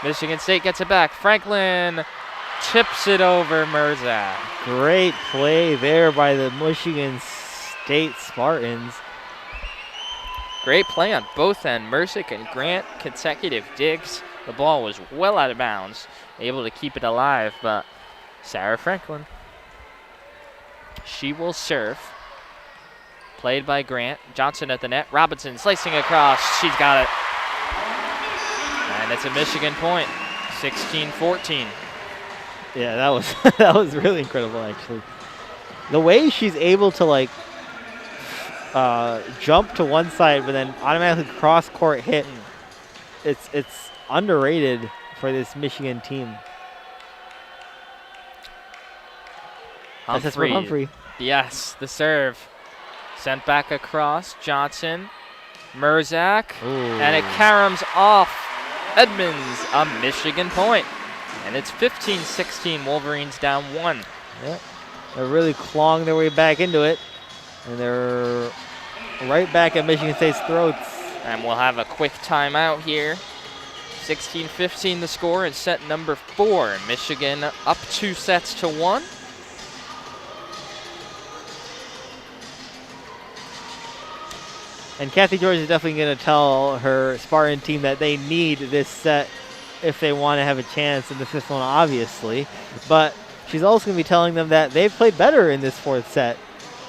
Michigan State gets it back. Franklin chips it over Merzak. Great play there by the Michigan State Spartans. Great play on both ends. Merzak and Grant, consecutive digs. The ball was well out of bounds. Able to keep it alive, but Sarah Franklin. She will serve. Played by Grant. Johnson at the net. Robinson slicing across. She's got it. And it's a Michigan point. 16-14. Yeah, that was that was really incredible, actually. The way she's able to like jump to one side, but then automatically cross court hit. It's underrated for this Michigan team. Humphrey. Yes, the serve. Sent back across. Johnson. Merzak. Ooh. And it caroms off Edmonds. A Michigan point. And it's 15-16. Wolverines down 1. Yep. They're really clawing their way back into it. And they're right back at Michigan State's throats. And we'll have a quick timeout here. 16-15 the score in set number 4. Michigan up 2 sets to 1. And Kathy George is definitely going to tell her Spartan team that they need this set if they want to have a chance in the 5th one, obviously. But she's also going to be telling them that they've played better in this 4th set.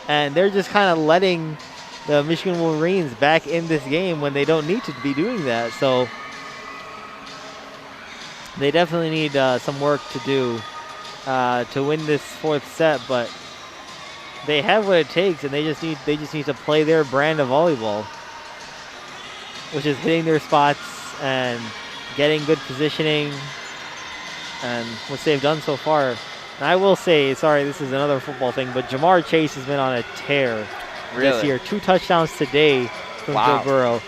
And they're just kind of letting the Michigan Wolverines back in this game when they don't need to be doing that. So they definitely need some work to do to win this 4th set. But they have what it takes, and they just need to play their brand of volleyball, which is hitting their spots and getting good positioning, and what they've done so far. And I will say, sorry, this is another football thing, but Jamar Chase has been on a tear this year. 2 touchdowns today from Joe Burrow.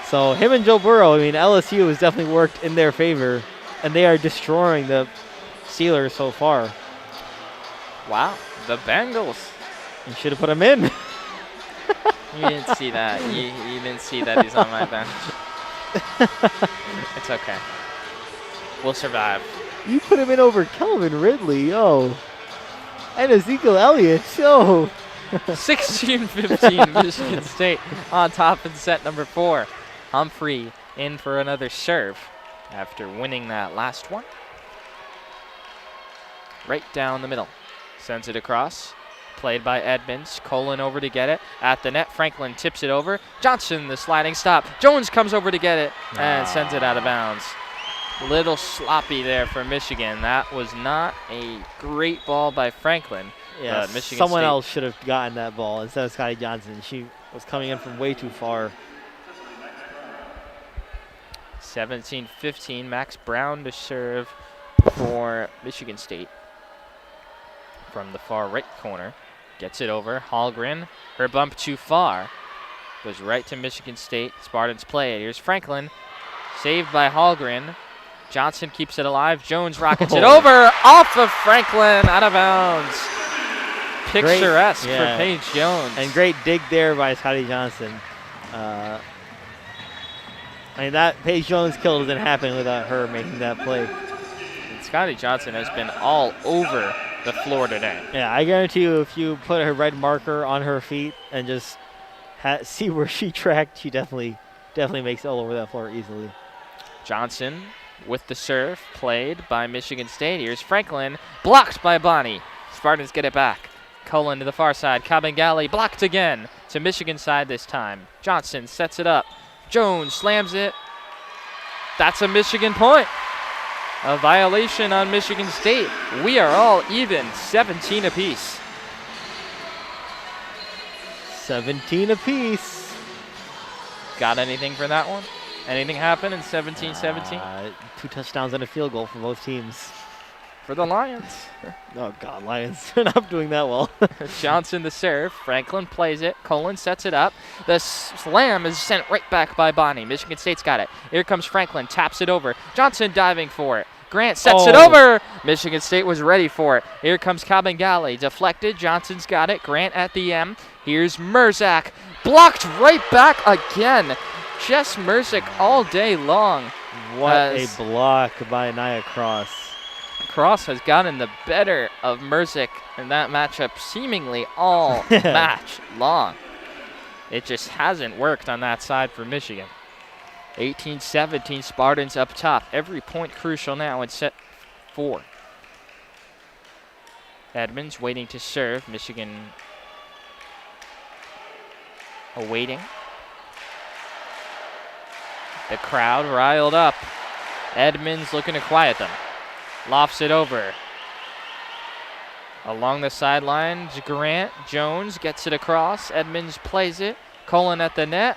So him and Joe Burrow, I mean, LSU has definitely worked in their favor, and they are destroying the Steelers so far. Wow, the Bengals. You should have put him in. You didn't see that. You didn't see that he's on my bench. It's okay. We'll survive. You put him in over Kelvin Ridley, and Ezekiel Elliott, 16-15, Michigan State on top in set number 4. Humphrey in for another serve after winning that last one. Right down the middle. Sends it across. Played by Edmonds. Colin over to get it. At the net, Franklin tips it over. Johnson, the sliding stop. Jones comes over to get it and sends it out of bounds. Little sloppy there for Michigan. That was not a great ball by Franklin. Yeah, Michigan someone State. else should have gotten that ball instead of Scotty Johnson. She was coming in from way too far. 17-15. Max Brown to serve for Michigan State. From the far right corner. Gets it over. Hallgren. Her bump too far. Goes right to Michigan State. Spartans play it. Here's Franklin. Saved by Hallgren. Johnson keeps it alive. Jones rockets it over. Off of Franklin. Out of bounds. Picturesque for Paige Jones. And great dig there by Scotty Johnson. I mean, that Paige Jones kill doesn't happen without her making that play. And Scotty Johnson has been all over the floor today. Yeah, I guarantee you if you put a red marker on her feet and just see where she tracked, she definitely makes it all over that floor easily. Johnson with the serve, played by Michigan State. Here's Franklin, blocked by Bonnie. Spartans get it back. Cullen to the far side. Cabangali blocked again to Michigan side this time. Johnson sets it up. Jones slams it. That's a Michigan point. A violation on Michigan State. We are all even, 17 apiece. 17 apiece. Got anything for that one? Anything happen in 17-17? 2 touchdowns and a field goal for both teams. For the Lions. Oh, God, Lions. They're not doing that well. Johnson the serve. Franklin plays it. Colin sets it up. The slam is sent right back by Bonnie. Michigan State's got it. Here comes Franklin. Taps it over. Johnson diving for it. Grant sets it over. Michigan State was ready for it. Here comes Cabangali. Deflected. Johnson's got it. Grant at the M. Here's Merzak. Blocked right back again. Jess Merzak all day long. What a block by Nia Cross. Cross has gotten the better of Merzak in that matchup seemingly all match long. It just hasn't worked on that side for Michigan. 18-17, Spartans up top. Every point crucial now in set 4. Edmonds waiting to serve. Michigan awaiting. The crowd riled up. Edmonds looking to quiet them. Lofts it over. Along the sidelines, Grant. Jones gets it across. Edmonds plays it. Colin at the net.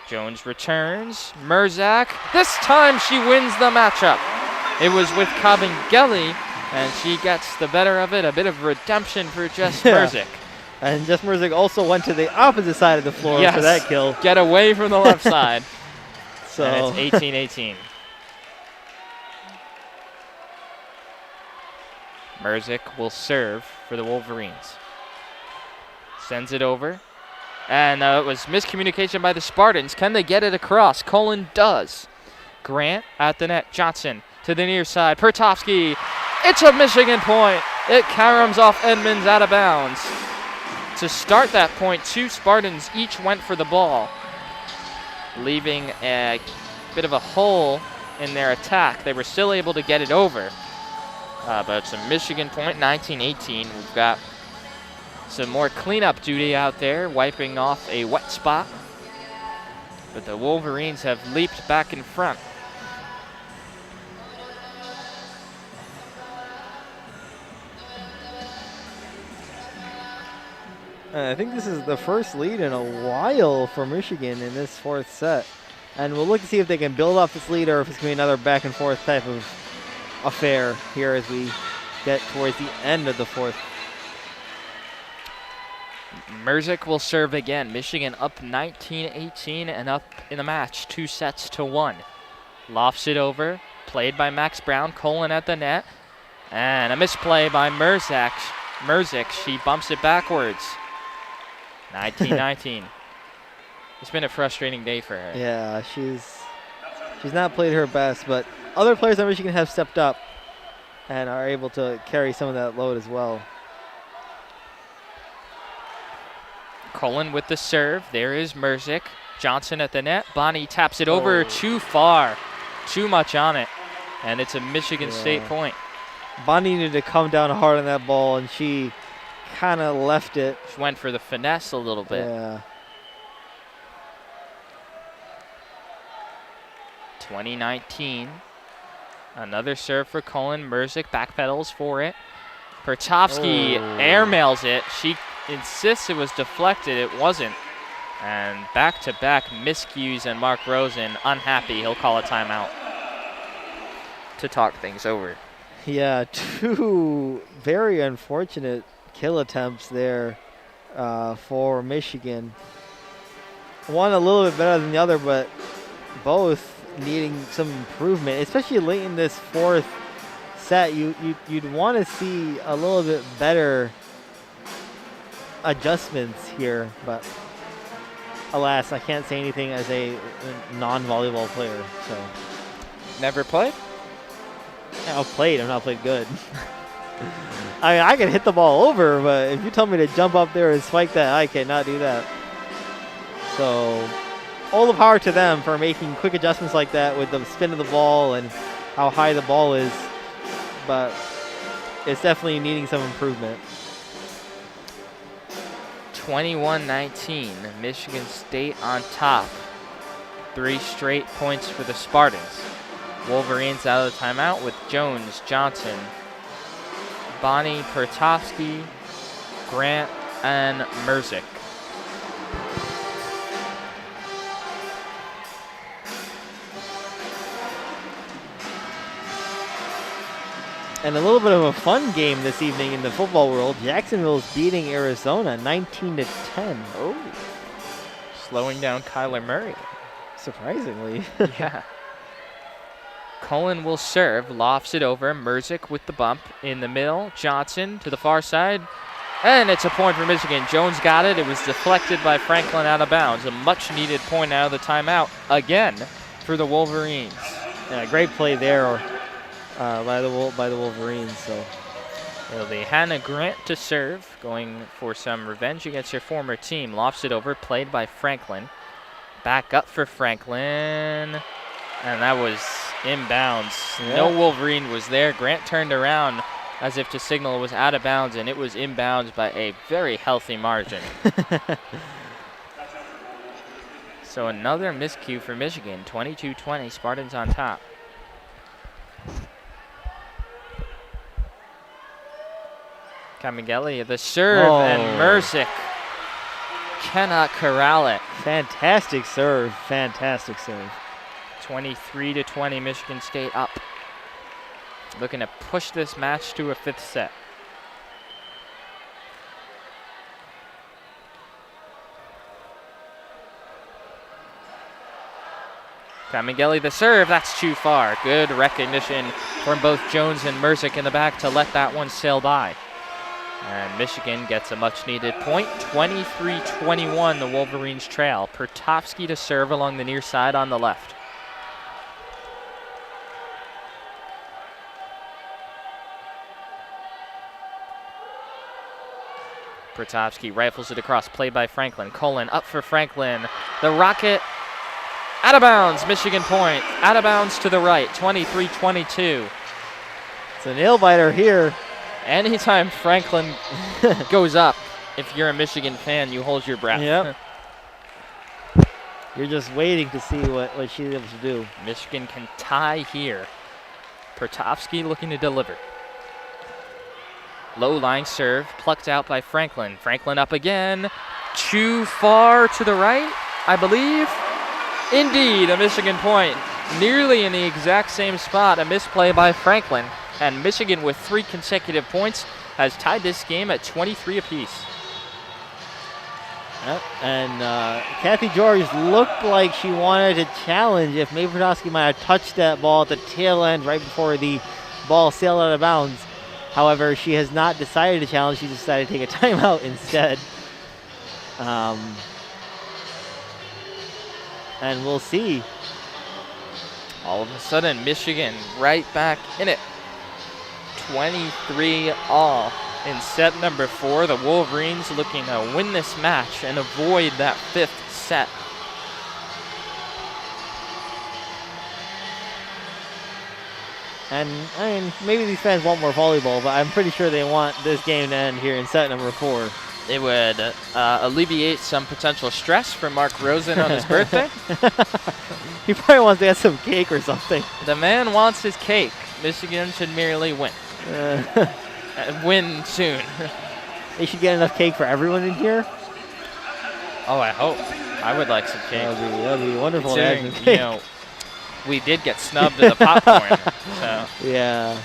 Jones returns. Merzak. This time she wins the matchup. It was with Cabangali, and she gets the better of it. A bit of redemption for Jess Merzak. And Jess Merzick also went to the opposite side of the floor for that kill. Get away from the left side. So and it's 18-18. Merzick will serve for the Wolverines. Sends it over. And it was miscommunication by the Spartans. Can they get it across? Colin does. Grant at the net. Johnson to the near side. Pertovsky. It's a Michigan point. It caroms off Edmonds out of bounds. To start that point, 2 Spartans each went for the ball, leaving a bit of a hole in their attack. They were still able to get it over. But it's a Michigan point, 19-18. We've got some more cleanup duty out there, wiping off a wet spot. But the Wolverines have leaped back in front. I think this is the first lead in a while for Michigan in this 4th set. And we'll look to see if they can build off this lead or if it's going to be another back and forth type of affair here as we get towards the end of the 4th. Merzick will serve again. Michigan up 19-18 and up in the match, 2-1. Lofts it over, played by Max Brown. Colin at the net. And a misplay by Merzick. She bumps it backwards. 19-19. It's been a frustrating day for her. Yeah, she's not played her best, but other players on Michigan have stepped up and are able to carry some of that load as well. Colin with the serve. There is Merzick. Johnson at the net. Bonnie taps it over too far. Too much on it. And it's a Michigan State point. Bonnie needed to come down hard on that ball, and she kind of left it. She went for the finesse a little bit. Yeah. 20-19. Another serve for Colin. Merzick backpedals for it. Pertovsky airmails it. She insists it was deflected. It wasn't. And back-to-back miscues, and Mark Rosen unhappy. He'll call a timeout to talk things over. Yeah, 2 very unfortunate kill attempts there for Michigan. One a little bit better than the other, but both needing some improvement, especially late in this 4th set. You'd want to see a little bit better adjustments here, but alas, I can't say anything as a non-volleyball player. So never played? Yeah, I've played. I've not played good. I mean, I can hit the ball over, but if you tell me to jump up there and spike that, I cannot do that. So all the power to them for making quick adjustments like that with the spin of the ball and how high the ball is, but it's definitely needing some improvement. 21-19, Michigan State on top. 3 straight points for the Spartans. Wolverines out of the timeout with Jones, Johnson, Bonnie, Pertovsky, Grant, and Merzick. And a little bit of a fun game this evening in the football world. Jacksonville's beating Arizona 19-10. Oh, slowing down Kyler Murray. Surprisingly. Yeah. Cullen will serve, lofts it over. Merzick with the bump in the middle. Johnson to the far side. And it's a point for Michigan. Jones got it. It was deflected by Franklin out of bounds. A much-needed point out of the timeout again for the Wolverines. Yeah, great play there by the Wolverines. So it'll be Hannah Grant to serve, going for some revenge against her former team. Lofts it over, played by Franklin. Back up for Franklin. And that was inbounds. Yeah. No Wolverine was there. Grant turned around as if to signal it was out of bounds, and it was inbounds by a very healthy margin. So another miscue for Michigan. 22-20, Spartans on top. Camighelli, the serve, and Merzick cannot corral it. Fantastic serve. Fantastic serve. 23-20, Michigan State up. Looking to push this match to a 5th set. Kamigeli the serve, that's too far. Good recognition from both Jones and Merzick in the back to let that one sail by. And Michigan gets a much-needed point. 23-21, the Wolverines trail. Pertovsky to serve along the near side on the left. Pertovsky rifles it across, played by Franklin. Colin up for Franklin. The rocket out of bounds, Michigan point. Out of bounds to the right, 23-22. It's a nail-biter here. Anytime Franklin goes up, if you're a Michigan fan, you hold your breath. Yep. You're just waiting to see what she's able to do. Michigan can tie here. Pertovsky looking to deliver. Low line serve, plucked out by Franklin. Franklin up again. Too far to the right, I believe. Indeed, a Michigan point. Nearly in the exact same spot, a misplay by Franklin. And Michigan, with 3 consecutive points, has tied this game at 23 apiece. Yep. And Kathy George looked like she wanted to challenge if Mae Pertovsky might have touched that ball at the tail end right before the ball sailed out of bounds. However, she has not decided to challenge. She decided to take a timeout instead. And we'll see. All of a sudden, Michigan right back in it. 23-all in set number 4. The Wolverines looking to win this match and avoid that 5th set. And I mean, maybe these fans want more volleyball, but I'm pretty sure they want this game to end here in set number 4. It would alleviate some potential stress for Mark Rosen on his birthday. He probably wants to get some cake or something. The man wants his cake. Michigan should merely win. And win soon. They should get enough cake for everyone in here. Oh, I hope. I would like some cake. That would be wonderful. Considering, you know, we did get snubbed in the popcorn. So. Yeah.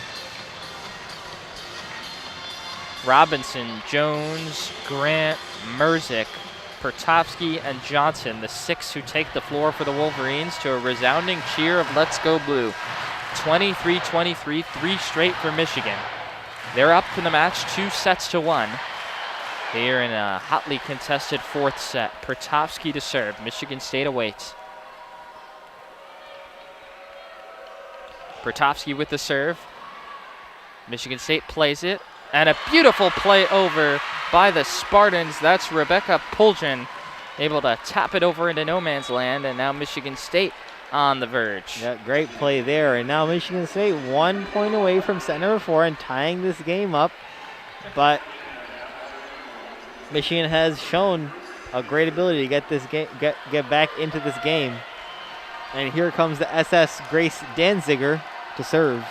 Robinson, Jones, Grant, Merzick, Pertovsky, and Johnson, the 6 who take the floor for the Wolverines, to a resounding cheer of "Let's go Blue." 23-23, 3 straight for Michigan. They're up in the match 2-1. Here in a hotly contested 4th set. Pertovsky to serve. Michigan State awaits. Pertovsky with the serve. Michigan State plays it. And a beautiful play over by the Spartans. That's Rebecca Poljan, able to tap it over into no man's land. And now Michigan State on the verge. Yeah, great play there. And now Michigan State 1 point away from set number 4 and tying this game up. But Michigan has shown a great ability to get this game, get back into this game. And here comes the SS Grace Danziger to serve.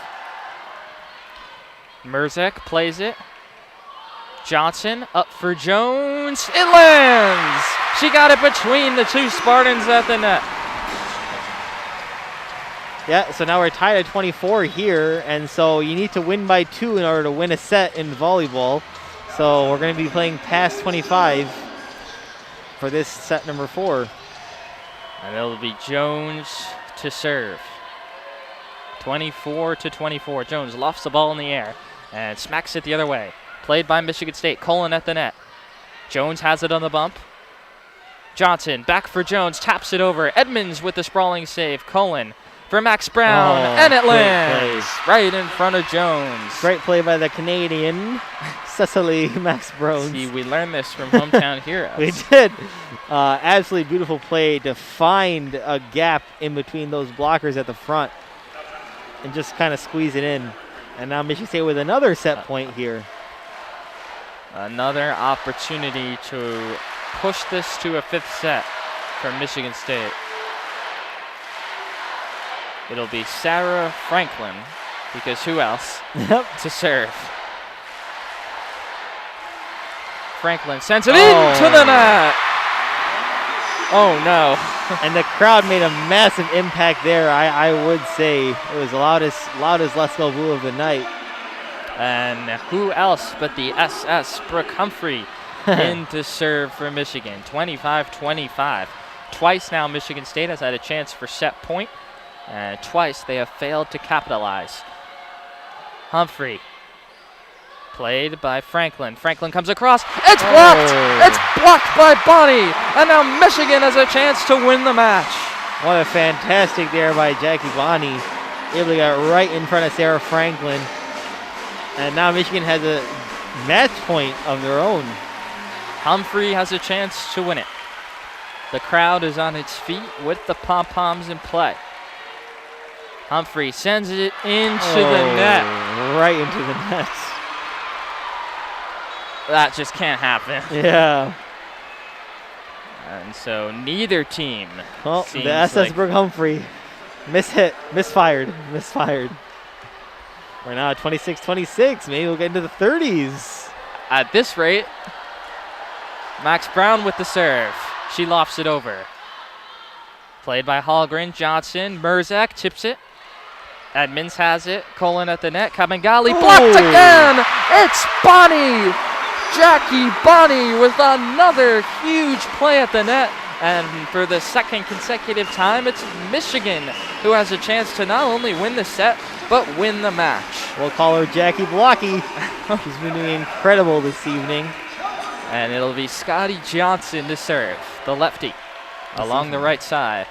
Merzick plays it. Johnson up for Jones. It lands! She got it between the 2 Spartans at the net. Yeah, so now we're tied at 24 here, and so you need to win by 2 in order to win a set in volleyball. So we're going to be playing past 25 for this set number 4. And it'll be Jones to serve. 24-24. Jones lofts the ball in the air and smacks it the other way. Played by Michigan State. Colin at the net. Jones has it on the bump. Johnson back for Jones. Taps it over. Edmonds with the sprawling save. Colin for Max Brown. And it lands right in front of Jones. Great play by the Canadian, Cecily Max Brown. See, we learned this from Hometown Heroes. We did. Absolutely beautiful play to find a gap in between those blockers at the front and just kind of squeeze it in. And now Michigan State with another set point here. Another opportunity to push this to a 5th set for Michigan State. It'll be Sarah Franklin, because who else to serve? Franklin sends it into the net. Oh, no. And the crowd made a massive impact there. I would say it was the loudest Let's Go Blue of the night. And who else but the SS Brooke Humphrey in to serve for Michigan. 25-25. Twice now Michigan State has had a chance for set point. And twice they have failed to capitalize. Humphrey. Played by Franklin. Franklin comes across. It's blocked! It's blocked by Bonnie! And now Michigan has a chance to win the match. What a fantastic there by Jackie Bonnie. Able to get right in front of Sarah Franklin. And now Michigan has a match point of their own. Humphrey has a chance to win it. The crowd is on its feet with the pom-poms in play. Humphrey sends it into the net. Right into the net. That just can't happen. Yeah. And so neither team Well, seems the SS like Brooke Humphrey mishit, misfired. We're now at 26-26. Maybe we'll get into the 30s. at this rate. Max Brown with the serve. She lofts it over. Played by Hallgren. Johnson. Merzak tips it. Edmonds has it. Colin at the net. Kabangali blocked again. It's Bonnie. Jackie Bonnie with another huge play at the net. And for the second consecutive time, it's Michigan who has a chance to not only win the set, but win the match. We'll call her Jackie Blocky. She's been doing incredible this evening. And it'll be Scotty Johnson to serve, the lefty, along the right side.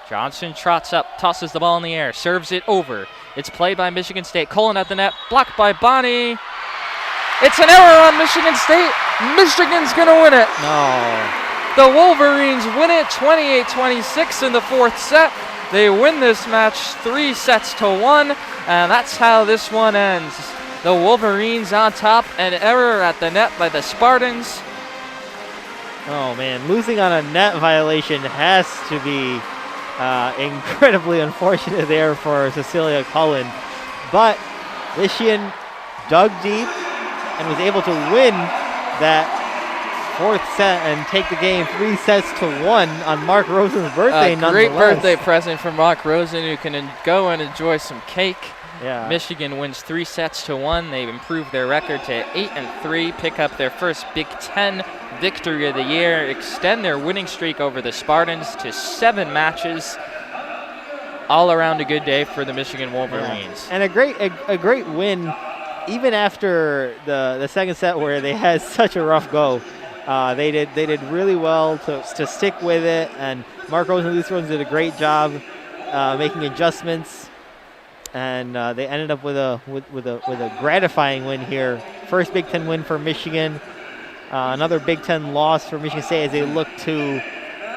Johnson trots up, tosses the ball in the air, serves it over. It's played by Michigan State. Colin at the net, blocked by Bonnie. It's an error on Michigan State. Michigan's going to win it. No. The Wolverines win it 28-26 in the fourth set. They win this match 3-1, and that's how this one ends. The Wolverines on top, an error at the net by the Spartans. Oh, man. Losing on a net violation has to be incredibly unfortunate there for Cecilia Cullen. But Michigan dug deep and was able to win that fourth set and take the game 3-1 on Mark Rosen's birthday, nonetheless. Great birthday present from Mark Rosen, who can go and enjoy some cake. Yeah. Michigan wins 3-1. They've improved their record to 8-3, pick up their first Big Ten victory of the year, extend their winning streak over the Spartans to 7 matches. All around a good day for the Michigan Wolverines. Yeah. And a great win, even after the second set where they had such a rough go. They did really well to stick with it, and Mark Rosen and Luce Rosen did a great job making adjustments, and they ended up with a gratifying win here. First Big Ten win for Michigan, another Big Ten loss for Michigan State as they look to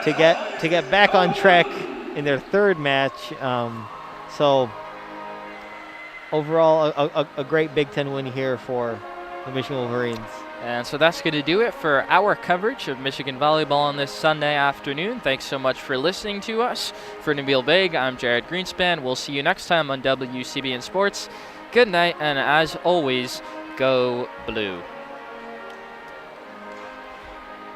get back on track in their third match. So overall, a great Big Ten win here for the Michigan Wolverines. And so that's going to do it for our coverage of Michigan volleyball on this Sunday afternoon. Thanks so much for listening to us. For Nabil Beg, I'm Jared Greenspan. We'll see you next time on WCBN Sports. Good night, and as always, go blue.